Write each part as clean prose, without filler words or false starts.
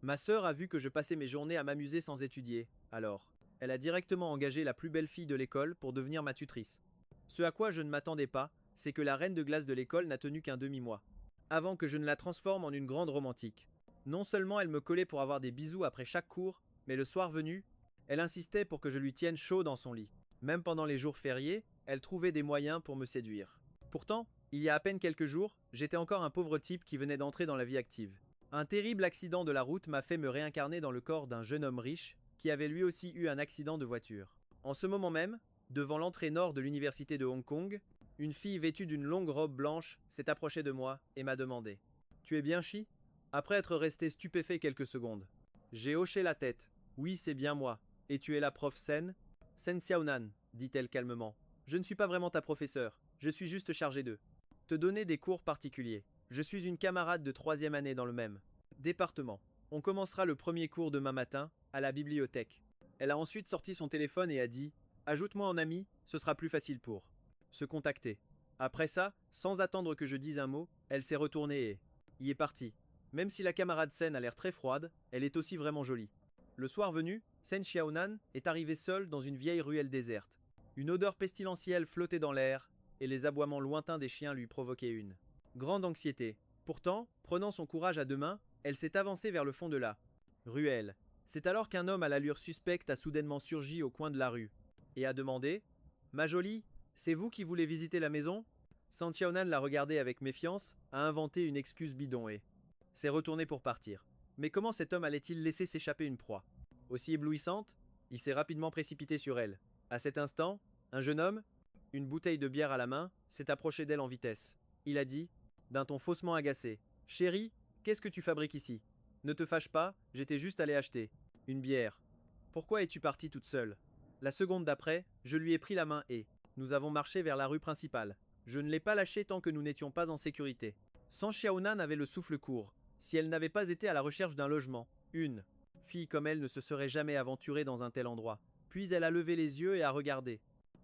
Ma sœur a vu que je passais mes journées à m'amuser sans étudier, alors. Elle a directement engagé la plus belle fille de l'école pour devenir ma tutrice. Ce à quoi je ne m'attendais pas, c'est que la reine de glace de l'école n'a tenu qu'un demi-mois. Avant que je ne la transforme en une grande romantique. Non seulement elle me collait pour avoir des bisous après chaque cours, mais le soir venu, elle insistait pour que je lui tienne chaud dans son lit. Même pendant les jours fériés, elle trouvait des moyens pour me séduire. Pourtant, il y a à peine quelques jours, j'étais encore un pauvre type qui venait d'entrer dans la vie active. Un terrible accident de la route m'a fait me réincarner dans le corps d'un jeune homme riche qui avait lui aussi eu un accident de voiture. En ce moment même, devant l'entrée nord de l'université de Hong Kong, une fille vêtue d'une longue robe blanche s'est approchée de moi et m'a demandé: Tu es bien Chi? Après être resté stupéfait quelques secondes. J'ai hoché la tête. Oui, c'est bien moi. Et tu es la prof Sen? Sen Xiaonan, dit-elle calmement. Je ne suis pas vraiment ta professeure, je suis juste chargée de te donner des cours particuliers. Je suis une camarade de 3e année dans le même département. On commencera le premier cours demain matin, à la bibliothèque. Elle a ensuite sorti son téléphone et a dit: Ajoute-moi en ami, ce sera plus facile pour se contacter. Après ça, sans attendre que je dise un mot, elle s'est retournée et y est partie. Même si la camarade Sen a l'air très froide, elle est aussi vraiment jolie. Le soir venu, Sen Xiaonan est arrivée seule dans une vieille ruelle déserte. Une odeur pestilentielle flottait dans l'air, et les aboiements lointains des chiens lui provoquaient une grande anxiété. Pourtant, prenant son courage à deux mains, elle s'est avancée vers le fond de la ruelle. C'est alors qu'un homme à l'allure suspecte a soudainement surgi au coin de la rue, et a demandé: Ma jolie, c'est vous qui voulez visiter la maison? San Xiaonan l'a regardé avec méfiance, a inventé une excuse bidon et s'est retourné pour partir. Mais comment cet homme allait-il laisser s'échapper une proie aussi éblouissante? Il s'est rapidement précipité sur elle. À cet instant, un jeune homme, une bouteille de bière à la main, s'est approché d'elle en vitesse. Il a dit, d'un ton faussement agacé: Chérie, qu'est-ce que tu fabriques ici? Ne te fâche pas, j'étais juste allé acheter une bière. Pourquoi es-tu partie toute seule? La seconde d'après, je lui ai pris la main et nous avons marché vers la rue principale. Je ne l'ai pas lâchée tant que nous n'étions pas en sécurité. San Xiaonan avait le souffle court. Si elle n'avait pas été à la recherche d'un logement, une fille comme elle ne se serait jamais aventurée dans un tel endroit. Puis elle a levé les yeux et a regardé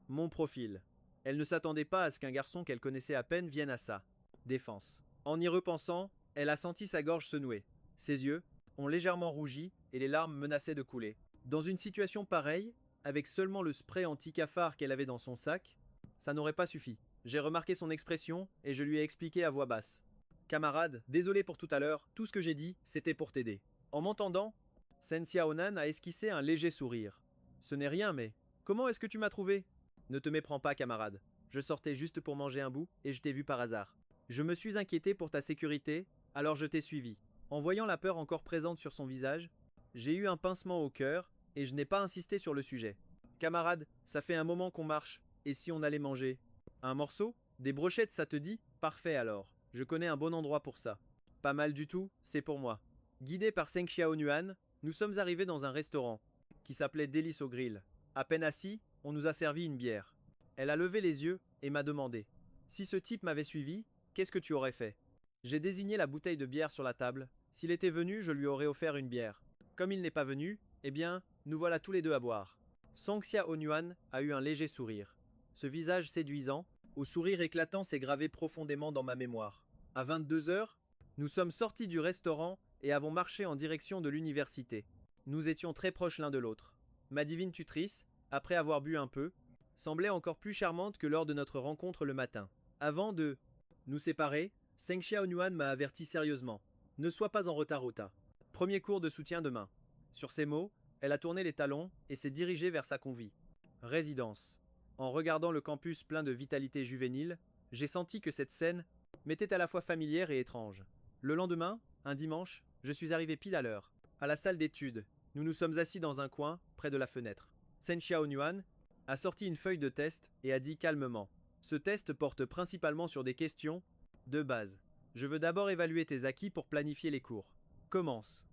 mon profil. Elle ne s'attendait pas à ce qu'un garçon qu'elle connaissait à peine vienne à sa défense. En y repensant, elle a senti sa gorge se nouer. Ses yeux ont légèrement rougi et les larmes menaçaient de couler. Dans une situation pareille, avec seulement le spray anti-cafard qu'elle avait dans son sac, ça n'aurait pas suffi. J'ai remarqué son expression et je lui ai expliqué à voix basse: Camarade, désolé pour tout à l'heure, tout ce que j'ai dit, c'était pour t'aider. En m'entendant, Sen Xiaonan a esquissé un léger sourire. Ce n'est rien, mais comment est-ce que tu m'as trouvé? Ne te méprends pas, camarade. Je sortais juste pour manger un bout et je t'ai vu par hasard. Je me suis inquiété pour ta sécurité, alors je t'ai suivi. En voyant la peur encore présente sur son visage, j'ai eu un pincement au cœur et je n'ai pas insisté sur le sujet. Camarade, ça fait un moment qu'on marche, et si on allait manger un morceau? Des brochettes, ça te dit? Parfait alors. Je connais un bon endroit pour ça. Pas mal du tout, c'est pour moi. Guidé par Seng Xiaonuan, nous sommes arrivés dans un restaurant qui s'appelait Délice au Grill. À peine assis, on nous a servi une bière. Elle a levé les yeux et m'a demandé: Si ce type m'avait suivi, qu'est-ce que tu aurais fait? J'ai désigné la bouteille de bière sur la table. S'il était venu, je lui aurais offert une bière. Comme il n'est pas venu, eh bien, nous voilà tous les deux à boire. Song Xiaonuan a eu un léger sourire. Ce visage séduisant, au sourire éclatant, s'est gravé profondément dans ma mémoire. À 22 heures, nous sommes sortis du restaurant et avons marché en direction de l'université. Nous étions très proches l'un de l'autre. Ma divine tutrice, après avoir bu un peu, semblait encore plus charmante que lors de notre rencontre le matin. Avant de nous séparer, Seng Xiaonuan m'a averti sérieusement: Ne sois pas en retard, Ota. Premier cours de soutien demain. Sur ces mots, elle a tourné les talons et s'est dirigée vers sa convie résidence. En regardant le campus plein de vitalité juvénile, j'ai senti que cette scène m'était à la fois familière et étrange. Le lendemain, un dimanche, je suis arrivé pile à l'heure. À la salle d'études, nous nous sommes assis dans un coin, près de la fenêtre. Sen Xiaonuan a sorti une feuille de test et a dit calmement: Ce test porte principalement sur des questions de base. Je veux d'abord évaluer tes acquis pour planifier les cours. Commence.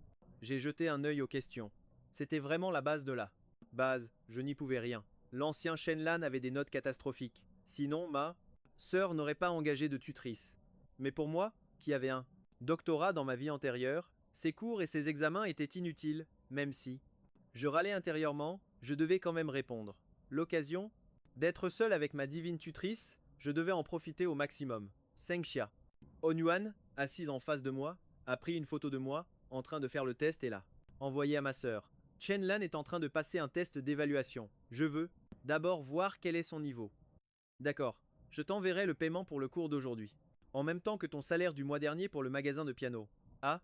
J'ai jeté un œil aux questions. C'était vraiment la base de la base, je n'y pouvais rien. L'ancien Shenlan avait des notes catastrophiques. Sinon, ma sœur n'aurait pas engagé de tutrice. Mais pour moi, qui avait un doctorat dans ma vie antérieure, ces cours et ces examens étaient inutiles, même si je râlais intérieurement, je devais quand même répondre. L'occasion d'être seul avec ma divine tutrice, je devais en profiter au maximum. Seng Xia Onuan, assise en face de moi, a pris une photo de moi en train de faire le test est là. Envoyé à ma sœur. Chen Lan est en train de passer un test d'évaluation. Je veux d'abord voir quel est son niveau. D'accord. Je t'enverrai le paiement pour le cours d'aujourd'hui. En même temps que ton salaire du mois dernier pour le magasin de piano. À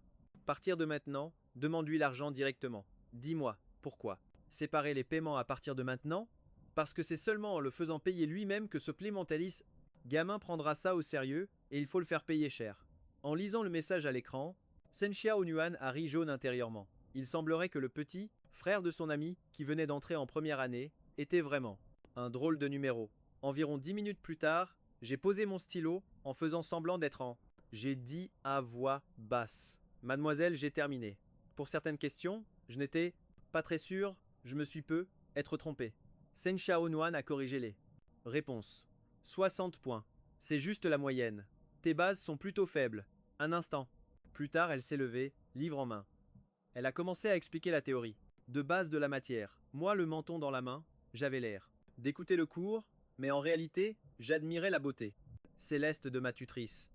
partir de maintenant, demande-lui l'argent directement. Dis-moi, pourquoi? Séparer les paiements à partir de maintenant? Parce que c'est seulement en le faisant payer lui-même que ce Plémentalis gamin prendra ça au sérieux, et il faut le faire payer cher. En lisant le message à l'écran, Sen Xiaonuan a ri jaune intérieurement. Il semblerait que le petit, frère de son ami, qui venait d'entrer en première année, était vraiment un drôle de numéro. Environ 10 minutes plus tard, j'ai posé mon stylo en faisant semblant d'être en. J'ai dit à voix basse. Mademoiselle, j'ai terminé. Pour certaines questions, je n'étais pas très sûr, je me suis peu être trompé. Sen Xiaonuan a corrigé les réponses. 60 points. C'est juste la moyenne. Tes bases sont plutôt faibles. Un instant. Plus tard, elle s'est levée, livre en main. Elle a commencé à expliquer la théorie. De base de la matière. Moi, le menton dans la main, j'avais l'air d'écouter le cours, mais en réalité, j'admirais la beauté céleste de ma tutrice.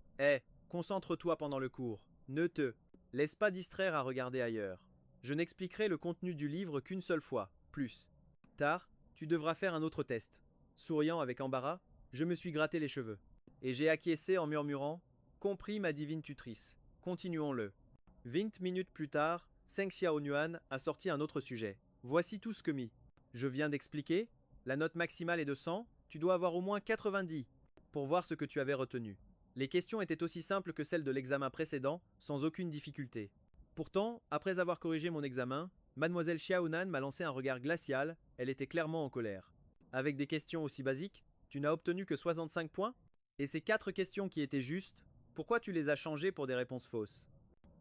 Concentre-toi pendant le cours. Ne te laisse pas distraire à regarder ailleurs. Je n'expliquerai le contenu du livre qu'une seule fois. Plus tard, tu devras faire un autre test. Souriant avec embarras, je me suis gratté les cheveux. Et j'ai acquiescé en murmurant « Compris ma divine tutrice. Continuons-le. » 20 minutes plus tard, Seng Xiaonuan a sorti un autre sujet. Voici tout ce que je viens d'expliquer. La note maximale est de 100, tu dois avoir au moins 90 pour voir ce que tu avais retenu. Les questions étaient aussi simples que celles de l'examen précédent, sans aucune difficulté. Pourtant, après avoir corrigé mon examen, Mademoiselle Xiaonan m'a lancé un regard glacial, elle était clairement en colère. Avec des questions aussi basiques, tu n'as obtenu que 65 points? Et ces 4 questions qui étaient justes, pourquoi tu les as changées pour des réponses fausses?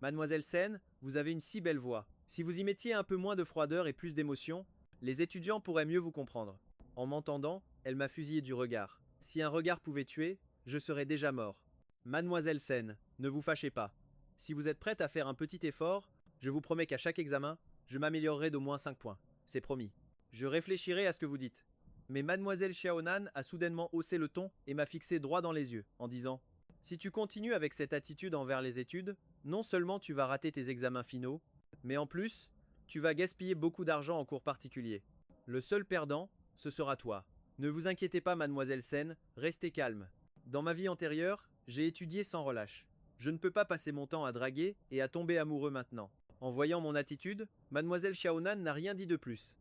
Mademoiselle Sen, vous avez une si belle voix. Si vous y mettiez un peu moins de froideur et plus d'émotion, les étudiants pourraient mieux vous comprendre. En m'entendant, elle m'a fusillé du regard. Si un regard pouvait tuer, je serais déjà mort. Mademoiselle Sen, ne vous fâchez pas. Si vous êtes prête à faire un petit effort, je vous promets qu'à chaque examen, je m'améliorerai d'au moins 5 points. C'est promis. Je réfléchirai à ce que vous dites. Mais Mademoiselle Xiaonan a soudainement haussé le ton et m'a fixé droit dans les yeux, en disant « Si tu continues avec cette attitude envers les études, non seulement tu vas rater tes examens finaux, mais en plus, tu vas gaspiller beaucoup d'argent en cours particuliers. Le seul perdant, ce sera toi. Ne vous inquiétez pas, Mademoiselle Sen, restez calme. Dans ma vie antérieure, j'ai étudié sans relâche. Je ne peux pas passer mon temps à draguer et à tomber amoureux maintenant. » En voyant mon attitude, Mademoiselle Xiaonan n'a rien dit de plus.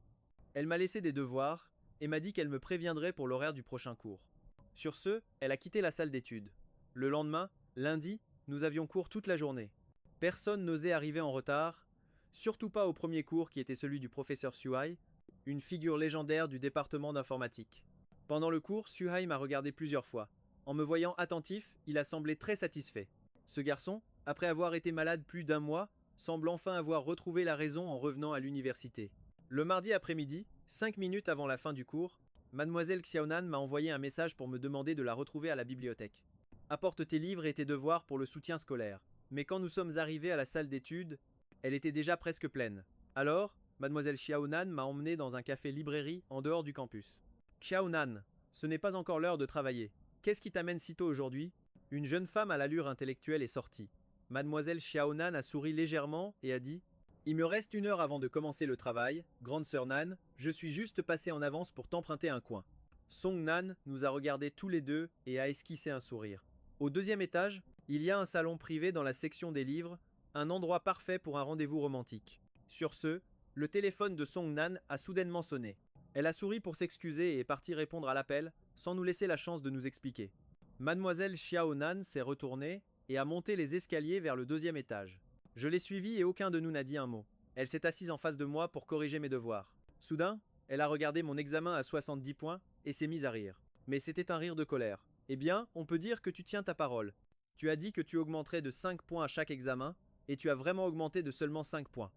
Elle m'a laissé des devoirs et m'a dit qu'elle me préviendrait pour l'horaire du prochain cours. Sur ce, elle a quitté la salle d'études. Le lendemain, lundi, nous avions cours toute la journée. Personne n'osait arriver en retard, surtout pas au premier cours qui était celui du professeur Suhai, une figure légendaire du département d'informatique. Pendant le cours, Suhai m'a regardé plusieurs fois. En me voyant attentif, il a semblé très satisfait. Ce garçon, après avoir été malade plus d'1 mois, semble enfin avoir retrouvé la raison en revenant à l'université. Le mardi après-midi, 5 minutes avant la fin du cours, Mademoiselle Xiaonan m'a envoyé un message pour me demander de la retrouver à la bibliothèque. Apporte tes livres et tes devoirs pour le soutien scolaire. Mais quand nous sommes arrivés à la salle d'études, elle était déjà presque pleine. Alors, Mademoiselle Xiaonan m'a emmené dans un café-librairie en dehors du campus. Xiaonan, ce n'est pas encore l'heure de travailler. Qu'est-ce qui t'amène si tôt aujourd'hui? Une jeune femme à l'allure intellectuelle est sortie. Mademoiselle Xiaonan a souri légèrement et a dit « Il me reste 1 heure avant de commencer le travail, grande sœur Nan, je suis juste passée en avance pour t'emprunter un coin. » Song Nan nous a regardés tous les deux et a esquissé un sourire. Au 2e étage, il y a un salon privé dans la section des livres, un endroit parfait pour un rendez-vous romantique. Sur ce, le téléphone de Song Nan a soudainement sonné. Elle a souri pour s'excuser et est partie répondre à l'appel, sans nous laisser la chance de nous expliquer. Mademoiselle Xiaonan s'est retournée et a monté les escaliers vers le 2e étage. Je l'ai suivie et aucun de nous n'a dit un mot. Elle s'est assise en face de moi pour corriger mes devoirs. Soudain, elle a regardé mon examen à 70 points et s'est mise à rire. Mais c'était un rire de colère. Eh bien, on peut dire que tu tiens ta parole. Tu as dit que tu augmenterais de 5 points à chaque examen, et tu as vraiment augmenté de seulement 5 points.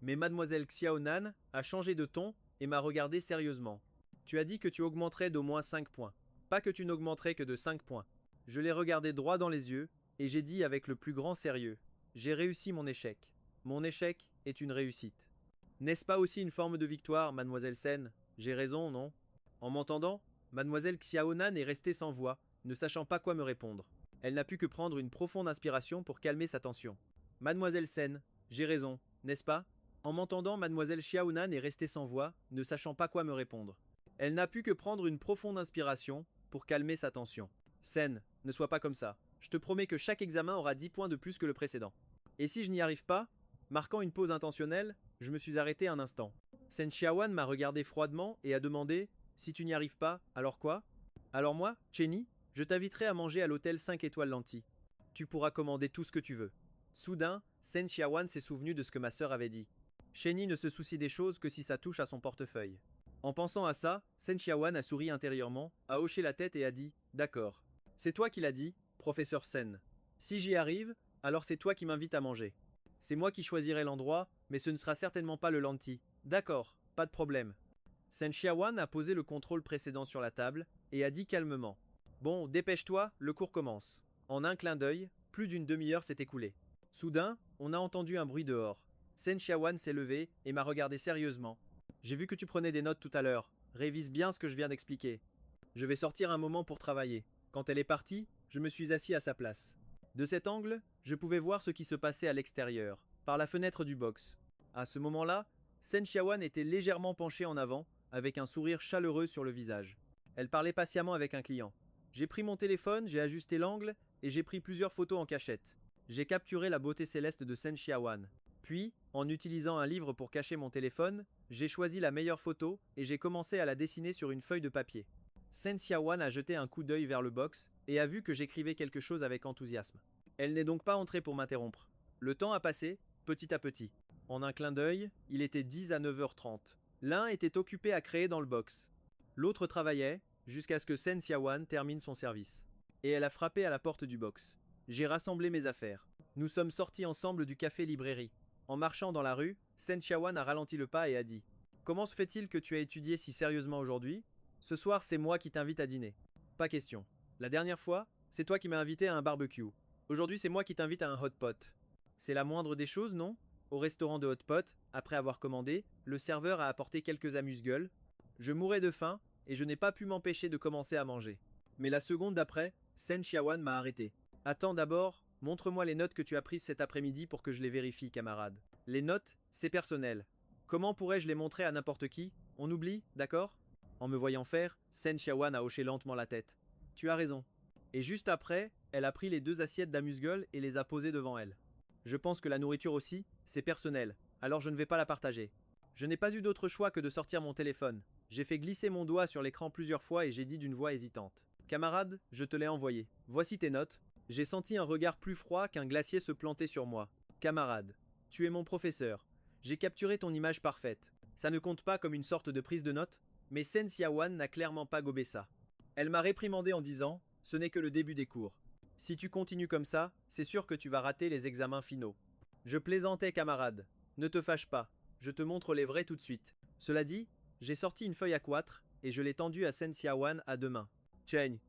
Mais Mademoiselle Xiaonan a changé de ton et m'a regardé sérieusement. Tu as dit que tu augmenterais d'au moins 5 points. Pas que tu n'augmenterais que de 5 points. Je l'ai regardé droit dans les yeux, et j'ai dit avec le plus grand sérieux. J'ai réussi mon échec. Mon échec est une réussite. N'est-ce pas aussi une forme de victoire, Mademoiselle Sen? J'ai raison, non? En m'entendant, Mademoiselle Xiaonan est restée sans voix, ne sachant pas quoi me répondre. Elle n'a pu que prendre une profonde inspiration pour calmer sa tension. Mademoiselle Sen, J'ai raison, n'est-ce pas? En m'entendant, mademoiselle Xiaonan est restée sans voix, ne sachant pas quoi me répondre. Elle n'a pu que prendre une profonde inspiration pour calmer sa tension. Sen, ne sois pas comme ça. Je te promets que chaque examen aura 10 points de plus que le précédent. Et si je n'y arrive pas, marquant une pause intentionnelle, je me suis arrêté un instant. Sen Xiaowan m'a regardé froidement et a demandé: si tu n'y arrives pas, alors quoi? Alors moi, Chenny, je t'inviterai à manger à l'hôtel 5 étoiles Lanty. Tu pourras commander tout ce que tu veux. Soudain, Sen Xiaowan s'est souvenu de ce que ma sœur avait dit. Chenny ne se soucie des choses que si ça touche à son portefeuille. En pensant à ça, Sen Xiaowan a souri intérieurement, a hoché la tête et a dit: d'accord. C'est toi qui l'as dit, professeur Sen. Si j'y arrive, alors c'est toi qui m'invites à manger. C'est moi qui choisirai l'endroit, mais ce ne sera certainement pas le Lanty. D'accord, pas de problème. Sen Xiaowan a posé le contrôle précédent sur la table et a dit calmement: bon, dépêche-toi, le cours commence. En un clin d'œil, plus d'une demi-heure s'est écoulée. Soudain, on a entendu un bruit dehors. Sen Xiaowan s'est levé et m'a regardé sérieusement. J'ai vu que tu prenais des notes tout à l'heure. Révise bien ce que je viens d'expliquer. Je vais sortir un moment pour travailler. Quand elle est partie, je me suis assis à sa place. De cet angle, je pouvais voir ce qui se passait à l'extérieur, par la fenêtre du box. À ce moment-là, Sen Xiaowan était légèrement penchée en avant, avec un sourire chaleureux sur le visage. Elle parlait patiemment avec un client. J'ai pris mon téléphone, j'ai ajusté l'angle et j'ai pris plusieurs photos en cachette. J'ai capturé la beauté céleste de Sen Xiaowan. Puis, en utilisant un livre pour cacher mon téléphone, j'ai choisi la meilleure photo et j'ai commencé à la dessiner sur une feuille de papier. Sen Xiaowan a jeté un coup d'œil vers le box et a vu que j'écrivais quelque chose avec enthousiasme. Elle n'est donc pas entrée pour m'interrompre. Le temps a passé, petit à petit. En un clin d'œil, il était 10 à 9h30. L'un était occupé à créer dans le box. L'autre travaillait, jusqu'à ce que Sen Xiaowan termine son service. Et elle a frappé à la porte du box. J'ai rassemblé mes affaires. Nous sommes sortis ensemble du café-librairie. En marchant dans la rue, Sen Xiaowan a ralenti le pas et a dit: comment se fait-il que tu as étudié si sérieusement aujourd'hui? Ce soir, c'est moi qui t'invite à dîner. Pas question. La dernière fois, c'est toi qui m'as invité à un barbecue. Aujourd'hui, c'est moi qui t'invite à un hot pot. C'est la moindre des choses, non? Au restaurant de hot pot, après avoir commandé, le serveur a apporté quelques amuse-gueules. Je mourais de faim et je n'ai pas pu m'empêcher de commencer à manger. Mais la seconde d'après, Sen Xiaowan m'a arrêté. Attends d'abord, montre-moi les notes que tu as prises cet après-midi pour que je les vérifie, camarade. Les notes, c'est personnel. Comment pourrais-je les montrer à n'importe qui? On oublie, d'accord? En me voyant faire, Sen Xiaowan a hoché lentement la tête. Tu as raison. Et juste après, elle a pris les 2 assiettes d'amuse-gueules et les a posées devant elle. Je pense que la nourriture aussi, c'est personnel, alors je ne vais pas la partager. Je n'ai pas eu d'autre choix que de sortir mon téléphone. J'ai fait glisser mon doigt sur l'écran plusieurs fois et j'ai dit d'une voix hésitante: camarade, je te l'ai envoyé. Voici tes notes. J'ai senti un regard plus froid qu'un glacier se planter sur moi. Camarade, tu es mon professeur. J'ai capturé ton image parfaite. Ça ne compte pas comme une sorte de prise de notes, mais Sen Xiaowan n'a clairement pas gobé ça. Elle m'a réprimandé en disant: ce n'est que le début des cours. Si tu continues comme ça, c'est sûr que tu vas rater les examens finaux. Je plaisantais, camarade. Ne te fâche pas. Je te montre les vrais tout de suite. Cela dit, j'ai sorti une feuille A4 et je l'ai tendue à Sen Xiaowan à 2 mains. Cheng.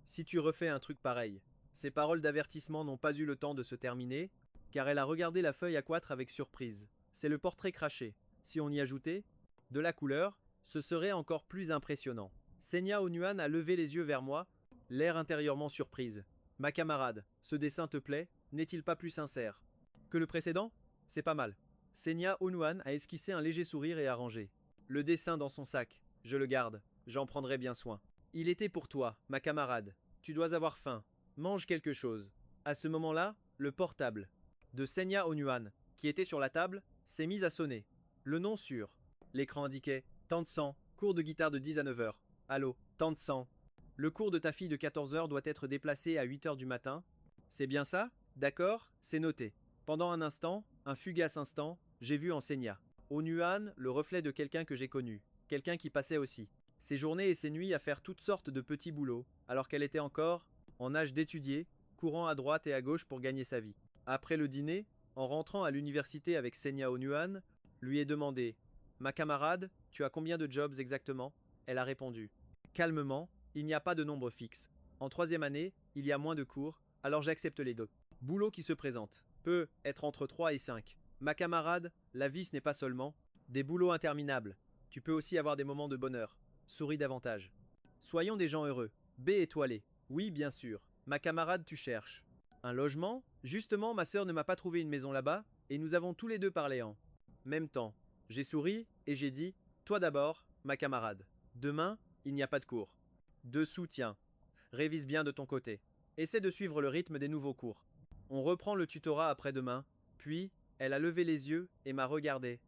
Si tu refais un truc pareil. Ces paroles d'avertissement n'ont pas eu le temps de se terminer, car elle a regardé la feuille A4 avec surprise. C'est le portrait craché. Si on y ajoutait de la couleur, ce serait encore plus impressionnant. Senya Onuan a levé les yeux vers moi, l'air intérieurement surprise. Ma camarade, ce dessin te plaît? N'est-il pas plus sincère que le précédent? C'est pas mal. Senya Onuan a esquissé un léger sourire et a rangé le dessin dans son sac. Je le garde, j'en prendrai bien soin. Il était pour toi, ma camarade. Tu dois avoir faim. Mange quelque chose. À ce moment-là, le portable de Senya Onuan, qui était sur la table, s'est mis à sonner. Le nom sur l'écran indiquait: tant de sang, cours de guitare de 10 à 9h. Allô, tant de sang. Le cours de ta fille de 14h doit être déplacé à 8h du matin. C'est bien ça? D'accord, c'est noté. Pendant un instant, un fugace instant, j'ai vu en Senya Onuan le reflet de quelqu'un que j'ai connu, quelqu'un qui passait aussi ses journées et ses nuits à faire toutes sortes de petits boulots, alors qu'elle était encore en âge d'étudier, courant à droite et à gauche pour gagner sa vie. Après le dîner, en rentrant à l'université avec Senya Onuan, lui ai demandé: ma camarade, tu as combien de jobs exactement? Elle a répondu calmement: il n'y a pas de nombre fixe. En 3e année, il y a moins de cours, alors j'accepte les deux boulots qui se présentent. Peut être entre 3 et 5. Ma camarade, la vie ce n'est pas seulement des boulots interminables. Tu peux aussi avoir des moments de bonheur. Souris davantage. Soyons des gens heureux. B étoilé. Oui, bien sûr. Ma camarade, tu cherches un logement? Justement, ma sœur ne m'a pas trouvé une maison là-bas. et nous avons tous les deux parlé en même temps. J'ai souri, et j'ai dit, toi d'abord, ma camarade. Demain, il n'y a pas de cours. Dessous, tiens. Révise bien de ton côté. Essaie de suivre le rythme des nouveaux cours. On reprend le tutorat après-demain, puis, elle a levé les yeux et m'a regardé.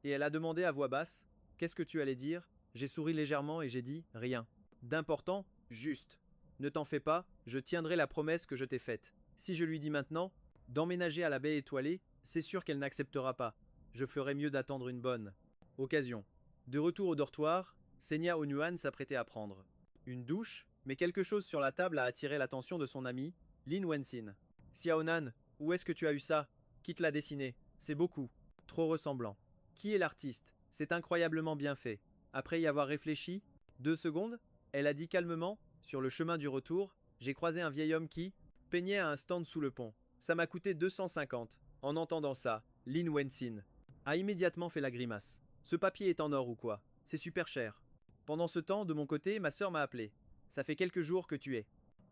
Et elle a demandé à voix basse, qu'est-ce que tu allais dire? J'ai souri légèrement et j'ai dit, rien. D'important, juste. Ne t'en fais pas, je tiendrai la promesse que je t'ai faite. Si je lui dis maintenant, d'emménager à la baie étoilée, c'est sûr qu'elle n'acceptera pas. Je ferais mieux d'attendre une bonne occasion. De retour au dortoir, Senya Onuan s'apprêtait à prendre une douche, mais quelque chose sur la table a attiré l'attention de son ami, Lin Wensin. Xiaonan, où est-ce que tu as eu ça? Qui te l'a dessiné? C'est beaucoup. Trop ressemblant. Qui est l'artiste? C'est incroyablement bien fait. Après y avoir réfléchi, 2 secondes, elle a dit calmement, sur le chemin du retour, j'ai croisé un vieil homme qui peignait à un stand sous le pont. Ça m'a coûté 250. En entendant ça, Lin Wensin a immédiatement fait la grimace. Ce papier est en or ou quoi? C'est super cher. Pendant ce temps, de mon côté, ma sœur m'a appelé. Ça fait quelques jours que tu es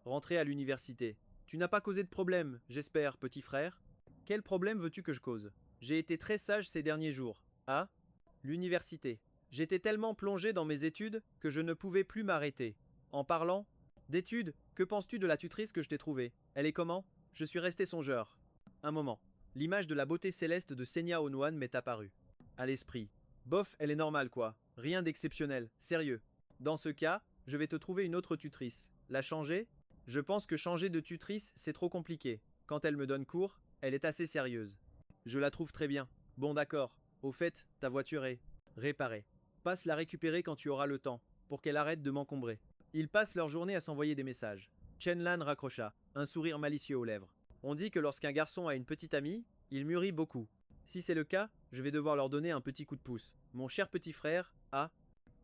rentré à l'université. Tu n'as pas causé de problème, j'espère, petit frère? Quel problème veux-tu que je cause? J'ai été très sage ces derniers jours. Ah? L'université. J'étais tellement plongé dans mes études que je ne pouvais plus m'arrêter. En parlant d'études, que penses-tu de la tutrice que je t'ai trouvée? Elle est comment? Je suis resté songeur. Un moment. L'image de la beauté céleste de Senya Onuan m'est apparue. À l'esprit. Bof, elle est normale quoi. Rien d'exceptionnel. Sérieux. Dans ce cas, je vais te trouver une autre tutrice. La changer? Je pense que changer de tutrice, c'est trop compliqué. Quand elle me donne cours, elle est assez sérieuse. Je la trouve très bien. Bon d'accord. Au fait, ta voiture est réparée. Passe la récupérer quand tu auras le temps, pour qu'elle arrête de m'encombrer. Ils passent leur journée à s'envoyer des messages. Chen Lan raccrocha, un sourire malicieux aux lèvres. On dit que lorsqu'un garçon a une petite amie, il mûrit beaucoup. Si c'est le cas, je vais devoir leur donner un petit coup de pouce. Mon cher petit frère,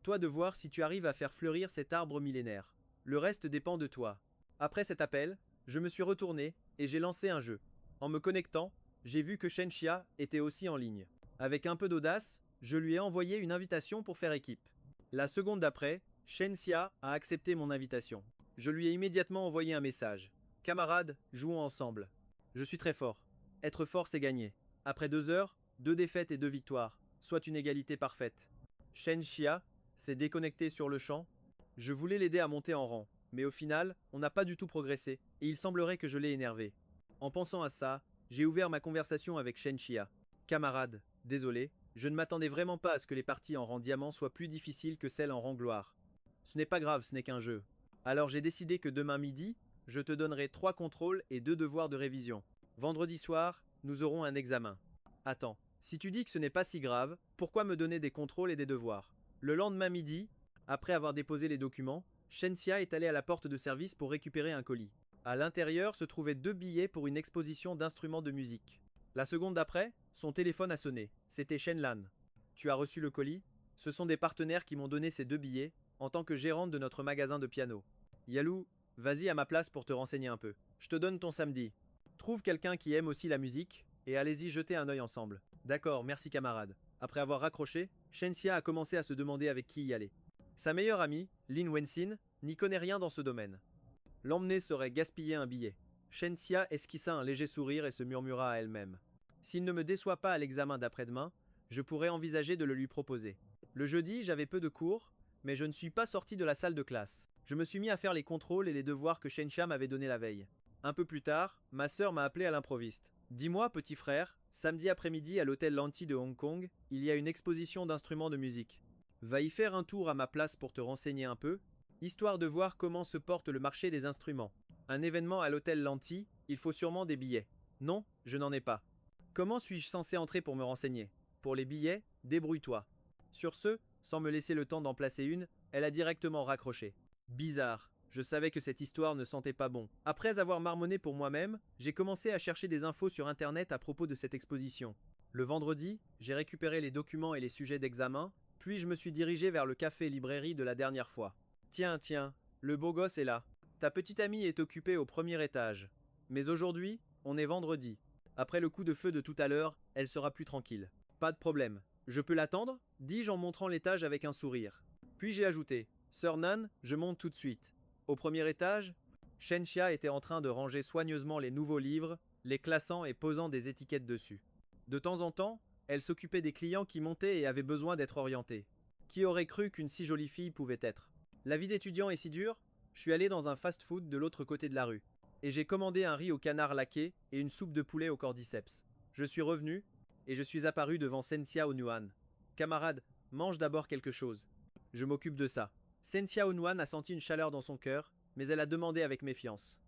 toi de voir si tu arrives à faire fleurir cet arbre millénaire. Le reste dépend de toi. Après cet appel, je me suis retourné et j'ai lancé un jeu. En me connectant, j'ai vu que Shen Xia était aussi en ligne. Avec un peu d'audace, je lui ai envoyé une invitation pour faire équipe. La seconde d'après, Shen Xia a accepté mon invitation. Je lui ai immédiatement envoyé un message. Camarades, jouons ensemble. Je suis très fort. Être fort, c'est gagner. Après 2 heures, 2 défaites et 2 victoires, soit une égalité parfaite. Shen Xia s'est déconnecté sur le champ. Je voulais l'aider à monter en rang, mais au final, on n'a pas du tout progressé, et il semblerait que je l'ai énervé. En pensant à ça, j'ai ouvert ma conversation avec Shen Xia. Camarade, désolé, je ne m'attendais vraiment pas à ce que les parties en rang diamant soient plus difficiles que celles en rang gloire. Ce n'est pas grave, ce n'est qu'un jeu. Alors j'ai décidé que demain midi, je te donnerai 3 contrôles et 2 devoirs de révision. Vendredi soir, nous aurons un examen. Attends, si tu dis que ce n'est pas si grave, pourquoi me donner des contrôles et des devoirs? Le lendemain midi, après avoir déposé les documents, Shenxia est allé à la porte de service pour récupérer un colis. À l'intérieur se trouvaient 2 billets pour une exposition d'instruments de musique. La seconde d'après, son téléphone a sonné. C'était Shenlan. Tu as reçu le colis? Ce sont des partenaires qui m'ont donné ces 2 billets, en tant que gérante de notre magasin de piano. Yalou, vas-y à ma place pour te renseigner un peu. Je te donne ton samedi. Trouve quelqu'un qui aime aussi la musique, et allez-y jeter un œil ensemble. D'accord, merci camarade. Après avoir raccroché, Shenxia a commencé à se demander avec qui y aller. Sa meilleure amie, Lin Wensin, n'y connaît rien dans ce domaine. L'emmener serait gaspiller un billet. Shenxia esquissa un léger sourire et se murmura à elle-même. S'il ne me déçoit pas à l'examen d'après-demain, je pourrais envisager de le lui proposer. Le jeudi, j'avais peu de cours, mais je ne suis pas sorti de la salle de classe. Je me suis mis à faire les contrôles et les devoirs que Shenxia m'avait donnés la veille. Un peu plus tard, ma sœur m'a appelé à l'improviste. Dis-moi, petit frère, samedi après-midi à l'hôtel Lanty de Hong Kong, il y a une exposition d'instruments de musique. Va y faire un tour à ma place pour te renseigner un peu, histoire de voir comment se porte le marché des instruments. Un événement à l'hôtel Lanty, il faut sûrement des billets. Non, je n'en ai pas. Comment suis-je censé entrer pour me renseigner? Pour les billets, débrouille-toi. Sur ce, sans me laisser le temps d'en placer une, elle a directement raccroché. Bizarre. Je savais que cette histoire ne sentait pas bon. Après avoir marmonné pour moi-même, j'ai commencé à chercher des infos sur internet à propos de cette exposition. Le vendredi, j'ai récupéré les documents et les sujets d'examen, puis je me suis dirigé vers le café-librairie de la dernière fois. Tiens, le beau gosse est là. Ta petite amie est occupée au premier étage. Mais aujourd'hui, on est vendredi. Après le coup de feu de tout à l'heure, elle sera plus tranquille. Pas de problème. Je peux l'attendre? Dis-je en montrant l'étage avec un sourire. Puis j'ai ajouté. Sœur Nan, je monte tout de suite. Au premier étage, Shenxia était en train de ranger soigneusement les nouveaux livres, les classant et posant des étiquettes dessus. De temps en temps, elle s'occupait des clients qui montaient et avaient besoin d'être orientés. Qui aurait cru qu'une si jolie fille pouvait être? La vie d'étudiant est si dure? Je suis allé dans un fast-food de l'autre côté de la rue. Et j'ai commandé un riz au canard laqué et une soupe de poulet au cordyceps. Je suis revenu, et je suis apparu devant Sensia Onuan. Camarade, mange d'abord quelque chose. Je m'occupe de ça. Sensia Onuan a senti une chaleur dans son cœur, mais elle a demandé avec méfiance.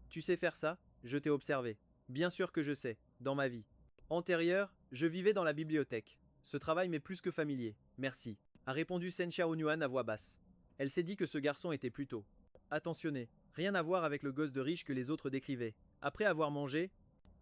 Tu sais faire ça? Je t'ai observé. Bien sûr que je sais, dans ma vie. Antérieure, je vivais dans la bibliothèque. Ce travail m'est plus que familier. Merci. A répondu Sensia Onuan à voix basse. Elle s'est dit que ce garçon était plutôt attentionné. Rien à voir avec le gosse de riche que les autres décrivaient. Après avoir mangé,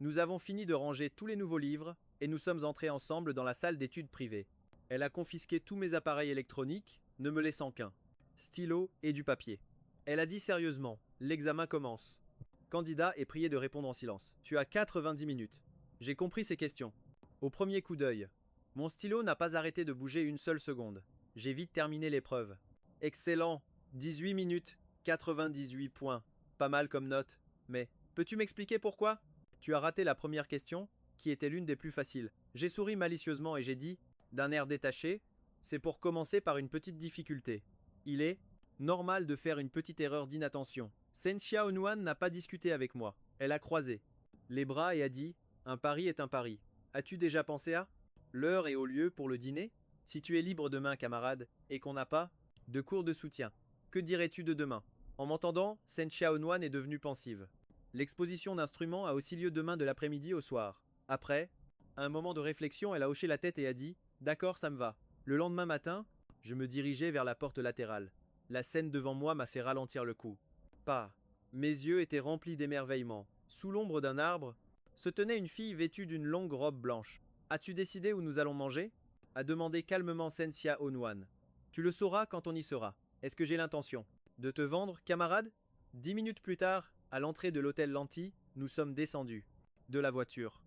nous avons fini de ranger tous les nouveaux livres et nous sommes entrés ensemble dans la salle d'études privée. Elle a confisqué tous mes appareils électroniques, ne me laissant qu'un stylo et du papier. Elle a dit sérieusement, l'examen commence. Candidat est prié de répondre en silence. Tu as 90 minutes. J'ai compris ces questions. Au premier coup d'œil, mon stylo n'a pas arrêté de bouger une seule seconde. J'ai vite terminé l'épreuve. Excellent. 18 minutes, 98 points. Pas mal comme note. Mais, peux-tu m'expliquer pourquoi? Tu as raté la première question, qui était l'une des plus faciles. J'ai souri malicieusement et j'ai dit, d'un air détaché, c'est pour commencer par une petite difficulté. Il est normal de faire une petite erreur d'inattention. Sensia Onuan n'a pas discuté avec moi. Elle a croisé les bras et a dit, un pari est un pari. As-tu déjà pensé à l'heure et au lieu pour le dîner? Si tu es libre demain, camarade, et qu'on n'a pas de cours de soutien, que dirais-tu de demain? En m'entendant, Sensia Onuan est devenue pensive. L'exposition d'instruments a aussi lieu demain de l'après-midi au soir. Après, à un moment de réflexion, elle a hoché la tête et a dit « D'accord, ça me va ». Le lendemain matin, je me dirigeais vers la porte latérale. La scène devant moi m'a fait ralentir le coup. Pas. Mes yeux étaient remplis d'émerveillement. Sous l'ombre d'un arbre, se tenait une fille vêtue d'une longue robe blanche. « As-tu décidé où nous allons manger ?» a demandé calmement Sensia Onuan. « Tu le sauras quand on y sera. Est-ce que j'ai l'intention de te vendre, camarade ?» 10 minutes plus tard, à l'entrée de l'hôtel Lanty, nous sommes descendus de la voiture.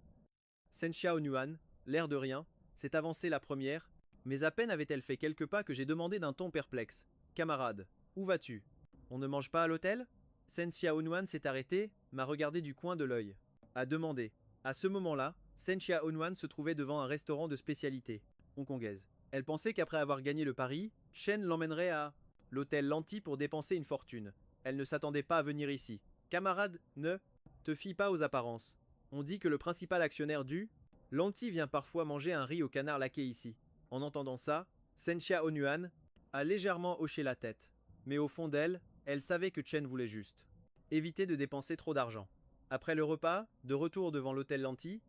Sensia Onuan, l'air de rien, s'est avancée la première, mais à peine avait-elle fait quelques pas que j'ai demandé d'un ton perplexe. Camarade, où vas-tu? On ne mange pas à l'hôtel? Sensia Onuan s'est arrêtée, m'a regardé du coin de l'œil. A demandé. À ce moment-là, Sensia Onuan se trouvait devant un restaurant de spécialité hongkongaise. Elle pensait qu'après avoir gagné le pari, Chen l'emmènerait à l'hôtel Lanty pour dépenser une fortune. Elle ne s'attendait pas à venir ici. Camarade, ne te fie pas aux apparences. On dit que le principal actionnaire du Lanty vient parfois manger un riz au canard laqué ici. En entendant ça, Sensia Onuan a légèrement hoché la tête. Mais au fond d'elle, elle savait que Chen voulait juste éviter de dépenser trop d'argent. Après le repas, de retour devant l'hôtel Lanty,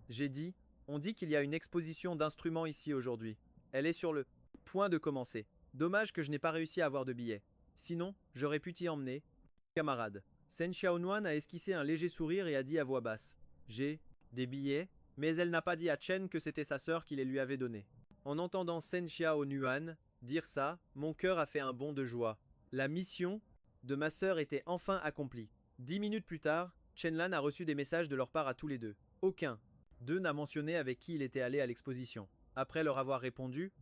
j'ai dit, on dit qu'il y a une exposition d'instruments ici aujourd'hui. Elle est sur le point de commencer. Dommage que je n'ai pas réussi à avoir de billets. Sinon, j'aurais pu t'y emmener. Camarade. Sensia Onuan a esquissé un léger sourire et a dit à voix basse. J'ai des billets, mais elle n'a pas dit à Chen que c'était sa sœur qui les lui avait donnés. En entendant Sensia Onuan dire ça, mon cœur a fait un bond de joie. La mission de ma sœur était enfin accomplie. 10 minutes plus tard, Chenlan a reçu des messages de leur part à tous les deux. Aucun d'eux n'a mentionné avec qui il était allé à l'exposition. Après leur avoir répondu,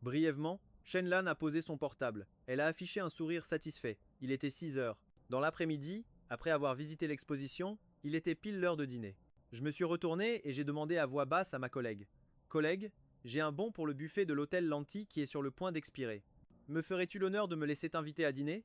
brièvement, Chenlan a posé son portable. Elle a affiché un sourire satisfait. Il était 6 heures. Dans l'après-midi, après avoir visité l'exposition, il était pile l'heure de dîner. Je me suis retourné et j'ai demandé à voix basse à ma collègue. Collègue, j'ai un bon pour le buffet de l'hôtel Lanty qui est sur le point d'expirer. Me ferais-tu l'honneur de me laisser t'inviter à dîner?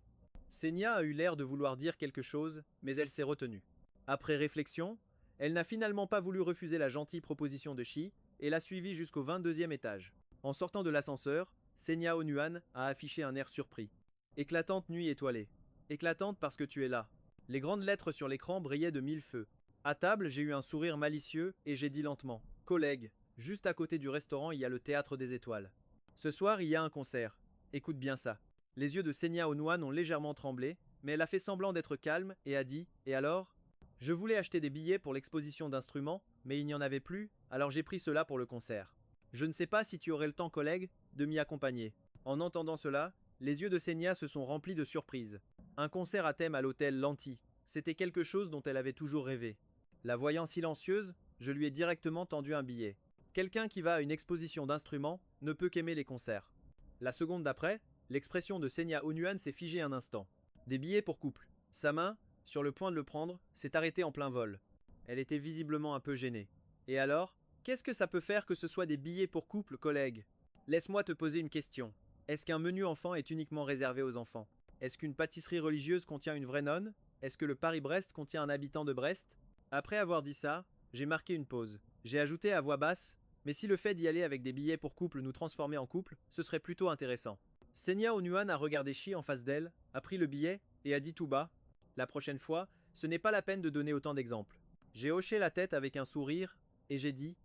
Senia a eu l'air de vouloir dire quelque chose, mais elle s'est retenue. Après réflexion, elle n'a finalement pas voulu refuser la gentille proposition de Shi et l'a suivie jusqu'au 22e étage. En sortant de l'ascenseur, Senia Onuan a affiché un air surpris. Éclatante nuit étoilée. Éclatante parce que tu es là. Les grandes lettres sur l'écran brillaient de 1000 feux. À table, j'ai eu un sourire malicieux et j'ai dit lentement. Collègue, juste à côté du restaurant, il y a le théâtre des étoiles. Ce soir, il y a un concert. Écoute bien ça. Les yeux de Senia Onuan ont légèrement tremblé, mais elle a fait semblant d'être calme et a dit « Et alors ?» Je voulais acheter des billets pour l'exposition d'instruments, mais il n'y en avait plus, alors j'ai pris cela pour le concert. Je ne sais pas si tu aurais le temps, collègue, de m'y accompagner. En entendant cela, les yeux de Senia se sont remplis de surprise. Un concert à thème à l'hôtel Lanty. C'était quelque chose dont elle avait toujours rêvé. La voyant silencieuse, je lui ai directement tendu un billet. Quelqu'un qui va à une exposition d'instruments ne peut qu'aimer les concerts. La seconde d'après, l'expression de Senia Onuan s'est figée un instant. Des billets pour couple. Sa main, sur le point de le prendre, s'est arrêtée en plein vol. Elle était visiblement un peu gênée. Et alors, Qu'est-ce que ça peut faire que ce soit des billets pour couple, collègue? Laisse-moi te poser une question. Est-ce qu'un menu enfant est uniquement réservé aux enfants? Est-ce qu'une pâtisserie religieuse contient une vraie nonne? Est-ce que le Paris-Brest contient un habitant de Brest? Après avoir dit ça, j'ai marqué une pause. J'ai ajouté à voix basse, mais si le fait d'y aller avec des billets pour couple nous transformait en couple, ce serait plutôt intéressant. Senya Onuan a regardé Shi en face d'elle, a pris le billet et a dit tout bas: la prochaine fois, ce n'est pas la peine de donner autant d'exemples. J'ai hoché la tête avec un sourire et j'ai dit: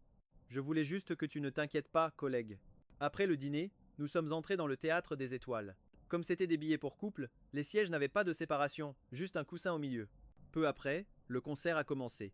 je voulais juste que tu ne t'inquiètes pas, collègue. Après le dîner, nous sommes entrés dans le théâtre des étoiles. Comme c'était des billets pour couple, les sièges n'avaient pas de séparation, juste un coussin au milieu. Peu après, le concert a commencé.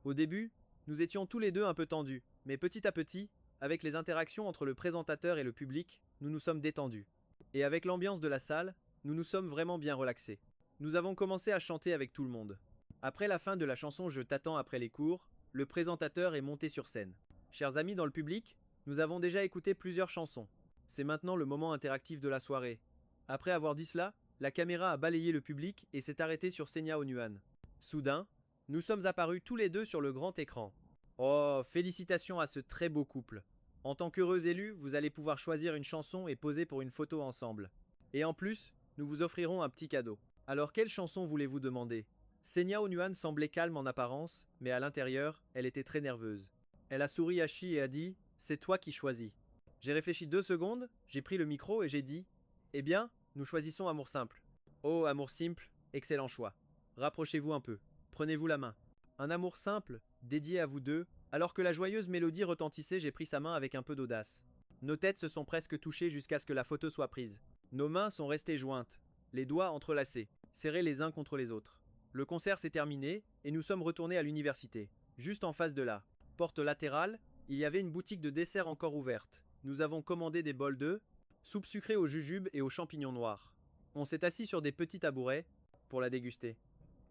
Au début, nous étions tous les deux un peu tendus, mais petit à petit, avec les interactions entre le présentateur et le public, nous nous sommes détendus. Et avec l'ambiance de la salle, nous nous sommes vraiment bien relaxés. Nous avons commencé à chanter avec tout le monde. Après la fin de la chanson Je t'attends après les cours, le présentateur est monté sur scène. Chers amis dans le public, nous avons déjà écouté plusieurs chansons. C'est maintenant le moment interactif de la soirée. Après avoir dit cela, la caméra a balayé le public et s'est arrêtée sur Senya Onuan. Soudain, nous sommes apparus tous les deux sur le grand écran. Oh, félicitations à ce très beau couple. En tant qu'heureux élus, vous allez pouvoir choisir une chanson et poser pour une photo ensemble. Et en plus, nous vous offrirons un petit cadeau. Alors quelle chanson voulez-vous demander? Senya Onuan semblait calme en apparence, mais à l'intérieur, elle était très nerveuse. Elle a souri à Shi et a dit: c'est toi qui choisis. J'ai réfléchi 2 secondes, j'ai pris le micro et j'ai dit: eh bien, nous choisissons Amour simple. Oh, Amour simple, excellent choix. Rapprochez-vous un peu, prenez-vous la main. Un amour simple, dédié à vous deux. Alors que la joyeuse mélodie retentissait, j'ai pris sa main avec un peu d'audace. Nos têtes se sont presque touchées jusqu'à ce que la photo soit prise. Nos mains sont restées jointes, les doigts entrelacés, serrés les uns contre les autres. Le concert s'est terminé et nous sommes retournés à l'université. Juste en face de là, porte latérale, il y avait une boutique de desserts encore ouverte. Nous avons commandé des bols de soupe sucrée aux jujubes et aux champignons noirs. On s'est assis sur des petits tabourets pour la déguster.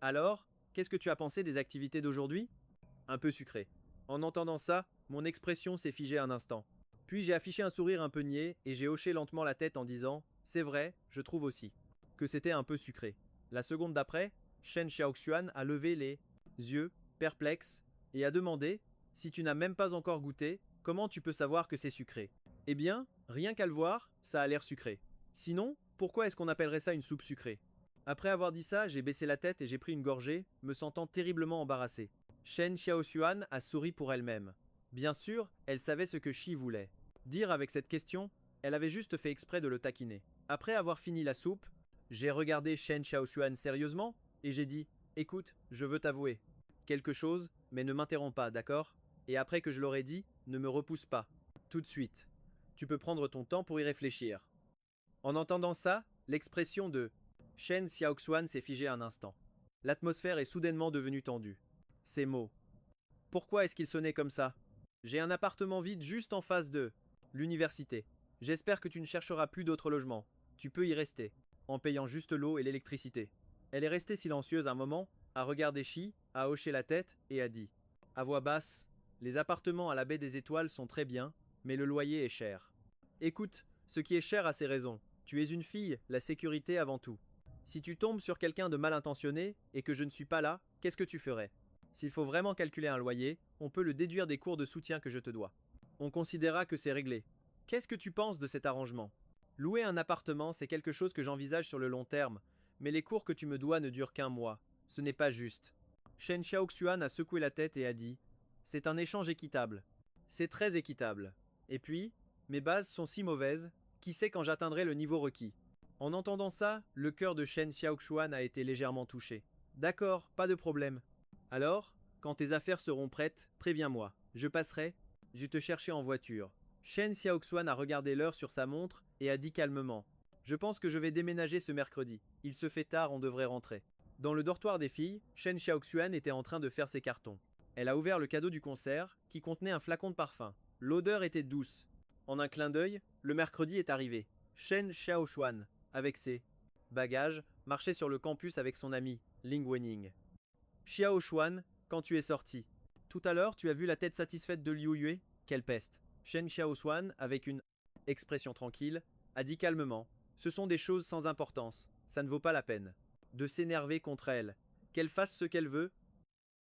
Alors, qu'est-ce que tu as pensé des activités d'aujourd'hui? Un peu sucré. En entendant ça, mon expression s'est figée un instant. Puis j'ai affiché un sourire un peu niais et j'ai hoché lentement la tête en disant: c'est vrai, je trouve aussi que c'était un peu sucré. La seconde d'après, Shen Xiaoxuan a levé les yeux, perplexe, et a demandé: si tu n'as même pas encore goûté, comment tu peux savoir que c'est sucré? Eh bien, rien qu'à le voir, ça a l'air sucré. Sinon, pourquoi est-ce qu'on appellerait ça une soupe sucrée? Après avoir dit ça, j'ai baissé la tête et j'ai pris une gorgée, me sentant terriblement embarrassé. Shen Xiaoxuan a souri pour elle-même. Bien sûr, elle savait ce que Shi voulait dire avec cette question, elle avait juste fait exprès de le taquiner. Après avoir fini la soupe, j'ai regardé Shen Xiaoxuan sérieusement et j'ai dit: écoute, je veux t'avouer quelque chose, mais ne m'interromps pas, d'accord? Et après que je l'aurai dit, ne me repousse pas. Tout de suite. Tu peux prendre ton temps pour y réfléchir. En entendant ça, l'expression de Shen Xiaoxuan s'est figée un instant. L'atmosphère est soudainement devenue tendue. Ces mots. Pourquoi est-ce qu'ils sonnaient comme ça? J'ai un appartement vide juste en face de l'université. J'espère que tu ne chercheras plus d'autres logements. Tu peux y rester, en payant juste l'eau et l'électricité. Elle est restée silencieuse un moment, a regardé Shi, a hoché la tête et a dit, à voix basse: les appartements à la baie des Étoiles sont très bien, mais le loyer est cher. Écoute, ce qui est cher a ses raisons. Tu es une fille, la sécurité avant tout. Si tu tombes sur quelqu'un de mal intentionné et que je ne suis pas là, qu'est-ce que tu ferais? S'il faut vraiment calculer un loyer, on peut le déduire des cours de soutien que je te dois. On considérera que c'est réglé. Qu'est-ce que tu penses de cet arrangement? Louer un appartement, c'est quelque chose que j'envisage sur le long terme, mais les cours que tu me dois ne durent qu'1 mois. Ce n'est pas juste. Shen Xiaoxuan a secoué la tête et a dit: c'est un échange équitable. C'est très équitable. Et puis, mes bases sont si mauvaises, qui sait quand j'atteindrai le niveau requis? En entendant ça, le cœur de Shen Xiaoxuan a été légèrement touché. D'accord, pas de problème. Alors, quand tes affaires seront prêtes, préviens-moi. Je passerai, je te chercher en voiture. Shen Xiaoxuan a regardé l'heure sur sa montre et a dit calmement: je pense que je vais déménager ce mercredi. Il se fait tard, on devrait rentrer. Dans le dortoir des filles, Shen Xiaoxuan était en train de faire ses cartons. Elle a ouvert le cadeau du concert, qui contenait un flacon de parfum. L'odeur était douce. En un clin d'œil, le mercredi est arrivé. Shen Xiaoxuan, avec ses bagages, marchait sur le campus avec son ami, Ling Wening. Xiaoxuan, quand tu es sorti. Tout à l'heure, tu as vu la tête satisfaite de Liu Yue? Quelle peste. Shen Xiaoxuan, avec une expression tranquille, a dit calmement: ce sont des choses sans importance, ça ne vaut pas la peine de s'énerver contre elle. Qu'elle fasse ce qu'elle veut.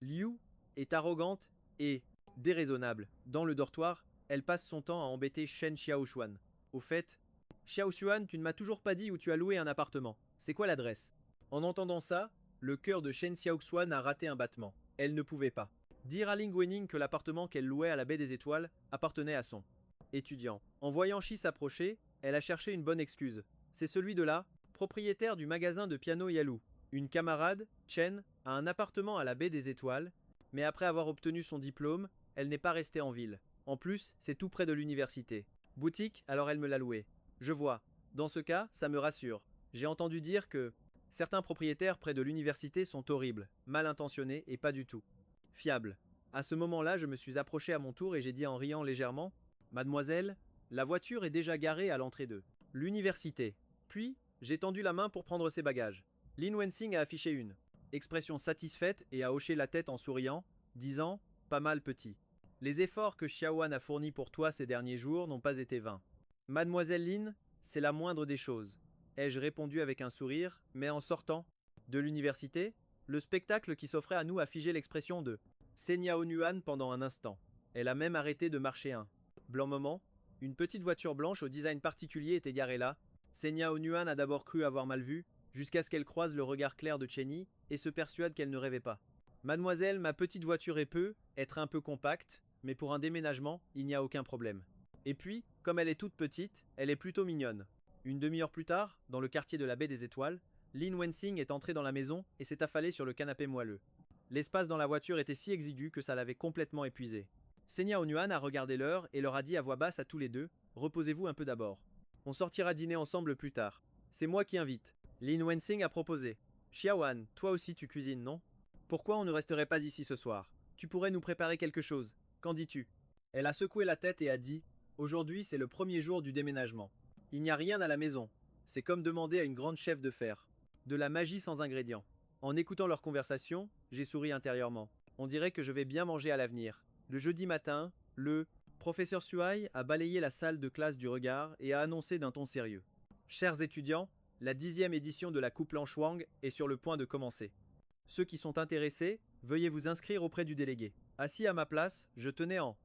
Liu est arrogante et Déraisonnable. Dans le dortoir, elle passe son temps à embêter Shen Xiaoshuan. Au fait, Xiaoshuan, tu ne m'as toujours pas dit où tu as loué un appartement. C'est quoi l'adresse? En entendant ça, le cœur de Shen Xiaoshuan a raté un battement. Elle ne pouvait pas dire à Ling Wening que l'appartement qu'elle louait à la baie des Étoiles appartenait à son étudiant. En voyant Shi s'approcher, elle a cherché une bonne excuse. C'est celui de là, propriétaire du magasin de piano Yalu. Une camarade, Chen, a un appartement à la baie des Étoiles, mais après avoir obtenu son diplôme, elle n'est pas restée en ville. En plus, c'est tout près de l'université. Boutique, alors elle me l'a loué. Je vois. Dans ce cas, ça me rassure. J'ai entendu dire que certains propriétaires près de l'université sont horribles, mal intentionnés et pas du tout fiables. À ce moment-là, je me suis approché à mon tour et j'ai dit en riant légèrement: Mademoiselle, la voiture est déjà garée à l'entrée de l'université. Puis, j'ai tendu la main pour prendre ses bagages. Lin Wensing a affiché une expression satisfaite et a hoché la tête en souriant, disant: Pas mal petit. Les efforts que Xiaowan a fournis pour toi ces derniers jours n'ont pas été vains. Mademoiselle Lin, c'est la moindre des choses, ai-je répondu avec un sourire, mais en sortant de l'université, le spectacle qui s'offrait à nous a figé l'expression de Senya Onuan pendant un instant. Elle a même arrêté de marcher un blanc moment. Une petite voiture blanche au design particulier était garée là. Senya Onuan a d'abord cru avoir mal vu, jusqu'à ce qu'elle croise le regard clair de Chenny et se persuade qu'elle ne rêvait pas. Mademoiselle, ma petite voiture peut être un peu compacte, mais pour un déménagement, il n'y a aucun problème. Et puis, comme elle est toute petite, elle est plutôt mignonne. Une demi-heure plus tard, dans le quartier de la baie des Étoiles, Lin Wensing est entrée dans la maison et s'est affalée sur le canapé moelleux. L'espace dans la voiture était si exigu que ça l'avait complètement épuisé. Senya Onuan a regardé l'heure et leur a dit à voix basse à tous les deux: Reposez-vous un peu d'abord. On sortira dîner ensemble plus tard. C'est moi qui invite. Lin Wensing a proposé. Xiaowan, toi aussi tu cuisines, non? Pourquoi on ne resterait pas ici ce soir? Tu pourrais nous préparer quelque chose. Qu'en dis-tu? Elle a secoué la tête et a dit: Aujourd'hui c'est le premier jour du déménagement. Il n'y a rien à la maison. C'est comme demander à une grande chef de faire de la magie sans ingrédients. En écoutant leur conversation, j'ai souri intérieurement. On dirait que je vais bien manger à l'avenir. Le jeudi matin, le professeur Suai a balayé la salle de classe du regard et a annoncé d'un ton sérieux: Chers étudiants, la 10e édition de la Coupe Lanchwang est sur le point de commencer. Ceux qui sont intéressés, veuillez vous inscrire auprès du délégué. Assis à ma place, je tenais en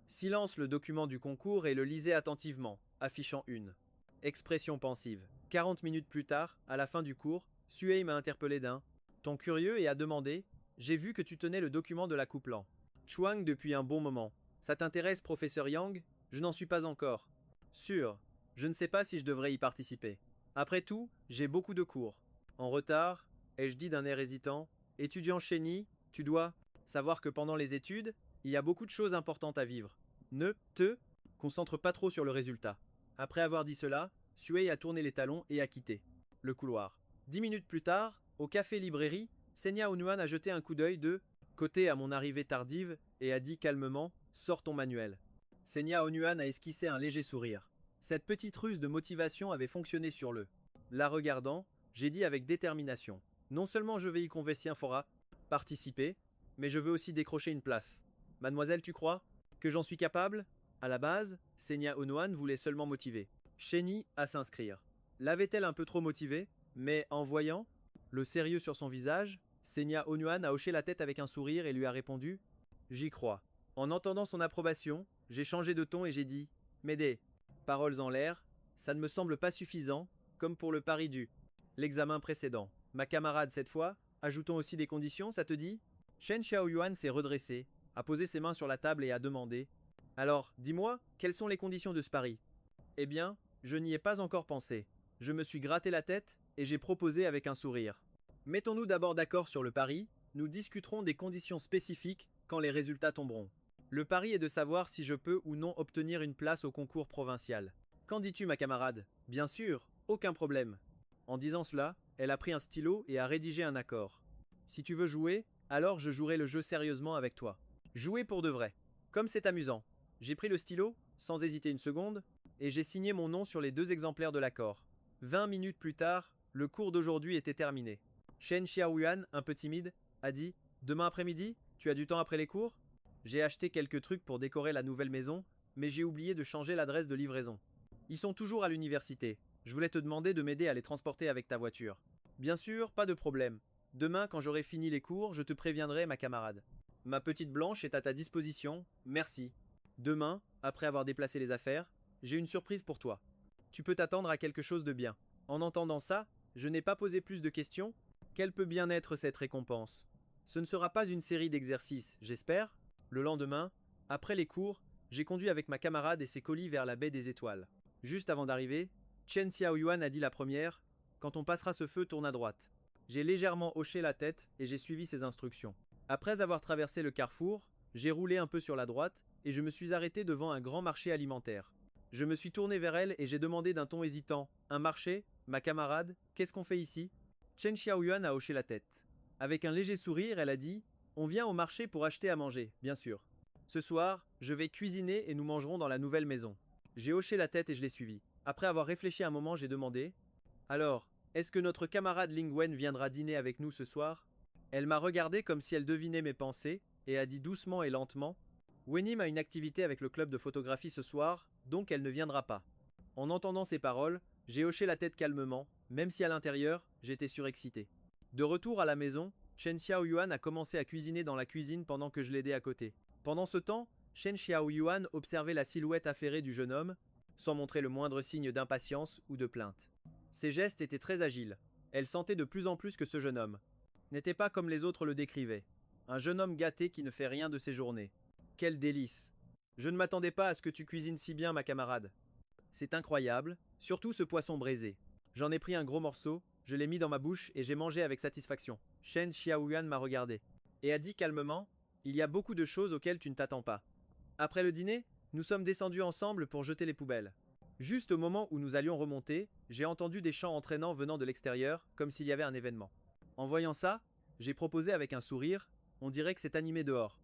silence le document du concours et le lisais attentivement, affichant une expression pensive. 40 minutes plus tard, à la fin du cours, Suei m'a interpellé d'un ton curieux et a demandé: J'ai vu que tu tenais le document de la Coupe Lan Chuang depuis un bon moment. Ça t'intéresse, professeur Yang? Je n'en suis pas encore sûr. Je ne sais pas si je devrais y participer. Après tout, j'ai beaucoup de cours. En retard, ai-je dit d'un air hésitant. Étudiant Chenny, tu dois savoir que pendant les études, il y a beaucoup de choses importantes à vivre. Ne te concentre pas trop sur le résultat. Après avoir dit cela, Suei a tourné les talons et a quitté le couloir. 10 minutes plus tard, au café-librairie, Senya Onuan a jeté un coup d'œil de côté à mon arrivée tardive et a dit calmement: Sors ton manuel. Senya Onuan a esquissé un léger sourire. Cette petite ruse de motivation avait fonctionné sur le. La regardant, j'ai dit avec détermination: Non seulement je vais y convaincre fora participer, mais je veux aussi décrocher une place. Mademoiselle, tu crois que j'en suis capable? À la base, Senya Onuan voulait seulement motiver Chenny à s'inscrire. L'avait-elle un peu trop motivée? Mais en voyant le sérieux sur son visage, Senya Onuan a hoché la tête avec un sourire et lui a répondu: J'y crois. En entendant son approbation, j'ai changé de ton et j'ai dit: M'aider. Paroles en l'air, ça ne me semble pas suffisant, comme pour le pari du l'examen précédent. Ma camarade cette fois, ajoutons aussi des conditions, ça te dit? Shen Xiaoyuan s'est redressé, a posé ses mains sur la table et a demandé: Alors, dis-moi, quelles sont les conditions de ce pari? Eh bien, je n'y ai pas encore pensé. Je me suis gratté la tête et j'ai proposé avec un sourire: Mettons-nous d'abord d'accord sur le pari, nous discuterons des conditions spécifiques quand les résultats tomberont. Le pari est de savoir si je peux ou non obtenir une place au concours provincial. Qu'en dis-tu, ma camarade? Bien sûr, aucun problème. En disant cela, elle a pris un stylo et a rédigé un accord. Si tu veux jouer, alors je jouerai le jeu sérieusement avec toi. Jouer pour de vrai. Comme c'est amusant. J'ai pris le stylo, sans hésiter une seconde, et j'ai signé mon nom sur les 2 exemplaires de l'accord. 20 minutes plus tard, le cours d'aujourd'hui était terminé. Shen Xiaoyuan, un peu timide, a dit: Demain après-midi, tu as du temps après les cours? J'ai acheté quelques trucs pour décorer la nouvelle maison, mais j'ai oublié de changer l'adresse de livraison. Ils sont toujours à l'université. Je voulais te demander de m'aider à les transporter avec ta voiture. Bien sûr, pas de problème. Demain, quand j'aurai fini les cours, je te préviendrai, ma camarade. Ma petite Blanche est à ta disposition, merci. Demain, après avoir déplacé les affaires, j'ai une surprise pour toi. Tu peux t'attendre à quelque chose de bien. En entendant ça, je n'ai pas posé plus de questions. Quelle peut bien être cette récompense? Ce ne sera pas une série d'exercices, j'espère. Le lendemain, après les cours, j'ai conduit avec ma camarade et ses colis vers la baie des Étoiles. Juste avant d'arriver, Chen Xiaoyuan a dit la première: quand on passera ce feu, tourne à droite. J'ai légèrement hoché la tête et j'ai suivi ses instructions. Après avoir traversé le carrefour, j'ai roulé un peu sur la droite et je me suis arrêté devant un grand marché alimentaire. Je me suis tourné vers elle et j'ai demandé d'un ton hésitant: un marché? Ma camarade, qu'est-ce qu'on fait ici? Chen Xiaoyuan a hoché la tête. Avec un léger sourire, elle a dit: on vient au marché pour acheter à manger, bien sûr. Ce soir, je vais cuisiner et nous mangerons dans la nouvelle maison. J'ai hoché la tête et je l'ai suivie. Après avoir réfléchi un moment, j'ai demandé: alors, est-ce que notre camarade Ling Wen viendra dîner avec nous ce soir? Elle m'a regardé comme si elle devinait mes pensées et a dit doucement et lentement: Wenim a une activité avec le club de photographie ce soir, donc elle ne viendra pas. En entendant ces paroles, j'ai hoché la tête calmement, même si à l'intérieur, j'étais surexcité. De retour à la maison, Chen Xiaoyuan a commencé à cuisiner dans la cuisine pendant que je l'aidais à côté. Pendant ce temps, Chen Xiaoyuan observait la silhouette affairée du jeune homme, sans montrer le moindre signe d'impatience ou de plainte. Ses gestes étaient très agiles. Elle sentait de plus en plus que ce jeune homme n'était pas comme les autres le décrivaient. Un jeune homme gâté qui ne fait rien de ses journées. Quel délice! Je ne m'attendais pas à ce que tu cuisines si bien, ma camarade. C'est incroyable, surtout ce poisson braisé. J'en ai pris un gros morceau, je l'ai mis dans ma bouche et j'ai mangé avec satisfaction. Shen Xiaoyuan m'a regardé et a dit calmement: il y a beaucoup de choses auxquelles tu ne t'attends pas. Après le dîner, nous sommes descendus ensemble pour jeter les poubelles. Juste au moment où nous allions remonter, j'ai entendu des chants entraînants venant de l'extérieur, comme s'il y avait un événement. En voyant ça, j'ai proposé avec un sourire: on dirait que c'est animé dehors.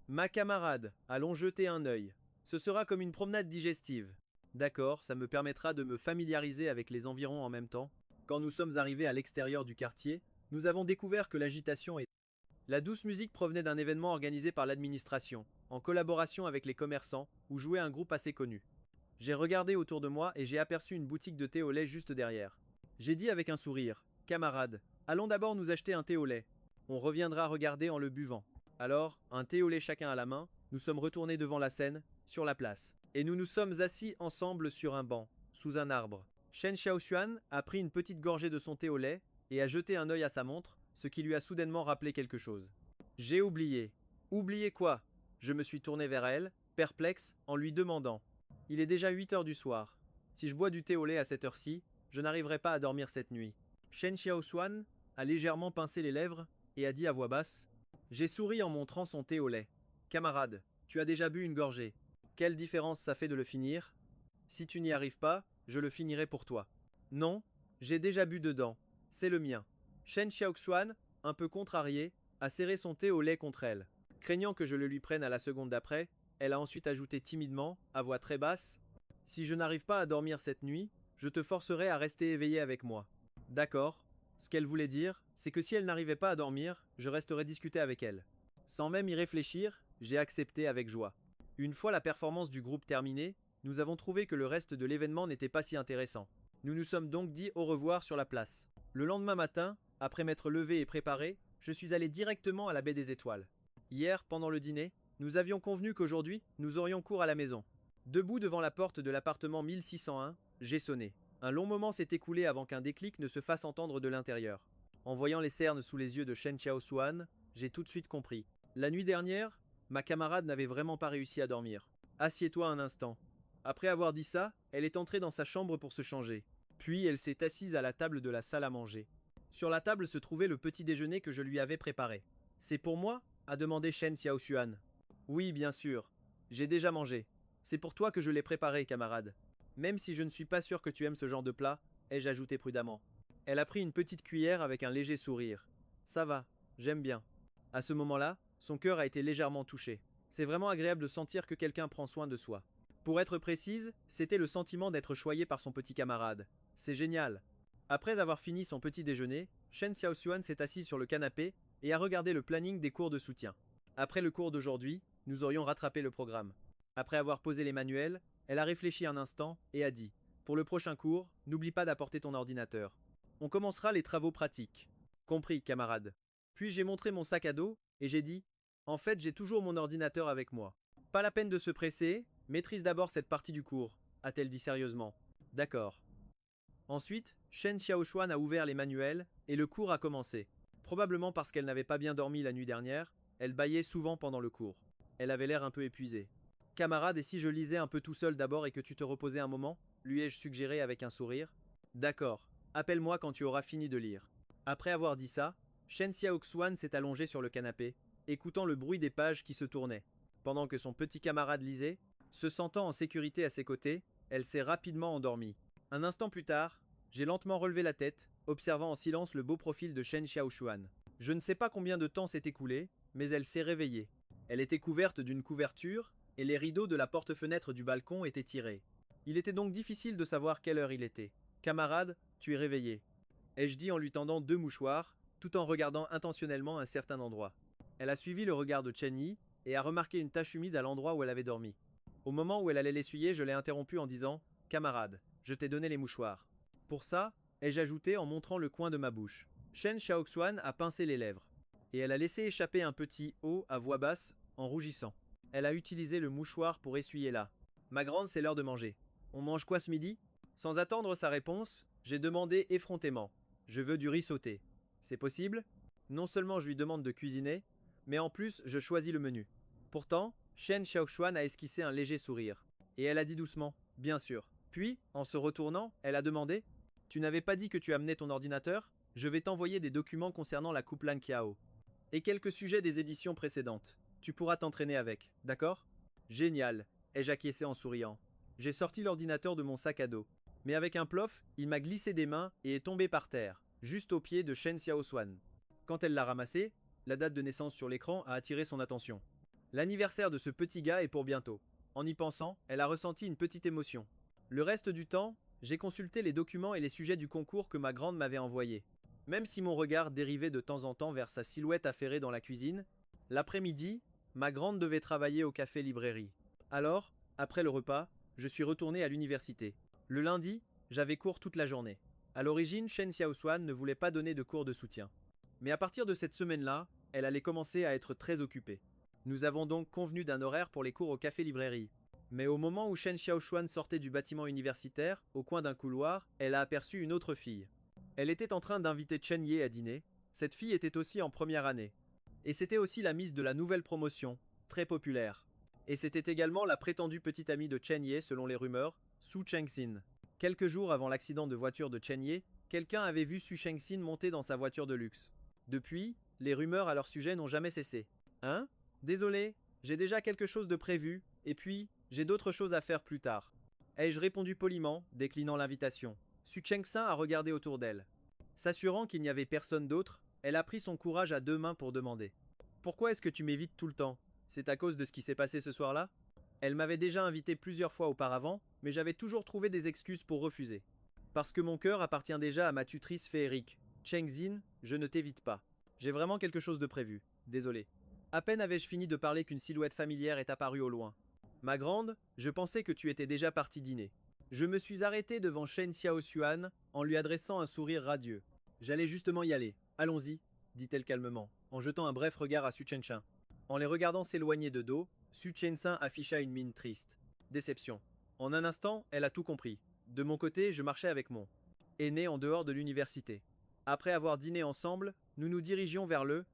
Ma camarade, allons jeter un œil. Ce sera comme une promenade digestive. D'accord, ça me permettra de me familiariser avec les environs en même temps. Quand nous sommes arrivés à l'extérieur du quartier, nous avons découvert que l'agitation est... La douce musique provenait d'un événement organisé par l'administration, en collaboration avec les commerçants, où jouait un groupe assez connu. J'ai regardé autour de moi et j'ai aperçu une boutique de thé au lait juste derrière. J'ai dit avec un sourire: camarade, allons d'abord nous acheter un thé au lait. On reviendra regarder en le buvant. Alors, un thé au lait chacun à la main, nous sommes retournés devant la scène, sur la place. Et nous nous sommes assis ensemble sur un banc, sous un arbre. Shen Xiaoxuan a pris une petite gorgée de son thé au lait et a jeté un œil à sa montre, ce qui lui a soudainement rappelé quelque chose. J'ai oublié. Oublié quoi? Je me suis tourné vers elle, perplexe, en lui demandant. Il est déjà 8 heures du soir. Si je bois du thé au lait à cette heure-ci, je n'arriverai pas à dormir cette nuit. Shen Xiaoxuan a légèrement pincé les lèvres et a dit à voix basse: j'ai souri en montrant son thé au lait. Camarade, tu as déjà bu une gorgée. Quelle différence ça fait de le finir? Si tu n'y arrives pas, je le finirai pour toi. Non, j'ai déjà bu dedans. C'est le mien. Shen Xiaoxuan, un peu contrariée, a serré son thé au lait contre elle. Craignant que je le lui prenne à la seconde d'après, elle a ensuite ajouté timidement, à voix très basse: si je n'arrive pas à dormir cette nuit, je te forcerai à rester éveillé avec moi. D'accord. Ce qu'elle voulait dire, c'est que si elle n'arrivait pas à dormir, je resterais discuter avec elle. Sans même y réfléchir, j'ai accepté avec joie. Une fois la performance du groupe terminée, nous avons trouvé que le reste de l'événement n'était pas si intéressant. Nous nous sommes donc dit au revoir sur la place. Le lendemain matin, après m'être levé et préparé, je suis allé directement à la baie des Étoiles. Hier, pendant le dîner, nous avions convenu qu'aujourd'hui, nous aurions cours à la maison. Debout devant la porte de l'appartement 1601, j'ai sonné. Un long moment s'est écoulé avant qu'un déclic ne se fasse entendre de l'intérieur. En voyant les cernes sous les yeux de Shen Xiaoxuan, j'ai tout de suite compris. La nuit dernière, ma camarade n'avait vraiment pas réussi à dormir. Assieds-toi un instant. Après avoir dit ça, elle est entrée dans sa chambre pour se changer. Puis elle s'est assise à la table de la salle à manger. Sur la table se trouvait le petit déjeuner que je lui avais préparé. C'est pour moi? A demandé Shen Xiaoxuan. Oui, bien sûr. J'ai déjà mangé. C'est pour toi que je l'ai préparé, camarade. Même si je ne suis pas sûr que tu aimes ce genre de plat, ai-je ajouté prudemment. Elle a pris une petite cuillère avec un léger sourire. Ça va, j'aime bien. À ce moment-là, son cœur a été légèrement touché. C'est vraiment agréable de sentir que quelqu'un prend soin de soi. Pour être précise, c'était le sentiment d'être choyé par son petit camarade. C'est génial. Après avoir fini son petit déjeuner, Shen Xiaoxuan s'est assis sur le canapé et a regardé le planning des cours de soutien. Après le cours d'aujourd'hui, nous aurions rattrapé le programme. Après avoir posé les manuels, elle a réfléchi un instant et a dit: pour le prochain cours, n'oublie pas d'apporter ton ordinateur. On commencera les travaux pratiques. Compris, camarade. Puis j'ai montré mon sac à dos et j'ai dit: En fait, j'ai toujours mon ordinateur avec moi. Pas la peine de se presser, maîtrise d'abord cette partie du cours, a-t-elle dit sérieusement. D'accord. Ensuite, Shen Xiaoshuan a ouvert les manuels, et le cours a commencé. Probablement parce qu'elle n'avait pas bien dormi la nuit dernière, elle bâillait souvent pendant le cours. Elle avait l'air un peu épuisée. Camarade, et si je lisais un peu tout seul d'abord et que tu te reposais un moment lui ai-je suggéré avec un sourire. D'accord. Appelle-moi quand tu auras fini de lire. Après avoir dit ça, Shen Xiaoxuan s'est allongé sur le canapé, écoutant le bruit des pages qui se tournaient. Pendant que son petit camarade lisait, se sentant en sécurité à ses côtés, elle s'est rapidement endormie. Un instant plus tard, j'ai lentement relevé la tête, observant en silence le beau profil de Shen Xiaoshuan. Je ne sais pas combien de temps s'est écoulé, mais elle s'est réveillée. Elle était couverte d'une couverture, et les rideaux de la porte-fenêtre du balcon étaient tirés. Il était donc difficile de savoir quelle heure il était. Camarade, tu es réveillé, ai-je dit en lui tendant 2 mouchoirs, tout en regardant intentionnellement un certain endroit. Elle a suivi le regard de Chen Yi et a remarqué une tache humide à l'endroit où elle avait dormi. Au moment où elle allait l'essuyer, je l'ai interrompue en disant Camarade, je t'ai donné les mouchoirs. Pour ça, ai-je ajouté en montrant le coin de ma bouche. Shen Xiaoxuan a pincé les lèvres, et elle a laissé échapper un petit oh à voix basse en rougissant. Elle a utilisé le mouchoir pour essuyer là. Ma grande, c'est l'heure de manger. On mange quoi ce midi? Sans attendre sa réponse, j'ai demandé effrontément. Je veux du riz sauté. C'est possible? Non seulement je lui demande de cuisiner, mais en plus je choisis le menu. Pourtant, Shen Xiaoxuan a esquissé un léger sourire. Et elle a dit doucement, bien sûr. Puis, en se retournant, elle a demandé Tu n'avais pas dit que tu amenais ton ordinateur? Je vais t'envoyer des documents concernant la coupe Lan Kiao. Et quelques sujets des éditions précédentes. Tu pourras t'entraîner avec, d'accord? Génial, ai-je acquiescé en souriant. J'ai sorti l'ordinateur de mon sac à dos. Mais avec un plof, il m'a glissé des mains et est tombé par terre, juste au pied de Shen Xiaoshuan. Quand elle l'a ramassé, la date de naissance sur l'écran a attiré son attention. L'anniversaire de ce petit gars est pour bientôt. En y pensant, elle a ressenti une petite émotion. Le reste du temps, j'ai consulté les documents et les sujets du concours que ma grande m'avait envoyés. Même si mon regard dérivait de temps en temps vers sa silhouette affairée dans la cuisine, l'après-midi, ma grande devait travailler au café-librairie. Alors, après le repas, je suis retourné à l'université. Le lundi, j'avais cours toute la journée. À l'origine, Shen Xiaoshuan ne voulait pas donner de cours de soutien. Mais à partir de cette semaine-là, elle allait commencer à être très occupée. Nous avons donc convenu d'un horaire pour les cours au café-librairie. Mais au moment où Shen Xiaoshuan sortait du bâtiment universitaire, au coin d'un couloir, elle a aperçu une autre fille. Elle était en train d'inviter Chen Ye à dîner. Cette fille était aussi en première année. Et c'était aussi la miss de la nouvelle promotion, très populaire. Et c'était également la prétendue petite amie de Chen Ye selon les rumeurs, Su Chengxin. Quelques jours avant l'accident de voiture de Chen Ye, quelqu'un avait vu Su Chengxin monter dans sa voiture de luxe. Depuis, les rumeurs à leur sujet n'ont jamais cessé. Hein? Désolé, j'ai déjà quelque chose de prévu, et puis, j'ai d'autres choses à faire plus tard. Ai-je répondu poliment, déclinant l'invitation. Su Chengxin a regardé autour d'elle. S'assurant qu'il n'y avait personne d'autre, elle a pris son courage à 2 mains pour demander. Pourquoi est-ce que tu m'évites tout le temps? C'est à cause de ce qui s'est passé ce soir-là? Elle m'avait déjà invité plusieurs fois auparavant, mais j'avais toujours trouvé des excuses pour refuser. Parce que mon cœur appartient déjà à ma tutrice féerique. Chengxin, je ne t'évite pas. J'ai vraiment quelque chose de prévu. Désolé. À peine avais-je fini de parler qu'une silhouette familière est apparue au loin. Ma grande, je pensais que tu étais déjà partie dîner. Je me suis arrêté devant Shen Xiaoshuan en lui adressant un sourire radieux. J'allais justement y aller. Allons-y, dit-elle calmement, en jetant un bref regard à Su Chengxin. En les regardant s'éloigner de dos, Su Chengxin afficha une mine triste. Déception. En un instant, elle a tout compris. De mon côté, je marchais avec mon aîné en dehors de l'université. Après avoir dîné ensemble, nous nous dirigions vers le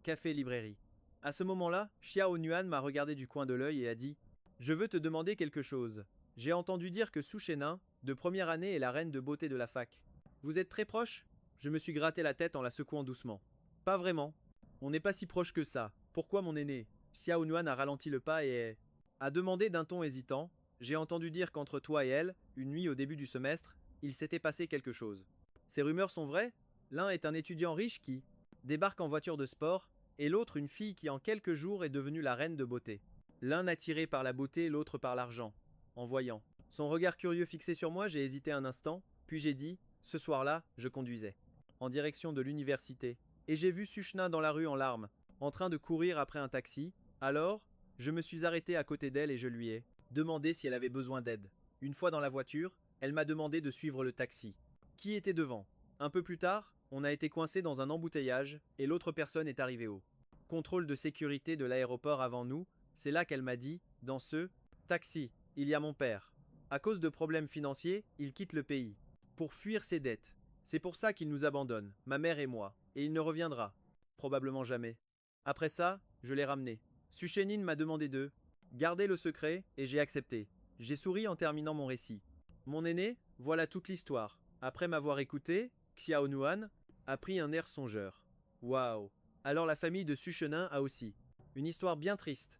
café-librairie. À ce moment-là, Xiao Nuan m'a regardé du coin de l'œil et a dit « Je veux te demander quelque chose. J'ai entendu dire que Su Shenin, de première année, est la reine de beauté de la fac. Vous êtes très proche ?» Je me suis gratté la tête en la secouant doucement. « Pas vraiment. On n'est pas si proche que ça. Pourquoi mon aîné ?» Xiao Nuan a ralenti le pas et a demandé d'un ton hésitant « J'ai entendu dire qu'entre toi et elle, une nuit au début du semestre, il s'était passé quelque chose. Ces rumeurs sont vraies? L'un est un étudiant riche qui débarque en voiture de sport, et l'autre une fille qui en quelques jours est devenue la reine de beauté. L'un attiré par la beauté, l'autre par l'argent. En voyant son regard curieux fixé sur moi, j'ai hésité un instant, puis j'ai dit « Ce soir-là, je conduisais en direction de l'université, et j'ai vu Sushna dans la rue en larmes, en train de courir après un taxi. Alors, je me suis arrêté à côté d'elle et je lui ai demandé si elle avait besoin d'aide. Une fois dans la voiture, elle m'a demandé de suivre le taxi. Qui était devant? Un peu plus tard, on a été coincé dans un embouteillage, et l'autre personne est arrivée au contrôle de sécurité de l'aéroport avant nous, c'est là qu'elle m'a dit, dans ce taxi, il y a mon père. À cause de problèmes financiers, il quitte le pays. Pour fuir ses dettes. C'est pour ça qu'il nous abandonne, ma mère et moi, et il ne reviendra. Probablement jamais. Après ça, je l'ai ramené. Suchenin m'a demandé de garder le secret, et j'ai accepté. J'ai souri en terminant mon récit. Mon aîné, voilà toute l'histoire. Après m'avoir écouté, Xiao Nuan a pris un air songeur. Waouh! Alors la famille de Suchenin a aussi. Une histoire bien triste.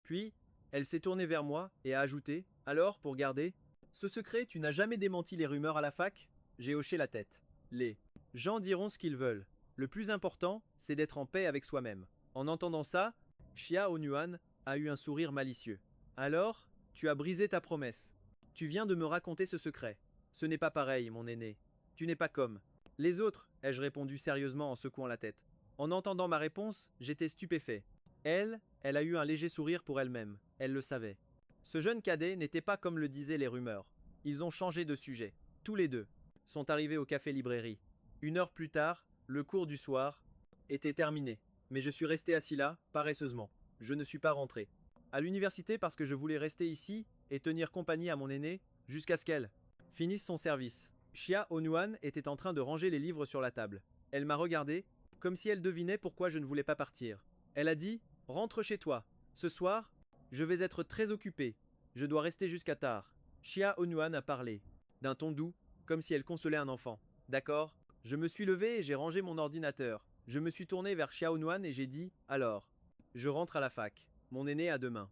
Puis, elle s'est tournée vers moi et a ajouté: alors, pour garder ce secret, tu n'as jamais démenti les rumeurs à la fac? J'ai hoché la tête. Les gens diront ce qu'ils veulent. Le plus important, c'est d'être en paix avec soi-même. En entendant ça, Xiao Nuan a eu un sourire malicieux. Alors, tu as brisé ta promesse. Tu viens de me raconter ce secret. Ce n'est pas pareil, mon aîné. Tu n'es pas comme les autres, ai-je répondu sérieusement en secouant la tête. En entendant ma réponse, j'étais stupéfait. Elle a eu un léger sourire pour elle-même. Elle le savait. Ce jeune cadet n'était pas comme le disaient les rumeurs. Ils ont changé de sujet. Tous les deux sont arrivés au café-librairie. 1 heure plus tard, le cours du soir était terminé. Mais je suis resté assis là, paresseusement. Je ne suis pas rentré. À l'université parce que je voulais rester ici et tenir compagnie à mon aîné jusqu'à ce qu'elle finisse son service. Xia Onuan était en train de ranger les livres sur la table. Elle m'a regardé, comme si elle devinait pourquoi je ne voulais pas partir. Elle a dit: rentre chez toi. Ce soir, je vais être très occupée. Je dois rester jusqu'à tard. Xia Onuan a parlé, d'un ton doux, comme si elle consolait un enfant. D'accord. Je me suis levé et j'ai rangé mon ordinateur. Je me suis tourné vers Xia Onuan et j'ai dit: alors, je rentre à la fac. Mon aîné a demain.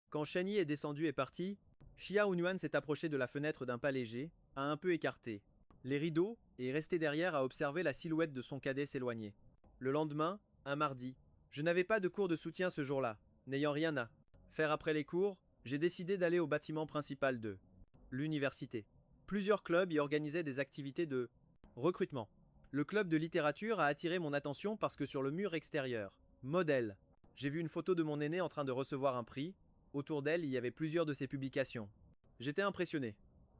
Quand Shani est descendu et parti, Xia Onuan s'est approché de la fenêtre d'un pas léger, a un peu écarté les rideaux et est resté derrière à observer la silhouette de son cadet s'éloigner. Le lendemain, un mardi, je n'avais pas de cours de soutien ce jour-là. N'ayant rien à faire après les cours, j'ai décidé d'aller au bâtiment principal de l'université. Plusieurs clubs y organisaient des activités de recrutement. Le club de littérature a attiré mon attention parce que sur le mur extérieur, modèle, j'ai vu une photo de mon aîné en train de recevoir un prix. Autour d'elle, il y avait plusieurs de ses publications. J'étais impressionné.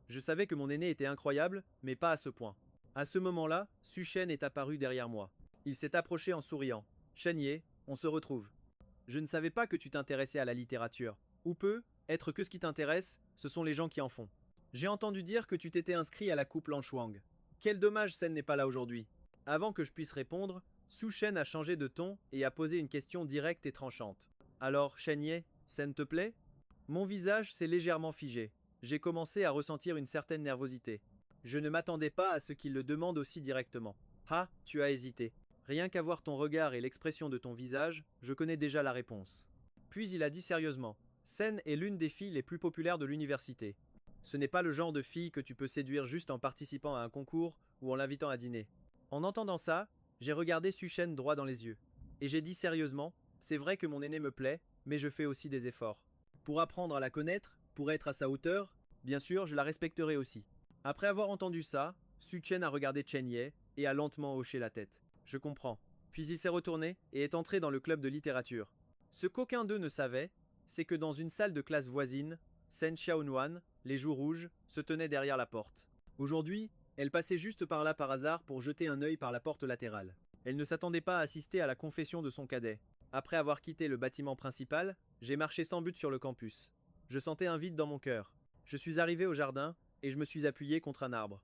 Je savais que mon aîné était incroyable, mais pas à ce point. À ce moment-là, Suchen est apparu derrière moi. Il s'est approché en souriant. Chenier, on se retrouve. Je ne savais pas que tu t'intéressais à la littérature. Ou peut être que ce qui t'intéresse, ce sont les gens qui en font. J'ai entendu dire que tu t'étais inscrit à la coupe Lanchuang. Quel dommage Sen n'est pas là aujourd'hui. Avant que je puisse répondre, Suchen a changé de ton et a posé une question directe et tranchante. Alors, Chenier, Sen te plaît? Mon visage s'est légèrement figé. J'ai commencé à ressentir une certaine nervosité. Je ne m'attendais pas à ce qu'il le demande aussi directement. Ah, tu as hésité. Rien qu'à voir ton regard et l'expression de ton visage, je connais déjà la réponse. Puis il a dit sérieusement: Sen est l'une des filles les plus populaires de l'université. Ce n'est pas le genre de fille que tu peux séduire juste en participant à un concours ou en l'invitant à dîner. En entendant ça, j'ai regardé Suchen droit dans les yeux. Et j'ai dit sérieusement: c'est vrai que mon aîné me plaît, mais je fais aussi des efforts. Pour apprendre à la connaître, pour être à sa hauteur, bien sûr, je la respecterai aussi. Après avoir entendu ça, Suchen a regardé Chen Ye et a lentement hoché la tête. Je comprends. Puis il s'est retourné et est entré dans le club de littérature. Ce qu'aucun d'eux ne savait, c'est que dans une salle de classe voisine, Sen Xiaonuan, les joues rouges, se tenait derrière la porte. Aujourd'hui, elle passait juste par là par hasard pour jeter un œil par la porte latérale. Elle ne s'attendait pas à assister à la confession de son cadet. Après avoir quitté le bâtiment principal, j'ai marché sans but sur le campus. Je sentais un vide dans mon cœur. Je suis arrivé au jardin et je me suis appuyé contre un arbre.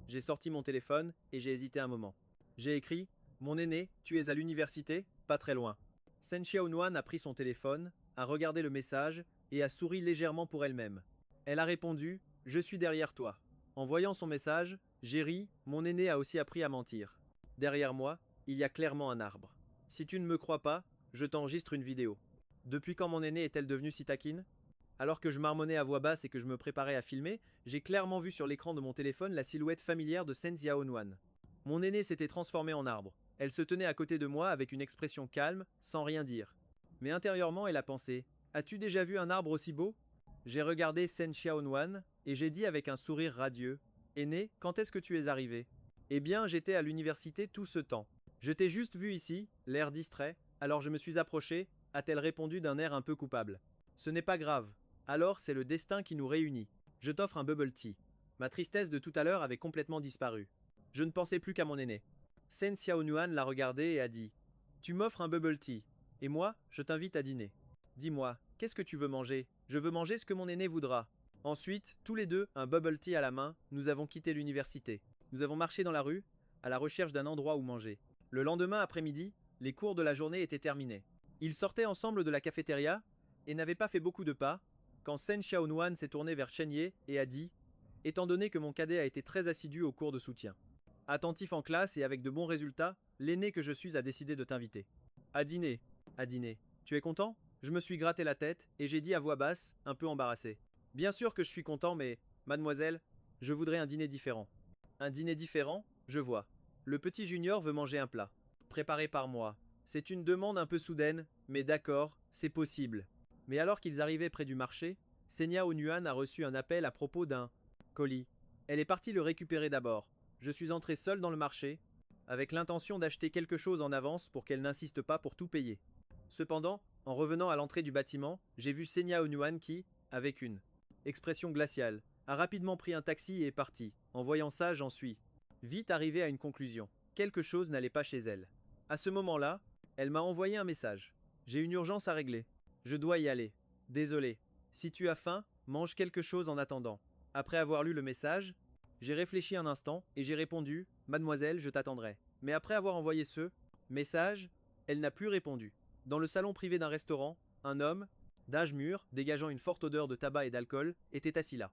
J'ai sorti mon téléphone et j'ai hésité un moment. J'ai écrit: mon aîné, tu es à l'université? Pas très loin. Sen Xiaonuan a pris son téléphone, a regardé le message et a souri légèrement pour elle-même. Elle a répondu: je suis derrière toi. En voyant son message, j'ai ri, mon aîné a aussi appris à mentir. Derrière moi, il y a clairement un arbre. Si tu ne me crois pas, je t'enregistre une vidéo. Depuis quand mon aîné est-elle devenue si taquine? Alors que je marmonnais à voix basse et que je me préparais à filmer, j'ai clairement vu sur l'écran de mon téléphone la silhouette familière de Sen Xiaonuan. Mon aîné s'était transformé en arbre. Elle se tenait à côté de moi avec une expression calme, sans rien dire. Mais intérieurement, elle a pensé: as-tu déjà vu un arbre aussi beau? J'ai regardé Sen Xiaonuan et j'ai dit avec un sourire radieux: aîné, quand est-ce que tu es arrivé? Eh bien, j'étais à l'université tout ce temps. Je t'ai juste vu ici, l'air distrait, alors je me suis approché, a-t-elle répondu d'un air un peu coupable. Ce n'est pas grave. Alors c'est le destin qui nous réunit. Je t'offre un bubble tea. Ma tristesse de tout à l'heure avait complètement disparu. Je ne pensais plus qu'à mon aîné. Sen Xiaonuan l'a regardé et a dit: tu m'offres un bubble tea. Et moi, je t'invite à dîner. Dis-moi, qu'est-ce que tu veux manger? Je veux manger ce que mon aîné voudra. Ensuite, tous les deux, un bubble tea à la main, nous avons quitté l'université. Nous avons marché dans la rue, à la recherche d'un endroit où manger. Le lendemain après-midi, les cours de la journée étaient terminés. Ils sortaient ensemble de la cafétéria et n'avaient pas fait beaucoup de pas quand Sen Xiaonuan s'est tourné vers Chen Ye et a dit: étant donné que mon cadet a été très assidu au cours de soutien, attentif en classe et avec de bons résultats, l'aîné que je suis a décidé de t'inviter. À dîner. À dîner. Tu es content? Je me suis gratté la tête et j'ai dit à voix basse, un peu embarrassé. Bien sûr que je suis content, mais, mademoiselle, je voudrais un dîner différent. Un dîner différent? Je vois. Le petit junior veut manger un plat. Préparé par moi. C'est une demande un peu soudaine, mais d'accord, c'est possible. Mais alors qu'ils arrivaient près du marché, Senya Onuan a reçu un appel à propos d'un colis. Elle est partie le récupérer d'abord. Je suis entré seul dans le marché, avec l'intention d'acheter quelque chose en avance pour qu'elle n'insiste pas pour tout payer. Cependant, en revenant à l'entrée du bâtiment, j'ai vu Senya Onuan qui, avec une expression glaciale, a rapidement pris un taxi et est parti. En voyant ça, j'en suis vite arrivé à une conclusion. Quelque chose n'allait pas chez elle. À ce moment-là, elle m'a envoyé un message. J'ai une urgence à régler. Je dois y aller. Désolé. Si tu as faim, mange quelque chose en attendant. Après avoir lu le message, j'ai réfléchi un instant et j'ai répondu: Mademoiselle, je t'attendrai. Mais après avoir envoyé ce message, elle n'a plus répondu. Dans le salon privé d'un restaurant, un homme, d'âge mûr, dégageant une forte odeur de tabac et d'alcool, était assis là.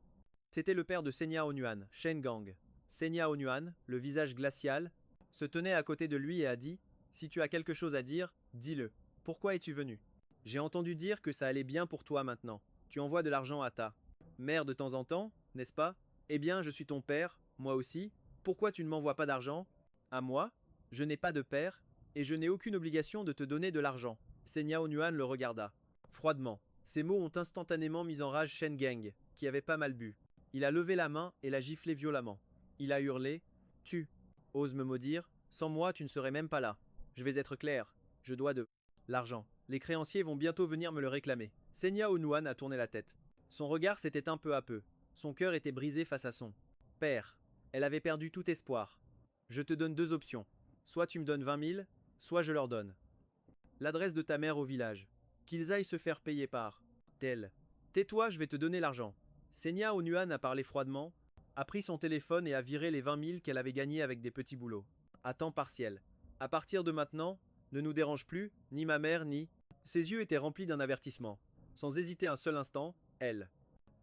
C'était le père de Senya Onuan, Shen Gang. Senya Onuan, le visage glacial, se tenait à côté de lui et a dit: Si tu as quelque chose à dire, dis-le. Pourquoi es-tu venu? J'ai entendu dire que ça allait bien pour toi maintenant. Tu envoies de l'argent à ta mère de temps en temps, n'est-ce pas? Eh bien, je suis ton père, moi aussi. Pourquoi tu ne m'envoies pas d'argent? À moi? Je n'ai pas de père, et je n'ai aucune obligation de te donner de l'argent. Senya Onuan le regarda froidement. Ces mots ont instantanément mis en rage Shen Gang, qui avait pas mal bu. Il a levé la main et l'a giflé violemment. Il a hurlé: Tu oses me maudire? Sans moi, tu ne serais même pas là. Je vais être clair. Je dois de l'argent. Les créanciers vont bientôt venir me le réclamer. Senya Onuan a tourné la tête. Son regard s'était un peu à peu. Son cœur était brisé face à son père. Elle avait perdu tout espoir. Je te donne deux options. Soit tu me donnes 20 000, soit je leur donne l'adresse de ta mère au village. Qu'ils aillent se faire payer par tel. Tais-toi, je vais te donner l'argent. Senya Onuan a parlé froidement, a pris son téléphone et a viré les 20 000 qu'elle avait gagnés avec des petits boulots, à temps partiel. À partir de maintenant, ne nous dérange plus, ni ma mère, ni. Ses yeux étaient remplis d'un avertissement. Sans hésiter un seul instant, elle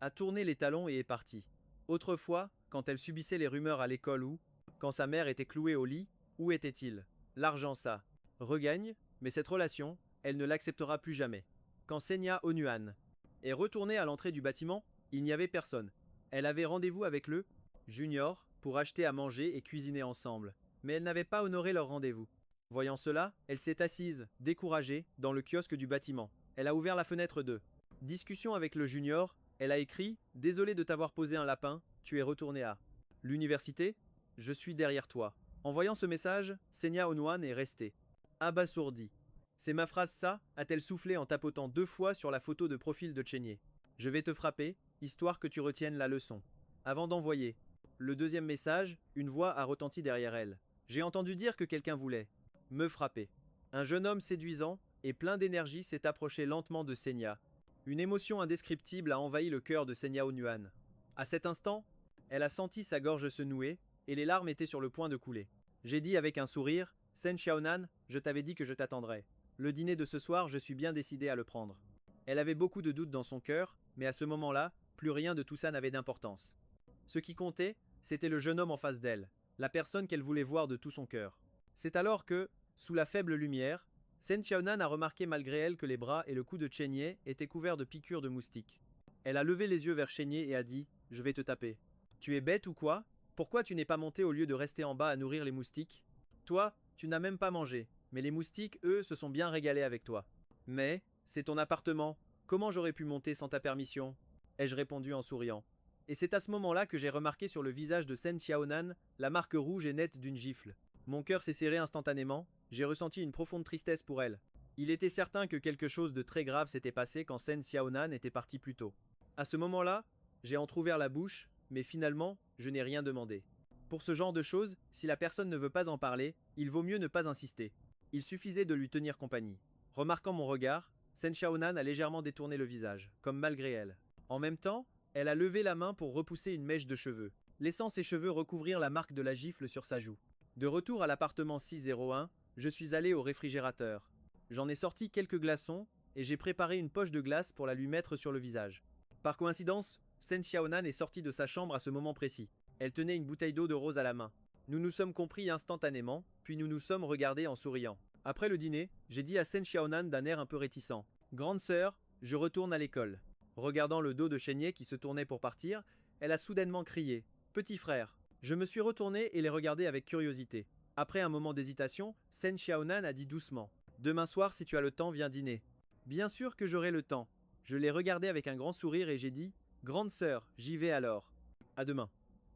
a tourné les talons et est partie. Autrefois, quand elle subissait les rumeurs à l'école ou, quand sa mère était clouée au lit, où était-il? L'argent, ça regagne, mais cette relation, elle ne l'acceptera plus jamais. Quand Senya Onuan est retournée à l'entrée du bâtiment, il n'y avait personne. Elle avait rendez-vous avec le junior pour acheter à manger et cuisiner ensemble, mais elle n'avait pas honoré leur rendez-vous. Voyant cela, elle s'est assise, découragée, dans le kiosque du bâtiment. Elle a ouvert la fenêtre de discussion avec le junior. Elle a écrit: Désolé de t'avoir posé un lapin, tu es retourné à l'université? Je suis derrière toi. En voyant ce message, Senya Onuan est restée abasourdie. C'est ma phrase ça, a-t-elle soufflé en tapotant 2 fois sur la photo de profil de Chenye. Je vais te frapper, histoire que tu retiennes la leçon. Avant d'envoyer le deuxième message, une voix a retenti derrière elle. J'ai entendu dire que quelqu'un voulait me frapper. Un jeune homme séduisant et plein d'énergie s'est approché lentement de Senya. Une émotion indescriptible a envahi le cœur de Senya Onuan. À cet instant, elle a senti sa gorge se nouer et les larmes étaient sur le point de couler. J'ai dit avec un sourire: Sen Xiaonan, je t'avais dit que je t'attendrais. Le dîner de ce soir, je suis bien décidé à le prendre. Elle avait beaucoup de doutes dans son cœur, mais à ce moment-là, plus rien de tout ça n'avait d'importance. Ce qui comptait, c'était le jeune homme en face d'elle, la personne qu'elle voulait voir de tout son cœur. C'est alors que, sous la faible lumière, Sen Xiaonan a remarqué malgré elle que les bras et le cou de Chenye étaient couverts de piqûres de moustiques. Elle a levé les yeux vers Chenye et a dit: Je vais te taper. Tu es bête ou quoi? Pourquoi tu n'es pas monté au lieu de rester en bas à nourrir les moustiques? Toi, tu n'as même pas mangé, mais les moustiques, eux, se sont bien régalés avec toi. Mais, c'est ton appartement. Comment j'aurais pu monter sans ta permission? Ai-je répondu en souriant. Et c'est à ce moment-là que j'ai remarqué sur le visage de Sen Xiaonan la marque rouge et nette d'une gifle. Mon cœur s'est serré instantanément, j'ai ressenti une profonde tristesse pour elle. Il était certain que quelque chose de très grave s'était passé quand Sen Xiaonan était parti plus tôt. À ce moment-là, j'ai entrouvert la bouche, mais finalement, je n'ai rien demandé. Pour ce genre de choses, si la personne ne veut pas en parler, il vaut mieux ne pas insister. Il suffisait de lui tenir compagnie. Remarquant mon regard, Sen Xiaonan a légèrement détourné le visage, comme malgré elle. En même temps, elle a levé la main pour repousser une mèche de cheveux, laissant ses cheveux recouvrir la marque de la gifle sur sa joue. De retour à l'appartement 601, je suis allé au réfrigérateur. J'en ai sorti quelques glaçons, et j'ai préparé une poche de glace pour la lui mettre sur le visage. Par coïncidence, Sen Xiaonan est sortie de sa chambre à ce moment précis. Elle tenait une bouteille d'eau de rose à la main. Nous nous sommes compris instantanément, puis nous nous sommes regardés en souriant. Après le dîner, j'ai dit à Sen Xiaonan d'un air un peu réticent: Grande sœur, je retourne à l'école. Regardant le dos de Chénier qui se tournait pour partir, elle a soudainement crié: Petit frère. Je me suis retourné et l'ai regardé avec curiosité. Après un moment d'hésitation, Sen Xiaonan a dit doucement: Demain soir, si tu as le temps, viens dîner. Bien sûr que j'aurai le temps. Je l'ai regardé avec un grand sourire et j'ai dit: Grande sœur, j'y vais alors. À demain.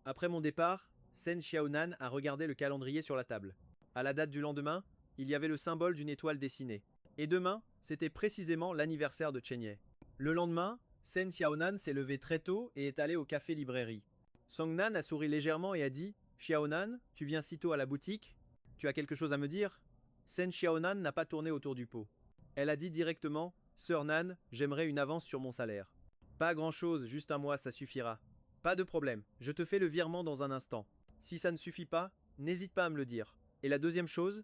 Après mon départ, Sen Xiaonan a regardé le calendrier sur la table. À la date du lendemain, il y avait le symbole d'une étoile dessinée. Et demain, c'était précisément l'anniversaire de Chénier. Le lendemain, Sen Xiaonan s'est levé très tôt et est allé au café-librairie. Songnan a souri légèrement et a dit: Xiaonan, tu viens si tôt à la boutique? Tu as quelque chose à me dire? Sen Xiaonan n'a pas tourné autour du pot. Elle a dit directement: Sœur Nan, j'aimerais une avance sur mon salaire. Pas grand-chose, juste un mois, ça suffira. Pas de problème, je te fais le virement dans un instant. Si ça ne suffit pas, n'hésite pas à me le dire. Et la deuxième chose?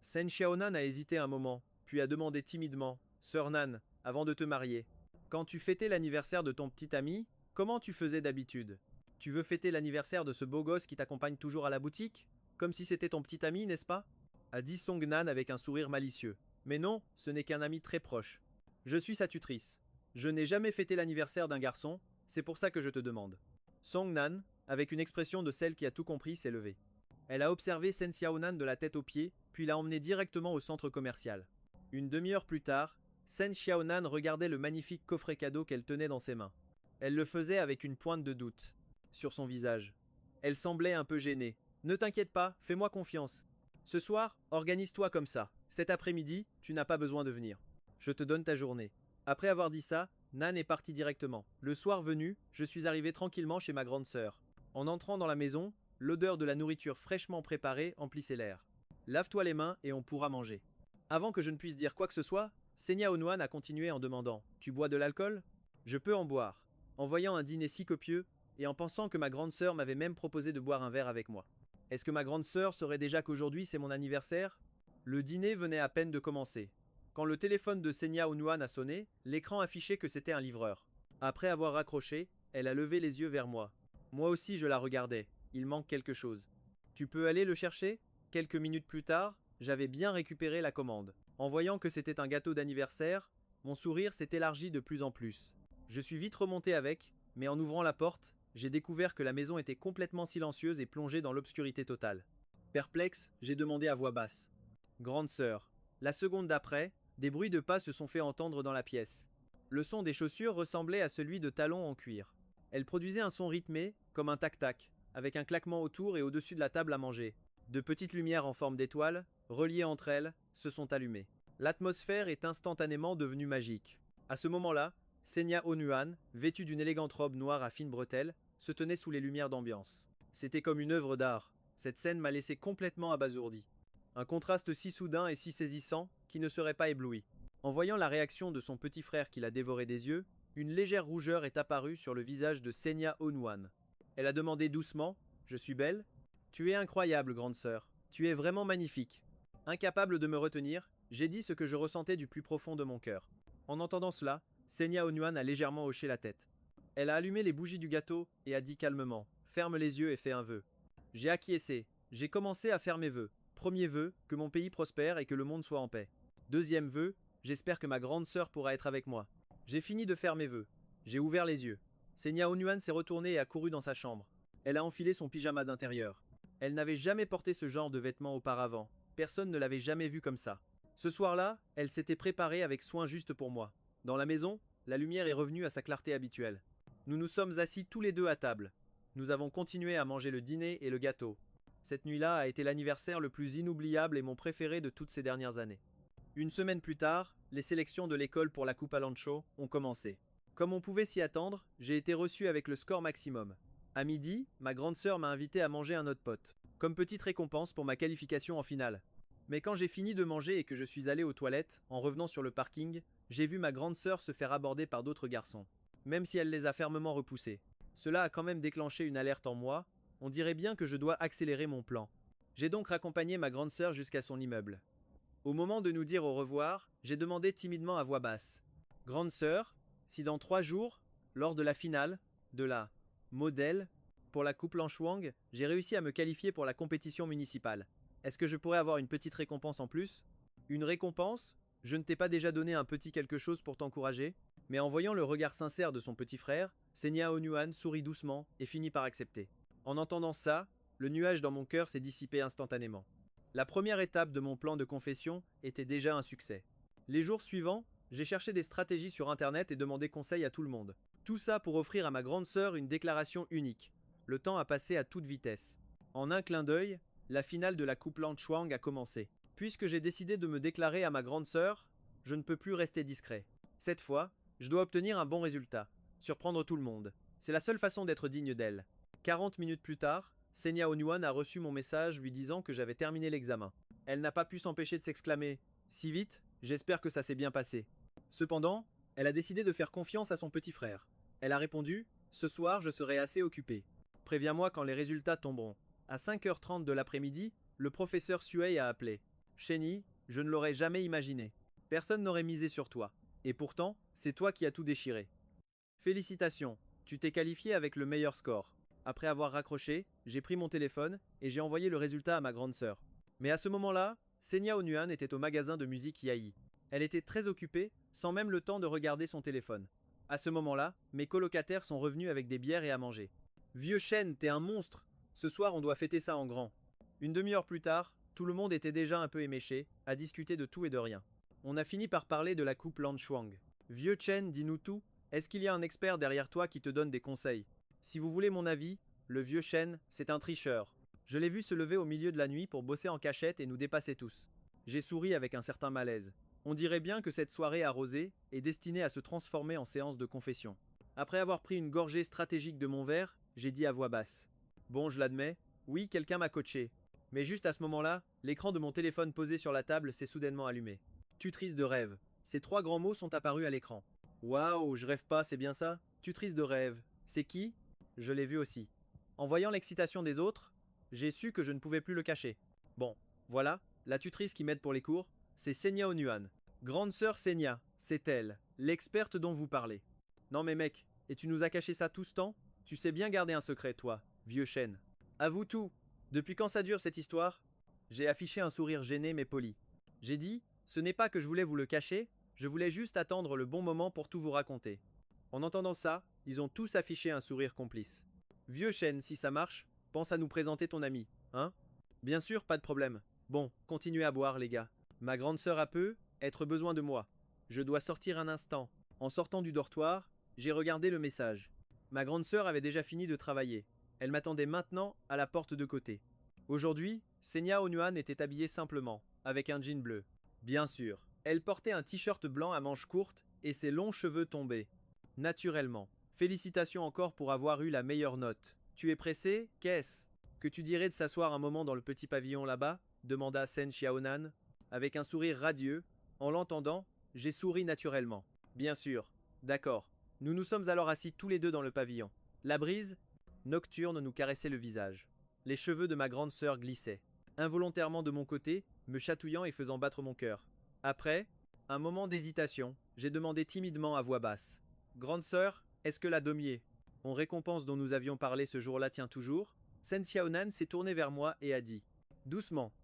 Sen Xiaonan a hésité un moment, puis a demandé timidement: Sœur Nan, avant de te marier, quand tu fêtais l'anniversaire de ton petit ami, comment tu faisais d'habitude? Tu veux fêter l'anniversaire de ce beau gosse qui t'accompagne toujours à la boutique? Comme si c'était ton petit ami, n'est-ce pas? A dit Songnan avec un sourire malicieux. Mais non, ce n'est qu'un ami très proche. Je suis sa tutrice. Je n'ai jamais fêté l'anniversaire d'un garçon, c'est pour ça que je te demande. Songnan, avec une expression de celle qui a tout compris, s'est levée. Elle a observé Sen Xiaonan de la tête aux pieds, puis l'a emmené directement au centre commercial. Une demi-heure plus tard, Sen Xiaonan regardait le magnifique coffret cadeau qu'elle tenait dans ses mains. Elle le faisait avec une pointe de doute sur son visage. Elle semblait un peu gênée. Ne t'inquiète pas, fais-moi confiance. Ce soir, organise-toi comme ça. Cet après-midi, tu n'as pas besoin de venir. Je te donne ta journée. Après avoir dit ça, Nan est partie directement. Le soir venu, je suis arrivé tranquillement chez ma grande sœur. En entrant dans la maison, l'odeur de la nourriture fraîchement préparée emplissait l'air. Lave-toi les mains et on pourra manger. Avant que je ne puisse dire quoi que ce soit, Senya Onuan a continué en demandant: Tu bois de l'alcool? Je peux en boire. En voyant un dîner si copieux, et en pensant que ma grande sœur m'avait même proposé de boire un verre avec moi. Est-ce que ma grande sœur saurait déjà qu'aujourd'hui c'est mon anniversaire? Le dîner venait à peine de commencer. Quand le téléphone de Senya Onuan a sonné, l'écran affichait que c'était un livreur. Après avoir raccroché, elle a levé les yeux vers moi. Moi aussi je la regardais. Il manque quelque chose. Tu peux aller le chercher? Quelques minutes plus tard, j'avais bien récupéré la commande. En voyant que c'était un gâteau d'anniversaire, mon sourire s'est élargi de plus en plus. Je suis vite remonté avec, mais en ouvrant la porte, j'ai découvert que la maison était complètement silencieuse et plongée dans l'obscurité totale. Perplexe, j'ai demandé à voix basse: Grande sœur. La seconde d'après, des bruits de pas se sont fait entendre dans la pièce. Le son des chaussures ressemblait à celui de talons en cuir. Elle produisait un son rythmé, comme un tac-tac, avec un claquement autour et au-dessus de la table à manger. De petites lumières en forme d'étoiles, reliées entre elles, se sont allumées. L'atmosphère est instantanément devenue magique. À ce moment-là, Senya Onuan, vêtue d'une élégante robe noire à fines bretelles, se tenait sous les lumières d'ambiance. C'était comme une œuvre d'art. Cette scène m'a laissé complètement abasourdi. Un contraste si soudain et si saisissant qui ne serait pas ébloui. En voyant la réaction de son petit frère qui la dévorait des yeux, une légère rougeur est apparue sur le visage de Senya Onuan. Elle a demandé doucement: Je suis belle? Tu es incroyable, grande sœur. Tu es vraiment magnifique. Incapable de me retenir, j'ai dit ce que je ressentais du plus profond de mon cœur. En entendant cela, Senya Onuan a légèrement hoché la tête. Elle a allumé les bougies du gâteau et a dit calmement: Ferme les yeux et fais un vœu. J'ai acquiescé. J'ai commencé à faire mes vœux. Premier vœu, que mon pays prospère et que le monde soit en paix. Deuxième vœu, j'espère que ma grande sœur pourra être avec moi. J'ai fini de faire mes vœux. J'ai ouvert les yeux. Senya Onuan s'est retournée et a couru dans sa chambre. Elle a enfilé son pyjama d'intérieur. Elle n'avait jamais porté ce genre de vêtements auparavant. Personne ne l'avait jamais vue comme ça. Ce soir-là, elle s'était préparée avec soin juste pour moi. Dans la maison, la lumière est revenue à sa clarté habituelle. Nous nous sommes assis tous les deux à table. Nous avons continué à manger le dîner et le gâteau. Cette nuit-là a été l'anniversaire le plus inoubliable et mon préféré de toutes ces dernières années. Une semaine plus tard, les sélections de l'école pour la Coupe Alancho ont commencé. Comme on pouvait s'y attendre, j'ai été reçu avec le score maximum. À midi, ma grande sœur m'a invité à manger un autre pote, comme petite récompense pour ma qualification en finale. Mais quand j'ai fini de manger et que je suis allé aux toilettes, en revenant sur le parking, j'ai vu ma grande sœur se faire aborder par d'autres garçons, même si elle les a fermement repoussés. Cela a quand même déclenché une alerte en moi, on dirait bien que je dois accélérer mon plan. J'ai donc raccompagné ma grande sœur jusqu'à son immeuble. Au moment de nous dire au revoir, j'ai demandé timidement à voix basse. Grande sœur, si dans 3 jours, lors de la finale, de la modèle, pour la Coupe Lanchwang, j'ai réussi à me qualifier pour la compétition municipale. Est-ce que je pourrais avoir une petite récompense en plus? Une récompense? Je ne t'ai pas déjà donné un petit quelque chose pour t'encourager? Mais en voyant le regard sincère de son petit frère, Senya Onuan sourit doucement et finit par accepter. En entendant ça, le nuage dans mon cœur s'est dissipé instantanément. La première étape de mon plan de confession était déjà un succès. Les jours suivants, j'ai cherché des stratégies sur internet et demandé conseil à tout le monde. Tout ça pour offrir à ma grande sœur une déclaration unique. Le temps a passé à toute vitesse. En un clin d'œil, la finale de la Coupe Lanchwang a commencé. Puisque j'ai décidé de me déclarer à ma grande sœur, je ne peux plus rester discret. Cette fois, je dois obtenir un bon résultat, surprendre tout le monde. C'est la seule façon d'être digne d'elle. 40 minutes plus tard, Senya Onuan a reçu mon message lui disant que j'avais terminé l'examen. Elle n'a pas pu s'empêcher de s'exclamer « Si vite, j'espère que ça s'est bien passé ». Cependant, elle a décidé de faire confiance à son petit frère. Elle a répondu « Ce soir, je serai assez occupée. Préviens-moi quand les résultats tomberont ». À 5h30 de l'après-midi, le professeur Suei a appelé. « Chenny, je ne l'aurais jamais imaginé. Personne n'aurait misé sur toi. Et pourtant, c'est toi qui as tout déchiré. Félicitations, tu t'es qualifié avec le meilleur score. » Après avoir raccroché, j'ai pris mon téléphone et j'ai envoyé le résultat à ma grande sœur. Mais à ce moment-là, Senya Onuan était au magasin de musique Yai. Elle était très occupée, sans même le temps de regarder son téléphone. À ce moment-là, mes colocataires sont revenus avec des bières et à manger. Vieux Shen, t'es un monstre! Ce soir, on doit fêter ça en grand. Une demi-heure plus tard, tout le monde était déjà un peu éméché, à discuter de tout et de rien. On a fini par parler de la coupe Lanchwang. Vieux Chen, dis-nous tout. Est-ce qu'il y a un expert derrière toi qui te donne des conseils? Si vous voulez mon avis, le vieux Shen, c'est un tricheur. Je l'ai vu se lever au milieu de la nuit pour bosser en cachette et nous dépasser tous. J'ai souri avec un certain malaise. On dirait bien que cette soirée arrosée est destinée à se transformer en séance de confession. Après avoir pris une gorgée stratégique de mon verre, j'ai dit à voix basse. Bon, je l'admets, oui, quelqu'un m'a coaché. Mais juste à ce moment-là, l'écran de mon téléphone posé sur la table s'est soudainement allumé. Tutrice de rêve. Ces 3 grands mots sont apparus à l'écran. Waouh, je rêve pas, c'est bien ça? Tutrice de rêve. C'est qui? Je l'ai vu aussi. En voyant l'excitation des autres, j'ai su que je ne pouvais plus le cacher. Bon, voilà, la tutrice qui m'aide pour les cours, c'est Senya Onuan. Grande sœur Senya, c'est elle, l'experte dont vous parlez. Non mais mec, et tu nous as caché ça tout ce temps? Tu sais bien garder un secret, toi, vieux chêne. Avoue tout. Depuis quand ça dure cette histoire? J'ai affiché un sourire gêné mais poli. J'ai dit, ce n'est pas que je voulais vous le cacher, je voulais juste attendre le bon moment pour tout vous raconter. En entendant ça, ils ont tous affiché un sourire complice. Vieux chêne, si ça marche, pense à nous présenter ton ami, hein? Bien sûr, pas de problème. Bon, continuez à boire, les gars. Ma grande sœur a peu être besoin de moi. Je dois sortir un instant. En sortant du dortoir, j'ai regardé le message. Ma grande sœur avait déjà fini de travailler. Elle m'attendait maintenant à la porte de côté. Aujourd'hui, Senya Onuan était habillée simplement, avec un jean bleu. Bien sûr, elle portait un t-shirt blanc à manches courtes et ses longs cheveux tombaient. Naturellement. Félicitations encore pour avoir eu la meilleure note. Tu es pressé? Qu'est-ce que tu dirais de s'asseoir un moment dans le petit pavillon là-bas? Demanda Sen Xiaonan. Avec un sourire radieux, en l'entendant, j'ai souri naturellement. Bien sûr. D'accord. Nous nous sommes alors assis tous les deux dans le pavillon. La brise nocturne nous caressait le visage. Les cheveux de ma grande sœur glissaient, involontairement de mon côté, me chatouillant et faisant battre mon cœur. Après, un moment d'hésitation, j'ai demandé timidement à voix basse. Grande sœur, est-ce que la damier, on récompense dont nous avions parlé ce jour-là tient toujours? Sen Xiaonan s'est tourné vers moi et a dit. Doucement.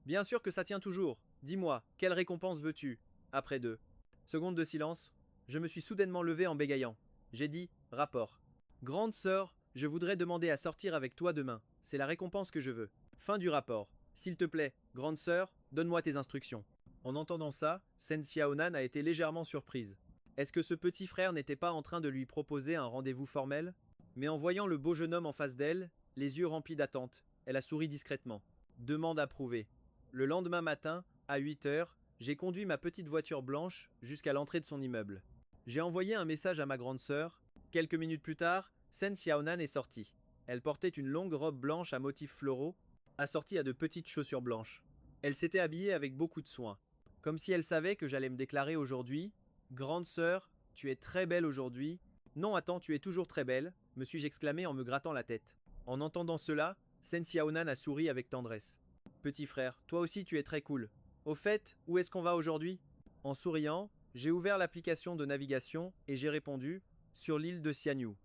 Bien sûr que ça tient toujours. Dis-moi, quelle récompense veux-tu? Après 2 secondes de silence, je me suis soudainement levé en bégayant. J'ai dit, rapport. Grande sœur, je voudrais demander à sortir avec toi demain. C'est la récompense que je veux. Fin du rapport. S'il te plaît, grande sœur, donne-moi tes instructions. En entendant ça, Sen Xiaonan a été légèrement surprise. Est-ce que ce petit frère n'était pas en train de lui proposer un rendez-vous formel? Mais en voyant le beau jeune homme en face d'elle, les yeux remplis d'attente, elle a souri discrètement. Demande approuvée. Le lendemain matin, à 8h, j'ai conduit ma petite voiture blanche jusqu'à l'entrée de son immeuble. J'ai envoyé un message à ma grande sœur. Quelques minutes plus tard, Sen Xiaonan est sortie. Elle portait une longue robe blanche à motifs floraux, assortie à de petites chaussures blanches. Elle s'était habillée avec beaucoup de soin, comme si elle savait que j'allais me déclarer aujourd'hui. Grande sœur, tu es très belle aujourd'hui. Non, attends, tu es toujours très belle, me suis-je exclamé en me grattant la tête. En entendant cela, Sen Xiaonan a souri avec tendresse. Petit frère, toi aussi tu es très cool. Au fait, où est-ce qu'on va aujourd'hui? En souriant, j'ai ouvert l'application de navigation et j'ai répondu sur l'île de Xianyu.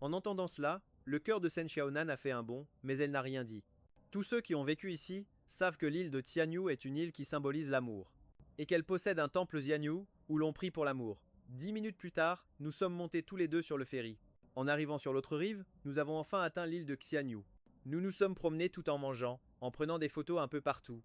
En entendant cela, le cœur de Sen Xiaonan a fait un bond, mais elle n'a rien dit. Tous ceux qui ont vécu ici savent que l'île de Tianyu est une île qui symbolise l'amour, et qu'elle possède un temple Xianyu où l'on prie pour l'amour. 10 minutes plus tard, nous sommes montés tous les deux sur le ferry. En arrivant sur l'autre rive, nous avons enfin atteint l'île de Xianyu. Nous nous sommes promenés tout en mangeant, en prenant des photos un peu partout.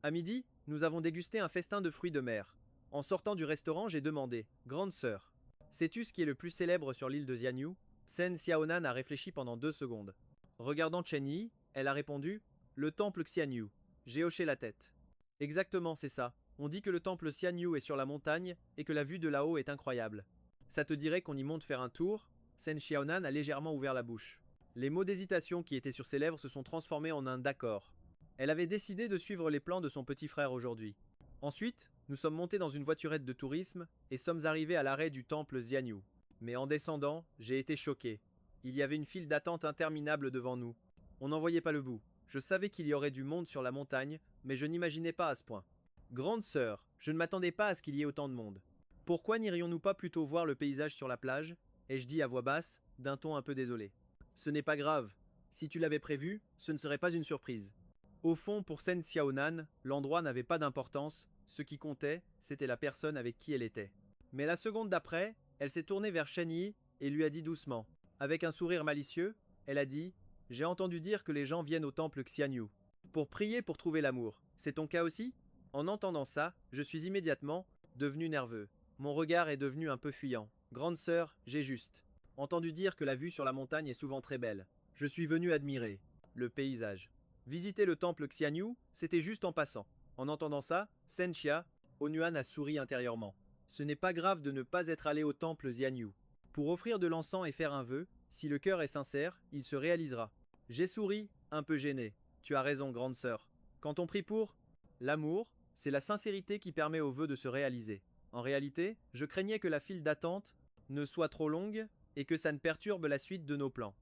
À midi, nous avons dégusté un festin de fruits de mer. En sortant du restaurant, j'ai demandé Grande sœur, sais-tu ce qui est le plus célèbre sur l'île de Xianyu? Sen Xiaonan a réfléchi pendant 2 secondes. Regardant Chen Yi, elle a répondu Le temple Xianyu. J'ai hoché la tête. Exactement, c'est ça. On dit que le temple Xianyu est sur la montagne et que la vue de là-haut est incroyable. Ça te dirait qu'on y monte faire un tour? Sen Xiaonan a légèrement ouvert la bouche. Les mots d'hésitation qui étaient sur ses lèvres se sont transformés en un d'accord. Elle avait décidé de suivre les plans de son petit frère aujourd'hui. Ensuite, nous sommes montés dans une voiturette de tourisme et sommes arrivés à l'arrêt du temple Xianyu. Mais en descendant, j'ai été choqué. Il y avait une file d'attente interminable devant nous. On n'en voyait pas le bout. Je savais qu'il y aurait du monde sur la montagne, mais je n'imaginais pas à ce point. Grande sœur, je ne m'attendais pas à ce qu'il y ait autant de monde. Pourquoi n'irions-nous pas plutôt voir le paysage sur la plage? Ai-je dit à voix basse, d'un ton un peu désolé. Ce n'est pas grave. Si tu l'avais prévu, ce ne serait pas une surprise. Au fond, pour Sen Xiaonan, l'endroit n'avait pas d'importance, ce qui comptait, c'était la personne avec qui elle était. Mais la seconde d'après, elle s'est tournée vers Chen Yi et lui a dit doucement, avec un sourire malicieux, elle a dit « J'ai entendu dire que les gens viennent au temple Xianyu pour prier pour trouver l'amour. C'est ton cas aussi ?» En entendant ça, je suis immédiatement devenu nerveux. Mon regard est devenu un peu fuyant. Grande sœur, j'ai juste entendu dire que la vue sur la montagne est souvent très belle. Je suis venu admirer le paysage. Visiter le temple Xianyu, c'était juste en passant. En entendant ça, Sen Xia, Onuan a souri intérieurement. Ce n'est pas grave de ne pas être allé au temple Xianyu. Pour offrir de l'encens et faire un vœu, si le cœur est sincère, il se réalisera. J'ai souri, un peu gêné. Tu as raison, grande sœur. Quand on prie pour l'amour, c'est la sincérité qui permet au vœu de se réaliser. En réalité, je craignais que la file d'attente ne soit trop longue et que ça ne perturbe la suite de nos plans.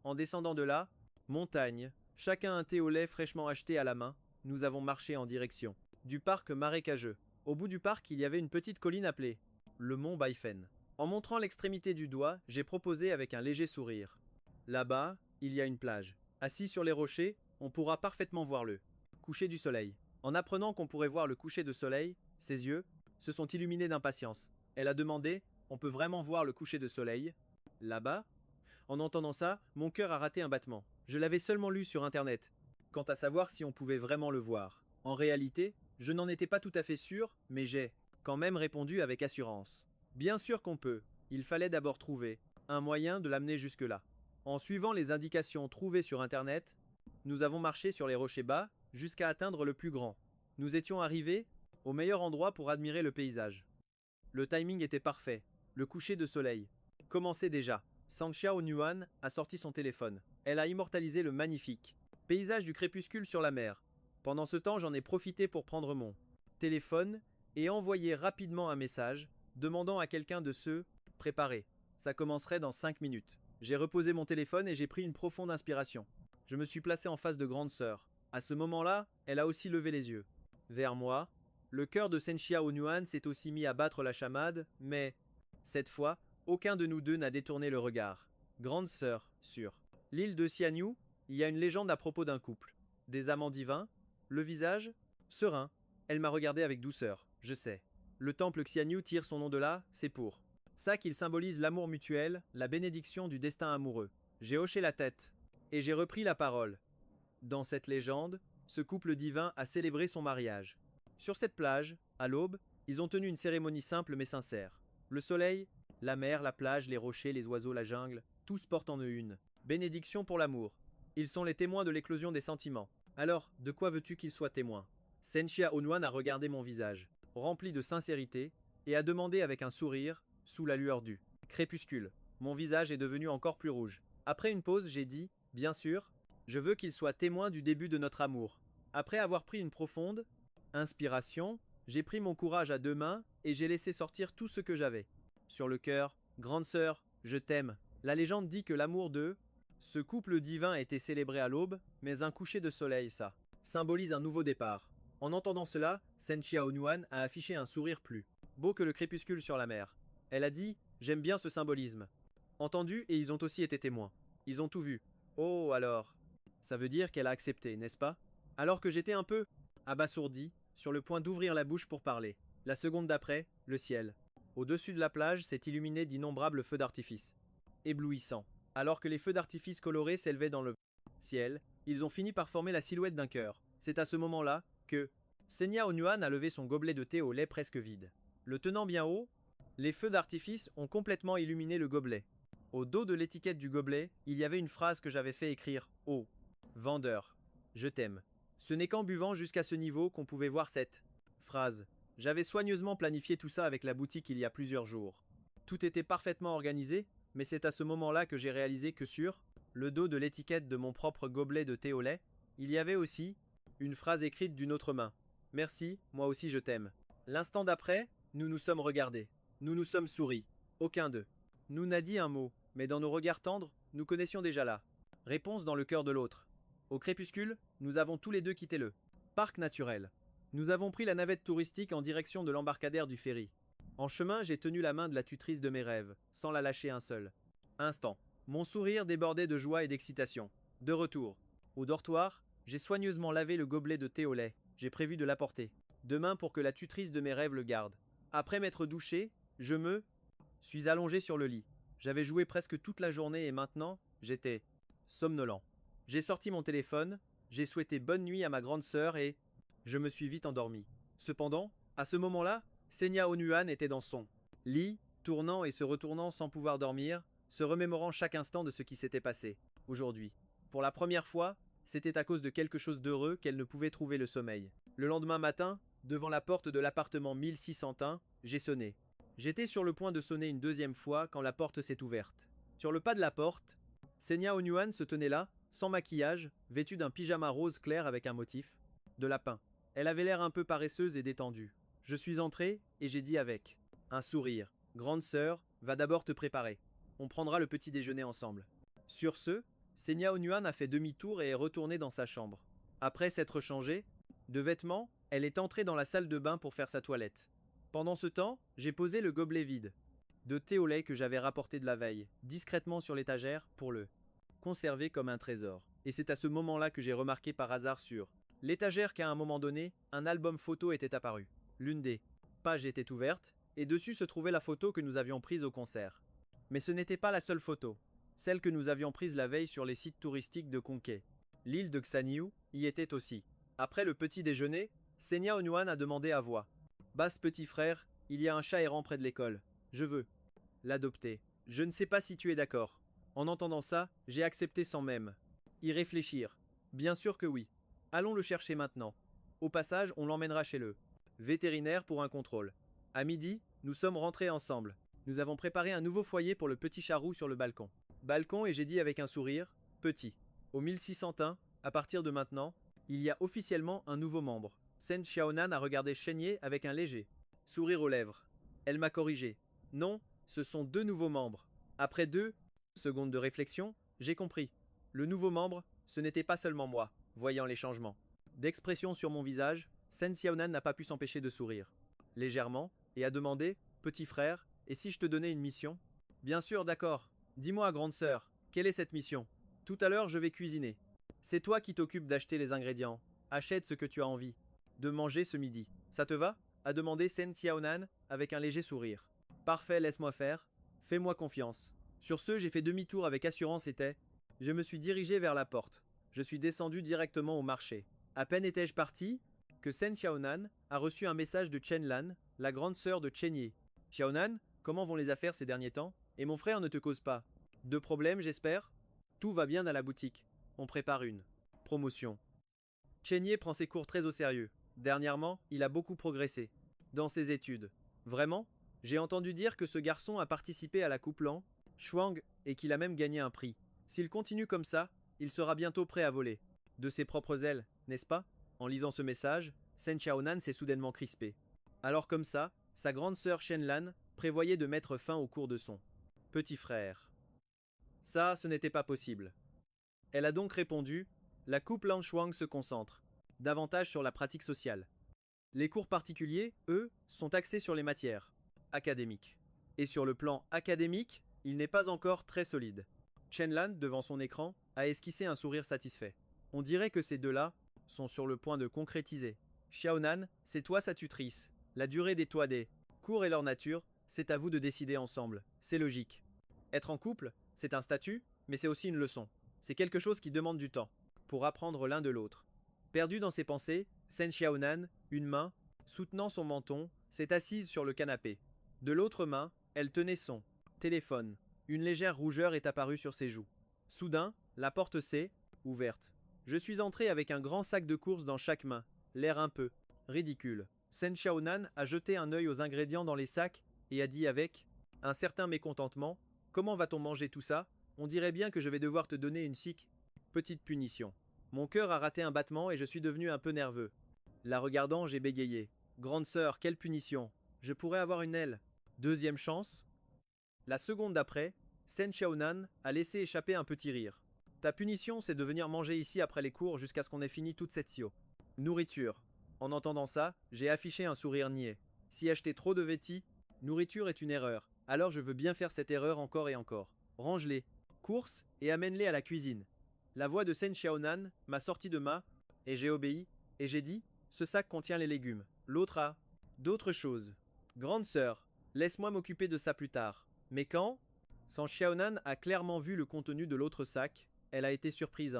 En descendant de là, montagne, chacun un thé au lait fraîchement acheté à la main, nous avons marché en direction du parc marécageux. Au bout du parc, il y avait une petite colline appelée le mont Baifen. En montrant l'extrémité du doigt, j'ai proposé avec un léger sourire. Là-bas, il y a une plage. Assis sur les rochers, on pourra parfaitement voir le coucher du soleil. En apprenant qu'on pourrait voir le coucher de soleil, ses yeux se sont illuminés d'impatience. Elle a demandé On peut vraiment voir le coucher de soleil là-bas? En entendant ça, mon cœur a raté un battement. Je l'avais seulement lu sur internet, quant à savoir si on pouvait vraiment le voir. En réalité, je n'en étais pas tout à fait sûr, mais j'ai quand même répondu avec assurance. Bien sûr qu'on peut. Il fallait d'abord trouver un moyen de l'amener jusque-là. En suivant les indications trouvées sur internet, nous avons marché sur les rochers bas jusqu'à atteindre le plus grand. Nous étions arrivés au meilleur endroit pour admirer le paysage. Le timing était parfait. Le coucher de soleil commençait déjà. Sanxia Onuan a sorti son téléphone. Elle a immortalisé le magnifique paysage du crépuscule sur la mer. Pendant ce temps, j'en ai profité pour prendre mon téléphone et envoyer rapidement un message demandant à quelqu'un de se préparer. Ça commencerait dans 5 minutes. J'ai reposé mon téléphone et j'ai pris une profonde inspiration. Je me suis placé en face de grande sœur. À ce moment-là, elle a aussi levé les yeux vers moi. Le cœur de Senxia Onuan s'est aussi mis à battre la chamade, mais cette fois, aucun de nous deux n'a détourné le regard. Grande sœur, sur l'île de Xianyu, il y a une légende à propos d'un couple. Des amants divins, le visage serein. Elle m'a regardé avec douceur, je sais. Le temple Xianyu tire son nom de là, c'est pour ça qu'il symbolise l'amour mutuel, la bénédiction du destin amoureux. J'ai hoché la tête, et j'ai repris la parole. Dans cette légende, ce couple divin a célébré son mariage. Sur cette plage, à l'aube, ils ont tenu une cérémonie simple mais sincère. Le soleil, la mer, la plage, les rochers, les oiseaux, la jungle, tous portent en eux une bénédiction pour l'amour. Ils sont les témoins de l'éclosion des sentiments. Alors, de quoi veux-tu qu'ils soient témoins? Senxia Onuan a regardé mon visage, rempli de sincérité, et a demandé avec un sourire, sous la lueur du crépuscule. Mon visage est devenu encore plus rouge. Après une pause, j'ai dit, bien sûr, je veux qu'ils soient témoins du début de notre amour. Après avoir pris une profonde inspiration, j'ai pris mon courage à deux mains et j'ai laissé sortir tout ce que j'avais. Sur le cœur, grande sœur, je t'aime. La légende dit que l'amour de ce couple divin a été célébré à l'aube, mais un coucher de soleil, ça, symbolise un nouveau départ. En entendant cela, Sen Xiaonuan a affiché un sourire plus beau que le crépuscule sur la mer. Elle a dit « J'aime bien ce symbolisme ». Entendu, et ils ont aussi été témoins. Ils ont tout vu. Oh alors. Ça veut dire qu'elle a accepté, n'est-ce pas? Alors que j'étais un peu abasourdi, sur le point d'ouvrir la bouche pour parler. La seconde d'après, le ciel. Au-dessus de la plage s'est illuminé d'innombrables feux d'artifice. Éblouissants. Alors que les feux d'artifice colorés s'élevaient dans le ciel, ils ont fini par former la silhouette d'un cœur. C'est à ce moment-là que Senya Onuan a levé son gobelet de thé au lait presque vide. Le tenant bien haut, les feux d'artifice ont complètement illuminé le gobelet. Au dos de l'étiquette du gobelet, il y avait une phrase que j'avais fait écrire « Oh, vendeur, je t'aime ». Ce n'est qu'en buvant jusqu'à ce niveau qu'on pouvait voir cette phrase. J'avais soigneusement planifié tout ça avec la boutique il y a plusieurs jours. Tout était parfaitement organisé, mais c'est à ce moment-là que j'ai réalisé que sur le dos de l'étiquette de mon propre gobelet de thé au lait, il y avait aussi une phrase écrite d'une autre main. « Merci, moi aussi je t'aime ». L'instant d'après, nous nous sommes regardés. Nous nous sommes souris. Aucun d'eux nous n'a dit un mot, mais dans nos regards tendres, nous connaissions déjà la réponse dans le cœur de l'autre. Au crépuscule, nous avons tous les deux quitté le parc naturel. Nous avons pris la navette touristique en direction de l'embarcadère du ferry. En chemin, j'ai tenu la main de la tutrice de mes rêves, sans la lâcher un seul instant. Mon sourire débordait de joie et d'excitation. De retour au dortoir, j'ai soigneusement lavé le gobelet de thé au lait. J'ai prévu de l'apporter demain pour que la tutrice de mes rêves le garde. Après m'être douché, je me suis allongé sur le lit. J'avais joué presque toute la journée et maintenant, j'étais somnolent. J'ai sorti mon téléphone, j'ai souhaité bonne nuit à ma grande sœur et je me suis vite endormi. Cependant, à ce moment-là, Senya Onuan était dans son lit, tournant et se retournant sans pouvoir dormir, se remémorant chaque instant de ce qui s'était passé aujourd'hui. Pour la première fois, c'était à cause de quelque chose d'heureux qu'elle ne pouvait trouver le sommeil. Le lendemain matin, devant la porte de l'appartement 1601, j'ai sonné. J'étais sur le point de sonner une deuxième fois quand la porte s'est ouverte. Sur le pas de la porte, Senya Onuan se tenait là, sans maquillage, vêtue d'un pyjama rose clair avec un motif de lapin. Elle avait l'air un peu paresseuse et détendue. Je suis entré et j'ai dit avec un sourire « Grande sœur, va d'abord te préparer. On prendra le petit déjeuner ensemble. » Sur ce, Senya Onuan a fait demi-tour et est retournée dans sa chambre. Après s'être changée de vêtements, elle est entrée dans la salle de bain pour faire sa toilette. Pendant ce temps, j'ai posé le gobelet vide de thé au lait que j'avais rapporté de la veille, discrètement sur l'étagère pour le conserver comme un trésor. Et c'est à ce moment-là que j'ai remarqué par hasard sur l'étagère qu'à un moment donné, un album photo était apparu. L'une des pages était ouverte, et dessus se trouvait la photo que nous avions prise au concert. Mais ce n'était pas la seule photo. Celle que nous avions prise la veille sur les sites touristiques de Konké. L'île de Xaniu y était aussi. Après le petit déjeuner, Senya Onuan a demandé à voix basse: petit frère, il y a un chat errant près de l'école. Je veux l'adopter. Je ne sais pas si tu es d'accord. En entendant ça, j'ai accepté sans même y réfléchir. Bien sûr que oui. Allons le chercher maintenant. Au passage, on l'emmènera chez le vétérinaire pour un contrôle. À midi, nous sommes rentrés ensemble. Nous avons préparé un nouveau foyer pour le petit charou sur le balcon. Et j'ai dit avec un sourire, petit. Au 1601, à partir de maintenant, il y a officiellement un nouveau membre. Sen Xiaonan a regardé Chenye avec un léger sourire aux lèvres. Elle m'a corrigé. Non, ce sont deux nouveaux membres. Après 2 secondes de réflexion, j'ai compris. Le nouveau membre, ce n'était pas seulement moi, voyant les changements d'expression sur mon visage, Sen Xiaonan n'a pas pu s'empêcher de sourire légèrement et a demandé, petit frère, et si je te donnais une mission? Bien sûr, d'accord. Dis-moi, grande sœur, quelle est cette mission? Tout à l'heure, je vais cuisiner. C'est toi qui t'occupes d'acheter les ingrédients. Achète ce que tu as envie de manger ce midi. Ça te va? A demandé Sen Xiaonan avec un léger sourire. Parfait, laisse-moi faire. Fais-moi confiance. Sur ce, j'ai fait demi-tour avec assurance et je me suis dirigé vers la porte. Je suis descendu directement au marché. À peine étais-je parti que Sen Xiaonan a reçu un message de Chen Lan, la grande sœur de Chen Yi. Xiaonan, comment vont les affaires ces derniers temps? Et mon frère ne te cause pas de problème, j'espère? Tout va bien à la boutique. On prépare une promotion. Chen Yi prend ses cours très au sérieux. Dernièrement, il a beaucoup progressé dans ses études. Vraiment? J'ai entendu dire que ce garçon a participé à la Coupe Lan, Shuang, et qu'il a même gagné un prix. S'il continue comme ça, il sera bientôt prêt à voler. De ses propres ailes, n'est-ce pas? En lisant ce message, Shen Xiaonan s'est soudainement crispé. Alors comme ça, sa grande sœur Shenlan prévoyait de mettre fin au cours de son petit frère. Ça, ce n'était pas possible. Elle a donc répondu, la couple Lanshuang se concentre davantage sur la pratique sociale. Les cours particuliers, eux, sont axés sur les matières académiques. Et sur le plan académique, il n'est pas encore très solide. Shenlan, devant son écran, a esquissé un sourire satisfait. On dirait que ces deux-là sont sur le point de concrétiser. Xiaonan, c'est toi sa tutrice. La durée des toits des cours et leur nature, c'est à vous de décider ensemble. C'est logique. Être en couple, c'est un statut, mais c'est aussi une leçon. C'est quelque chose qui demande du temps, pour apprendre l'un de l'autre. Perdue dans ses pensées, Shen Xiaonan, une main, soutenant son menton, s'est assise sur le canapé. De l'autre main, elle tenait son téléphone. Une légère rougeur est apparue sur ses joues. Soudain, la porte s'est ouverte. Je suis entré avec un grand sac de courses dans chaque main, l'air un peu ridicule. Shen Xiaonan a jeté un œil aux ingrédients dans les sacs et a dit avec un certain mécontentement, comment va-t-on manger tout ça? On dirait bien que je vais devoir te donner une petite punition. Mon cœur a raté un battement et je suis devenu un peu nerveux. La regardant, j'ai bégayé. Grande sœur, quelle punition? Je pourrais avoir une aile. Deuxième chance? La seconde d'après, Shen Xiaonan a laissé échapper un petit rire. Ta punition, c'est de venir manger ici après les cours jusqu'à ce qu'on ait fini toute cette nourriture. En entendant ça, j'ai affiché un sourire niais. Si acheter trop de vêtis, nourriture est une erreur. Alors je veux bien faire cette erreur encore et encore. Range-les, course et amène-les à la cuisine. La voix de Shen Xiaonan m'a sorti de ma, et j'ai obéi, et j'ai dit, ce sac contient les légumes. L'autre a d'autres choses. Grande sœur, laisse-moi m'occuper de ça plus tard. Mais quand Sans Xiaonan a clairement vu le contenu de l'autre sac, elle a été surprise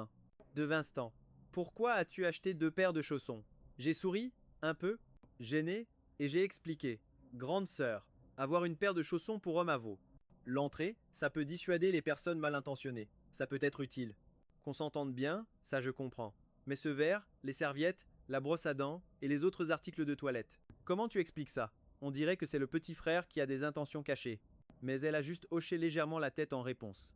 de instant. Pourquoi as-tu acheté 2 paires de chaussons? J'ai souri, un peu, gêné, et j'ai expliqué. Grande sœur, avoir une paire de chaussons pour homme à veau. L'entrée, ça peut dissuader les personnes mal intentionnées. Ça peut être utile. Qu'on s'entende bien, ça je comprends. Mais ce verre, les serviettes, la brosse à dents et les autres articles de toilette. Comment tu expliques ça? On dirait que c'est le petit frère qui a des intentions cachées. Mais elle a juste hoché légèrement la tête en réponse.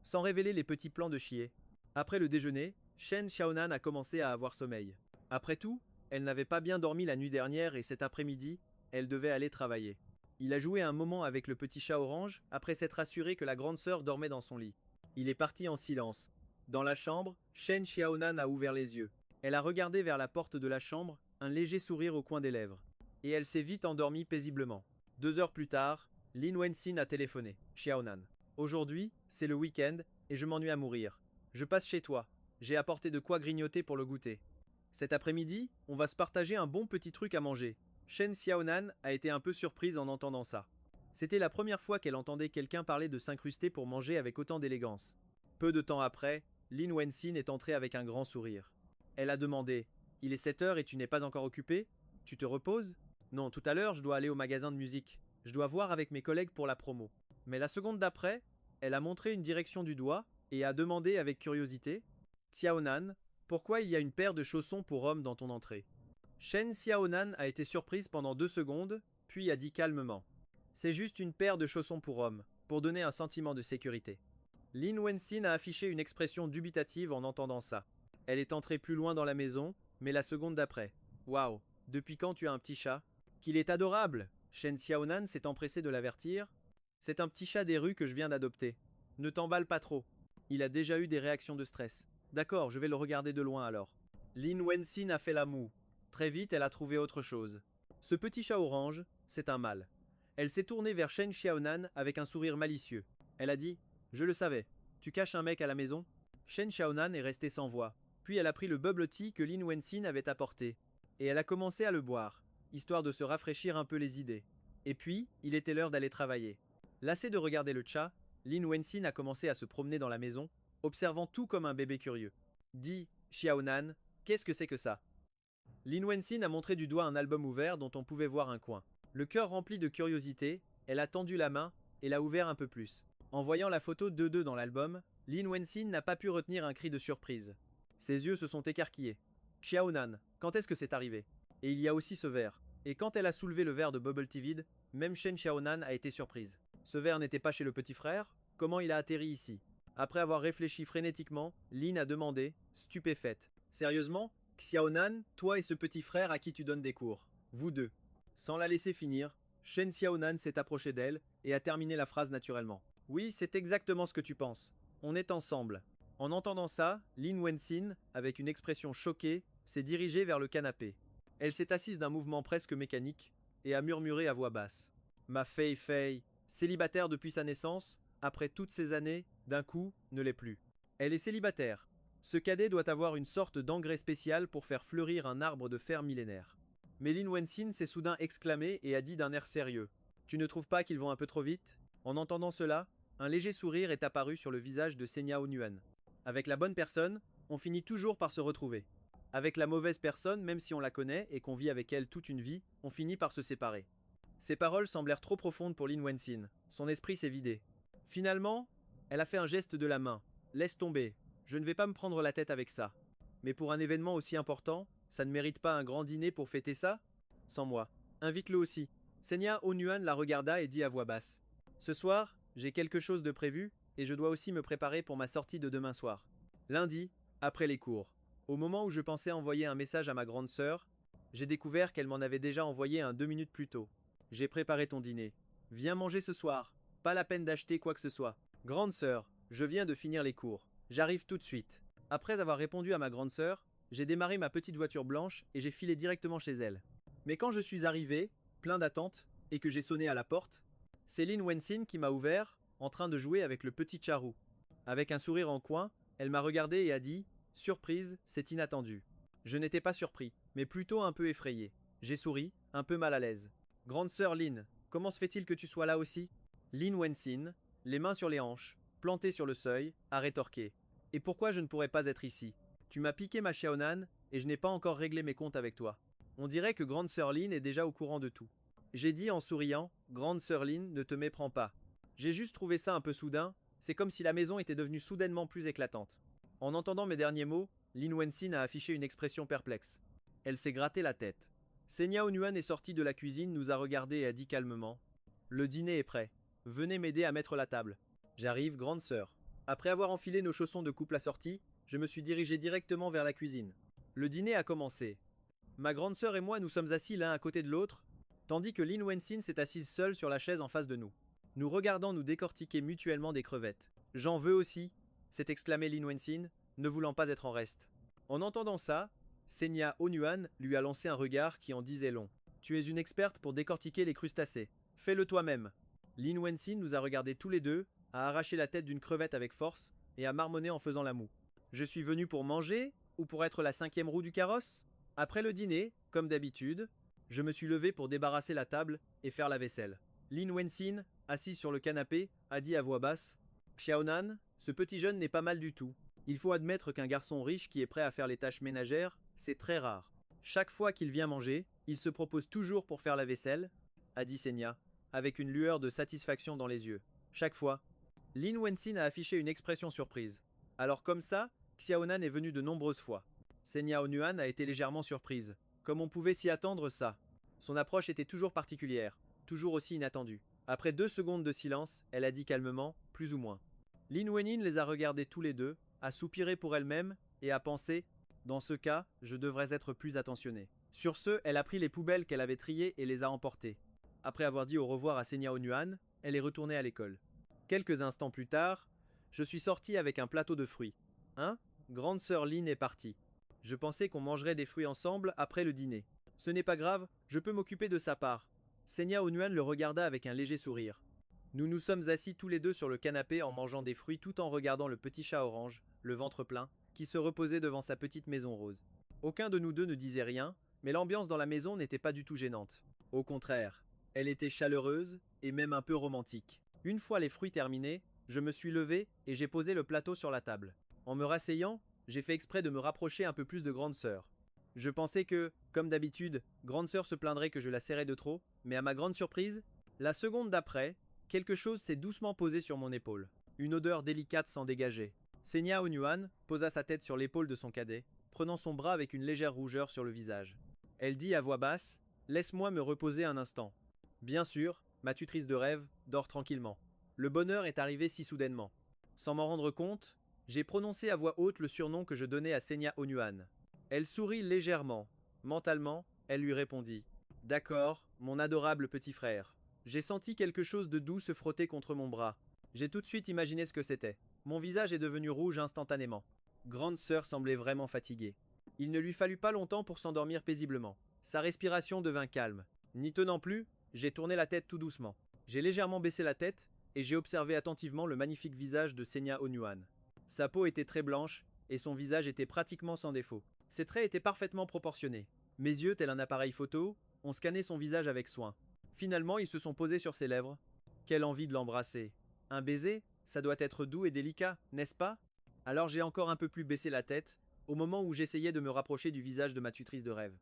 Sans révéler les petits plans de chier. Après le déjeuner, Shen Xiaonan a commencé à avoir sommeil. Après tout, elle n'avait pas bien dormi la nuit dernière et cet après-midi, elle devait aller travailler. Il a joué un moment avec le petit chat orange après s'être assuré que la grande sœur dormait dans son lit. Il est parti en silence. Dans la chambre, Shen Xiaonan a ouvert les yeux. Elle a regardé vers la porte de la chambre, un léger sourire au coin des lèvres. Et elle s'est vite endormie paisiblement. 2 heures plus tard, Lin Wenxin a téléphoné. Xiaonan. Aujourd'hui, c'est le week-end et je m'ennuie à mourir. Je passe chez toi. J'ai apporté de quoi grignoter pour le goûter. Cet après-midi, on va se partager un bon petit truc à manger. Shen Xiaonan a été un peu surprise en entendant ça. C'était la première fois qu'elle entendait quelqu'un parler de s'incruster pour manger avec autant d'élégance. Peu de temps après, Lin Wenxin est entrée avec un grand sourire. Elle a demandé « Il est 7 heures et tu n'es pas encore occupé? Tu te reposes ?»« Non, tout à l'heure, je dois aller au magasin de musique. Je dois voir avec mes collègues pour la promo. » Mais la seconde d'après, elle a montré une direction du doigt et a demandé avec curiosité « Xiaonan, pourquoi il y a une paire de chaussons pour homme dans ton entrée ?» Shen Xiaonan a été surprise pendant 2 secondes, puis a dit calmement « C'est juste une paire de chaussons pour homme, pour donner un sentiment de sécurité. » Lin Wenxin a affiché une expression dubitative en entendant ça. Elle est entrée plus loin dans la maison, mais la seconde d'après. Waouh, depuis quand tu as un petit chat? Qu'il est adorable! Shen Xiaonan s'est empressé de l'avertir. C'est un petit chat des rues que je viens d'adopter. Ne t'emballe pas trop. Il a déjà eu des réactions de stress. D'accord, je vais le regarder de loin alors. Lin Wenxin a fait la moue. Très vite, elle a trouvé autre chose. Ce petit chat orange, c'est un mâle. Elle s'est tournée vers Shen Xiaonan avec un sourire malicieux. Elle a dit « Je le savais. Tu caches un mec à la maison ?» Shen Xiaonan est restée sans voix. Puis elle a pris le bubble tea que Lin Wenxin avait apporté. Et elle a commencé à le boire, histoire de se rafraîchir un peu les idées. Et puis, il était l'heure d'aller travailler. Lassée de regarder le chat, Lin Wenxin a commencé à se promener dans la maison, observant tout comme un bébé curieux. Dis, Xiaonan, qu'est-ce que c'est que ça? Lin Wenxin a montré du doigt un album ouvert dont on pouvait voir un coin. Le cœur rempli de curiosité, elle a tendu la main et l'a ouvert un peu plus. En voyant la photo 2-2 dans l'album, Lin Wenxin n'a pas pu retenir un cri de surprise. Ses yeux se sont écarquillés. Xiaonan, quand est-ce que c'est arrivé? Et il y a aussi ce verre. Et quand elle a soulevé le verre de bubble tea vide, même Shen Xiaonan a été surprise. Ce verre n'était pas chez le petit frère? Comment il a atterri ici? Après avoir réfléchi frénétiquement, Lin a demandé, stupéfaite. Sérieusement? Xiaonan, toi et ce petit frère à qui tu donnes des cours. Vous deux. Sans la laisser finir, Shen Xiaonan s'est approché d'elle et a terminé la phrase naturellement. Oui, c'est exactement ce que tu penses. On est ensemble. En entendant ça, Lin Wenxin, avec une expression choquée, s'est dirigée vers le canapé. Elle s'est assise d'un mouvement presque mécanique et a murmuré à voix basse. Ma Fei Fei, célibataire depuis sa naissance, après toutes ces années, d'un coup, ne l'est plus. Elle est célibataire. Ce cadet doit avoir une sorte d'engrais spécial pour faire fleurir un arbre de fer millénaire. Mais Lin Wenxin s'est soudain exclamé et a dit d'un air sérieux. Tu ne trouves pas qu'ils vont un peu trop vite? En entendant cela, un léger sourire est apparu sur le visage de Senya Onuan. Avec la bonne personne, on finit toujours par se retrouver. Avec la mauvaise personne, même si on la connaît et qu'on vit avec elle toute une vie, on finit par se séparer. Ces paroles semblèrent trop profondes pour Lin Wenxin. Son esprit s'est vidé. Finalement, elle a fait un geste de la main. Laisse tomber, je ne vais pas me prendre la tête avec ça. Mais pour un événement aussi important, ça ne mérite pas un grand dîner pour fêter ça? Sans moi. Invite-le aussi. Senya Onuan la regarda et dit à voix basse. Ce soir, j'ai quelque chose de prévu et je dois aussi me préparer pour ma sortie de demain soir. Lundi, après les cours. Au moment où je pensais envoyer un message à ma grande sœur, j'ai découvert qu'elle m'en avait déjà envoyé un 2 minutes plus tôt. J'ai préparé ton dîner. Viens manger ce soir. Pas la peine d'acheter quoi que ce soit. Grande sœur, je viens de finir les cours. J'arrive tout de suite. Après avoir répondu à ma grande sœur, j'ai démarré ma petite voiture blanche et j'ai filé directement chez elle. Mais quand je suis arrivé, plein d'attente, et que j'ai sonné à la porte, c'est Lin Wenxin qui m'a ouvert, en train de jouer avec le petit Charou. Avec un sourire en coin, elle m'a regardé et a dit « Surprise, c'est inattendu ». Je n'étais pas surpris, mais plutôt un peu effrayé. J'ai souri, un peu mal à l'aise. « Grande sœur Lin, comment se fait-il que tu sois là aussi ?» Lin Wenxin, les mains sur les hanches, plantée sur le seuil, a rétorqué. « Et pourquoi je ne pourrais pas être ici? Tu m'as piqué ma Xiaonan et je n'ai pas encore réglé mes comptes avec toi. On dirait que grande sœur Lin est déjà au courant de tout. » J'ai dit en souriant « Grande sœur Lin, ne te méprends pas. J'ai juste trouvé ça un peu soudain, c'est comme si la maison était devenue soudainement plus éclatante. » En entendant mes derniers mots, Lin Wenxin a affiché une expression perplexe. Elle s'est gratté la tête. Senya Onuan est sortie de la cuisine, nous a regardé et a dit calmement « Le dîner est prêt. Venez m'aider à mettre la table. » J'arrive, grande sœur. Après avoir enfilé nos chaussons de couple assortis, je me suis dirigé directement vers la cuisine. Le dîner a commencé. Ma grande sœur et moi nous sommes assis l'un à côté de l'autre, tandis que Lin Wenxin s'est assise seule sur la chaise en face de nous. Nous regardant nous décortiquer mutuellement des crevettes. J'en veux aussi, s'est exclamé Lin Wenxin, ne voulant pas être en reste. En entendant ça, Senya Onuan lui a lancé un regard qui en disait long. Tu es une experte pour décortiquer les crustacés. Fais-le toi-même. Lin Wenxin nous a regardés tous les deux, a arraché la tête d'une crevette avec force et a marmonné en faisant la moue. Je suis venu pour manger ou pour être la 5e roue du carrosse? Après le dîner, comme d'habitude, je me suis levé pour débarrasser la table et faire la vaisselle. Lin Wenxin, assise sur le canapé, a dit à voix basse « Xiaonan, ce petit jeune n'est pas mal du tout. Il faut admettre qu'un garçon riche qui est prêt à faire les tâches ménagères, c'est très rare. Chaque fois qu'il vient manger, il se propose toujours pour faire la vaisselle, a dit Senya, avec une lueur de satisfaction dans les yeux. Chaque fois. Lin Wenxin a affiché une expression surprise. Alors comme ça, Xiaonan est venu de nombreuses fois. Senya Onuan a été légèrement surprise. Comme on pouvait s'y attendre, ça. Son approche était toujours particulière, toujours aussi inattendue. Après 2 secondes de silence, elle a dit calmement, plus ou moins. Lin Wenxin les a regardés tous les deux, a soupiré pour elle-même et a pensé « Dans ce cas, je devrais être plus attentionnée. » Sur ce, elle a pris les poubelles qu'elle avait triées et les a emportées. Après avoir dit au revoir à Senya Onuan, elle est retournée à l'école. Quelques instants plus tard, je suis sorti avec un plateau de fruits. Hein? Grande sœur Lin est partie. Je pensais qu'on mangerait des fruits ensemble après le dîner. Ce n'est pas grave, je peux m'occuper de sa part. Senya Onuan le regarda avec un léger sourire. Nous nous sommes assis tous les deux sur le canapé en mangeant des fruits tout en regardant le petit chat orange, le ventre plein, qui se reposait devant sa petite maison rose. Aucun de nous deux ne disait rien, mais l'ambiance dans la maison n'était pas du tout gênante. Au contraire, elle était chaleureuse et même un peu romantique. Une fois les fruits terminés, je me suis levé et j'ai posé le plateau sur la table. En me rasseyant, j'ai fait exprès de me rapprocher un peu plus de grande sœur. Je pensais que, comme d'habitude, grande sœur se plaindrait que je la serrais de trop, mais à ma grande surprise, la seconde d'après, quelque chose s'est doucement posé sur mon épaule. Une odeur délicate s'en dégageait. Senya Onuan posa sa tête sur l'épaule de son cadet, prenant son bras avec une légère rougeur sur le visage. Elle dit à voix basse « Laisse-moi me reposer un instant. » Bien sûr, ma tutrice de rêve dort tranquillement. Le bonheur est arrivé si soudainement. Sans m'en rendre compte, j'ai prononcé à voix haute le surnom que je donnais à Senya Onuan. Elle sourit légèrement. Mentalement, elle lui répondit. D'accord, mon adorable petit frère. J'ai senti quelque chose de doux se frotter contre mon bras. J'ai tout de suite imaginé ce que c'était. Mon visage est devenu rouge instantanément. Grande sœur semblait vraiment fatiguée. Il ne lui fallut pas longtemps pour s'endormir paisiblement. Sa respiration devint calme. N'y tenant plus, j'ai tourné la tête tout doucement. J'ai légèrement baissé la tête et j'ai observé attentivement le magnifique visage de Senya Onyuan. Sa peau était très blanche et son visage était pratiquement sans défaut. Ses traits étaient parfaitement proportionnés. Mes yeux, tel un appareil photo, ont scanné son visage avec soin. Finalement, ils se sont posés sur ses lèvres. Quelle envie de l'embrasser. Un baiser, ça doit être doux et délicat, n'est-ce pas? Alors j'ai encore un peu plus baissé la tête, au moment où j'essayais de me rapprocher du visage de ma tutrice de rêve.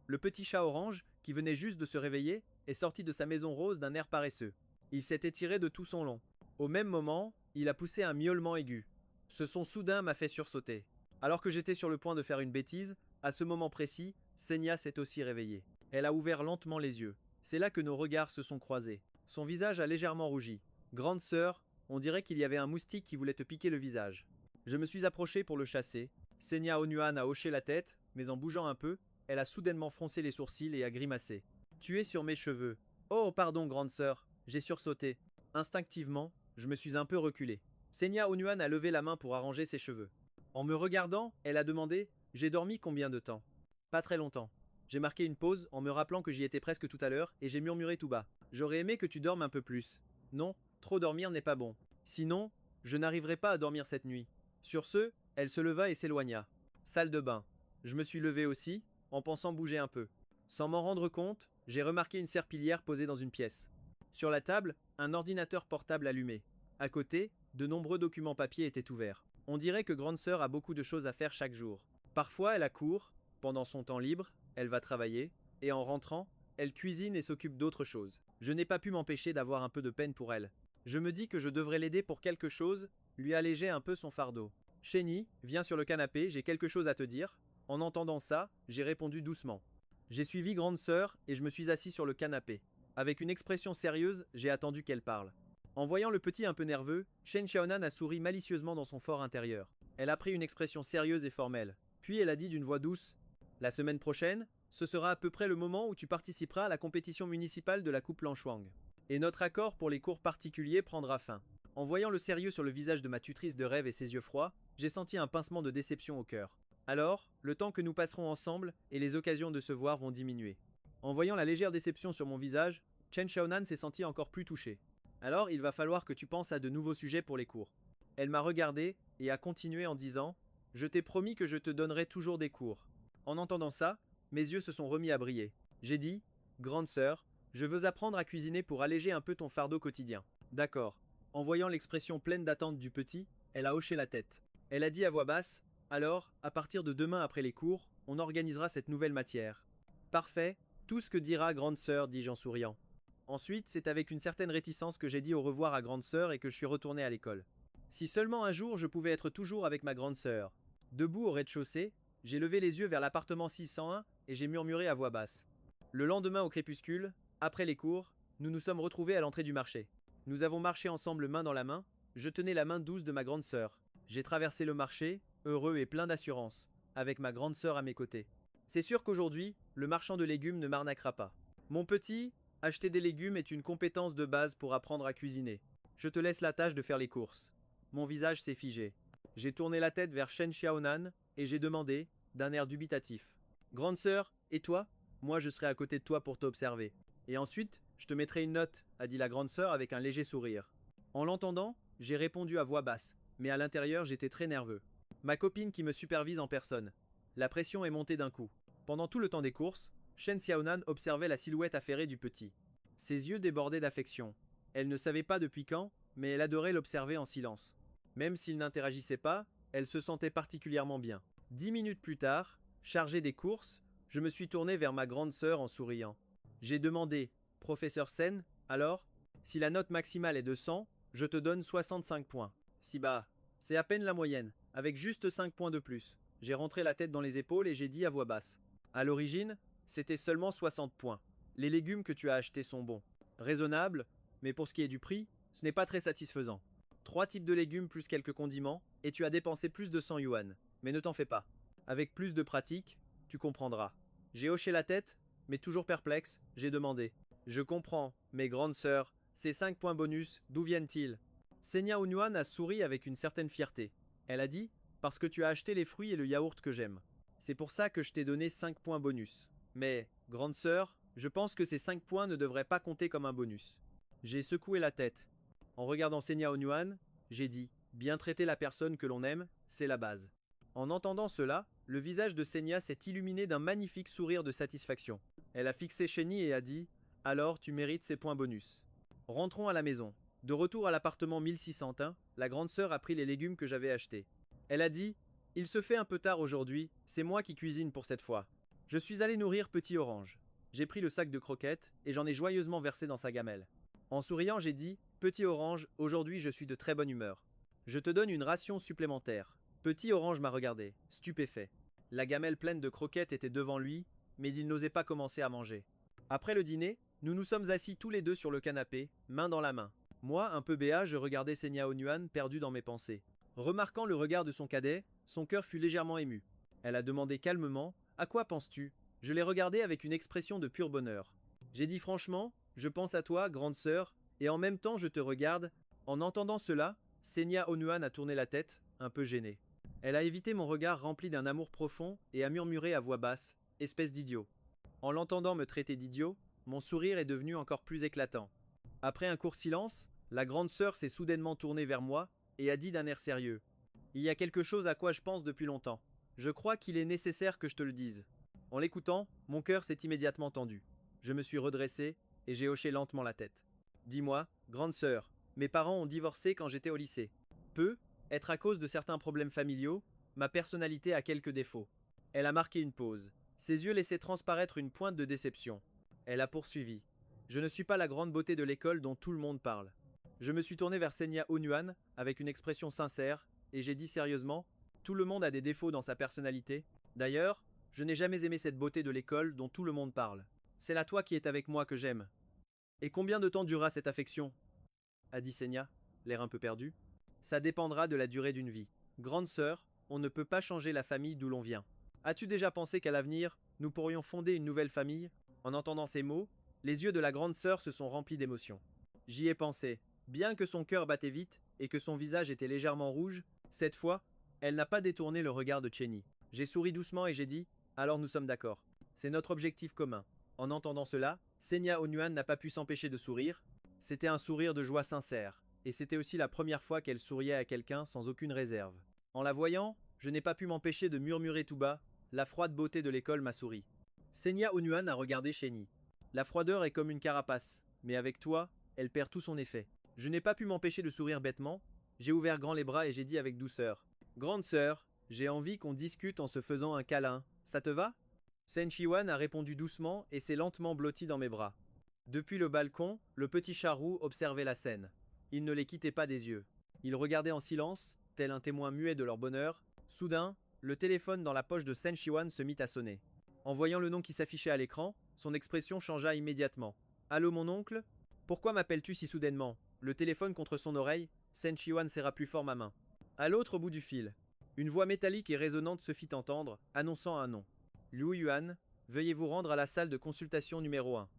Le petit chat orange, qui venait juste de se réveiller, est sorti de sa maison rose d'un air paresseux. Il s'est étiré de tout son long. Au même moment, il a poussé un miaulement aigu. Ce son soudain m'a fait sursauter. Alors que j'étais sur le point de faire une bêtise, à ce moment précis, Senya s'est aussi réveillée. Elle a ouvert lentement les yeux. C'est là que nos regards se sont croisés. Son visage a légèrement rougi. Grande sœur, on dirait qu'il y avait un moustique qui voulait te piquer le visage. Je me suis approché pour le chasser. Senya Onyuan a hoché la tête, mais en bougeant un peu, elle a soudainement froncé les sourcils et a grimacé. Tu es sur mes cheveux. Oh, pardon, grande sœur, j'ai sursauté. Instinctivement, je me suis un peu reculé. Senya Onyuan a levé la main pour arranger ses cheveux. En me regardant, elle a demandé: J'ai dormi combien de temps? Pas très longtemps. J'ai marqué une pause en me rappelant que j'y étais presque tout à l'heure et j'ai murmuré tout bas. J'aurais aimé que tu dormes un peu plus. Non, trop dormir n'est pas bon. Sinon, je n'arriverai pas à dormir cette nuit. Sur ce, elle se leva et s'éloigna. Salle de bain. Je me suis levé aussi, en pensant bouger un peu. Sans m'en rendre compte, j'ai remarqué une serpillière posée dans une pièce. Sur la table, un ordinateur portable allumé. À côté, de nombreux documents papier étaient ouverts. On dirait que grande sœur a beaucoup de choses à faire chaque jour. Parfois, elle accourt, pendant son temps libre, elle va travailler, et en rentrant, elle cuisine et s'occupe d'autres choses. Je n'ai pas pu m'empêcher d'avoir un peu de peine pour elle. Je me dis que je devrais l'aider pour quelque chose, lui alléger un peu son fardeau. Chénie, viens sur le canapé, j'ai quelque chose à te dire. En entendant ça, j'ai répondu doucement. J'ai suivi grande sœur et je me suis assis sur le canapé. Avec une expression sérieuse, j'ai attendu qu'elle parle. En voyant le petit un peu nerveux, Shen Xiaonan a souri malicieusement dans son fort intérieur. Elle a pris une expression sérieuse et formelle. Puis elle a dit d'une voix douce: La semaine prochaine, ce sera à peu près le moment où tu participeras à la compétition municipale de la Coupe Lanchuang. Et notre accord pour les cours particuliers prendra fin. En voyant le sérieux sur le visage de ma tutrice de rêve et ses yeux froids, j'ai senti un pincement de déception au cœur. Alors, le temps que nous passerons ensemble et les occasions de se voir vont diminuer. En voyant la légère déception sur mon visage, Chen Xiaonan s'est senti encore plus touché. Alors, il va falloir que tu penses à de nouveaux sujets pour les cours. Elle m'a regardé et a continué en disant: Je t'ai promis que je te donnerai toujours des cours. En entendant ça, mes yeux se sont remis à briller. J'ai dit: Grande sœur, je veux apprendre à cuisiner pour alléger un peu ton fardeau quotidien. D'accord. En voyant l'expression pleine d'attente du petit, elle a hoché la tête. Elle a dit à voix basse: Alors, à partir de demain après les cours, on organisera cette nouvelle matière. Parfait, tout ce que dira grande sœur, dis-je en souriant. Ensuite, c'est avec une certaine réticence que j'ai dit au revoir à grande sœur et que je suis retourné à l'école. Si seulement un jour je pouvais être toujours avec ma grande sœur. Debout au rez-de-chaussée, j'ai levé les yeux vers l'appartement 601 et j'ai murmuré à voix basse. Le lendemain au crépuscule, après les cours, nous nous sommes retrouvés à l'entrée du marché. Nous avons marché ensemble main dans la main, je tenais la main douce de ma grande sœur. J'ai traversé le marché, heureux et plein d'assurance, avec ma grande sœur à mes côtés. C'est sûr qu'aujourd'hui, le marchand de légumes ne m'arnaquera pas. Mon petit, acheter des légumes est une compétence de base pour apprendre à cuisiner. Je te laisse la tâche de faire les courses. Mon visage s'est figé. J'ai tourné la tête vers Shen Xiaonan et j'ai demandé, d'un air dubitatif: Grande sœur, et toi? Moi je serai à côté de toi pour t'observer. Et ensuite, je te mettrai une note, a dit la grande sœur avec un léger sourire. En l'entendant, j'ai répondu à voix basse, mais à l'intérieur j'étais très nerveux. Ma copine qui me supervise en personne. La pression est montée d'un coup. Pendant tout le temps des courses, Shen Xiaonan observait la silhouette affairée du petit. Ses yeux débordaient d'affection. Elle ne savait pas depuis quand, mais elle adorait l'observer en silence. Même s'il n'interagissait pas, elle se sentait particulièrement bien. 10 minutes plus tard, chargé des courses, je me suis tourné vers ma grande sœur en souriant. J'ai demandé: Professeur Sen, alors? Si la note maximale est de 100, je te donne 65 points. Si bas, c'est à peine la moyenne, avec juste 5 points de plus. J'ai rentré la tête dans les épaules et j'ai dit à voix basse: À l'origine, c'était seulement 60 points. Les légumes que tu as achetés sont bons. Raisonnable, mais pour ce qui est du prix, ce n'est pas très satisfaisant. 3 types de légumes plus quelques condiments, et tu as dépensé plus de 100 yuan. Mais ne t'en fais pas. Avec plus de pratique, tu comprendras. J'ai hoché la tête, mais toujours perplexe, j'ai demandé. Je comprends, mais grande sœur, ces 5 points bonus, d'où viennent-ils? Senya Unyuan a souri avec une certaine fierté. Elle a dit, parce que tu as acheté les fruits et le yaourt que j'aime. C'est pour ça que je t'ai donné 5 points bonus. Mais, grande sœur, je pense que ces 5 points ne devraient pas compter comme un bonus. J'ai secoué la tête. En regardant Senya Onuan, j'ai dit, bien traiter la personne que l'on aime, c'est la base. En entendant cela, le visage de Senya s'est illuminé d'un magnifique sourire de satisfaction. Elle a fixé Chenny et a dit, alors tu mérites ces points bonus. Rentrons à la maison. De retour à l'appartement 1601, la grande sœur a pris les légumes que j'avais achetés. Elle a dit, il se fait un peu tard aujourd'hui, c'est moi qui cuisine pour cette fois. Je suis allé nourrir Petit Orange. J'ai pris le sac de croquettes et j'en ai joyeusement versé dans sa gamelle. En souriant, j'ai dit, Petit Orange, aujourd'hui je suis de très bonne humeur. Je te donne une ration supplémentaire. Petit Orange m'a regardé, stupéfait. La gamelle pleine de croquettes était devant lui, mais il n'osait pas commencer à manger. Après le dîner, nous nous sommes assis tous les deux sur le canapé, main dans la main. Moi, un peu béat, je regardais Senya Onuan perdu dans mes pensées. Remarquant le regard de son cadet, son cœur fut légèrement ému. Elle a demandé calmement, à quoi penses-tu? Je l'ai regardé avec une expression de pur bonheur. J'ai dit franchement, je pense à toi, grande sœur, et en même temps je te regarde. En entendant cela, Senya Onuan a tourné la tête, un peu gênée. Elle a évité mon regard rempli d'un amour profond et a murmuré à voix basse, espèce d'idiot. En l'entendant me traiter d'idiot, mon sourire est devenu encore plus éclatant. Après un court silence, la grande sœur s'est soudainement tournée vers moi et a dit d'un air sérieux. Il y a quelque chose à quoi je pense depuis longtemps. Je crois qu'il est nécessaire que je te le dise. En l'écoutant, mon cœur s'est immédiatement tendu. Je me suis redressé et j'ai hoché lentement la tête. Dis-moi, grande sœur, mes parents ont divorcé quand j'étais au lycée. Être à cause de certains problèmes familiaux, ma personnalité a quelques défauts. Elle a marqué une pause. Ses yeux laissaient transparaître une pointe de déception. Elle a poursuivi. Je ne suis pas la grande beauté de l'école dont tout le monde parle. Je me suis tourné vers Senya Onuan avec une expression sincère et j'ai dit sérieusement, tout le monde a des défauts dans sa personnalité. D'ailleurs, je n'ai jamais aimé cette beauté de l'école dont tout le monde parle. C'est la toi qui est avec moi que j'aime. Et combien de temps durera cette affection? A dit Senya, l'air un peu perdu. Ça dépendra de la durée d'une vie. Grande sœur, on ne peut pas changer la famille d'où l'on vient. As-tu déjà pensé qu'à l'avenir, nous pourrions fonder une nouvelle famille? En entendant ces mots, les yeux de la grande sœur se sont remplis d'émotion. J'y ai pensé. Bien que son cœur battait vite et que son visage était légèrement rouge, cette fois, elle n'a pas détourné le regard de Chenny. J'ai souri doucement et j'ai dit, alors nous sommes d'accord. C'est notre objectif commun. En entendant cela, Senya Onuan n'a pas pu s'empêcher de sourire. C'était un sourire de joie sincère. Et c'était aussi la première fois qu'elle souriait à quelqu'un sans aucune réserve. En la voyant, je n'ai pas pu m'empêcher de murmurer tout bas, la froide beauté de l'école m'a souri. Senya Onuan a regardé Chenny. La froideur est comme une carapace, mais avec toi, elle perd tout son effet. Je n'ai pas pu m'empêcher de sourire bêtement, j'ai ouvert grand les bras et j'ai dit avec douceur. Grande sœur, j'ai envie qu'on discute en se faisant un câlin, ça te va? Sen Shiwan a répondu doucement et s'est lentement blotti dans mes bras. Depuis le balcon, le petit charroux observait la scène. Il ne les quittait pas des yeux. Il regardait en silence, tel un témoin muet de leur bonheur. Soudain, le téléphone dans la poche de Sen Shiwan se mit à sonner. En voyant le nom qui s'affichait à l'écran, son expression changea immédiatement. Allô mon oncle? Pourquoi m'appelles-tu si soudainement? Le téléphone contre son oreille, Sen Shiwan serra plus fort ma main. À l'autre bout du fil, une voix métallique et résonnante se fit entendre, annonçant un nom. Liu Yuan, veuillez vous rendre à la salle de consultation numéro 1.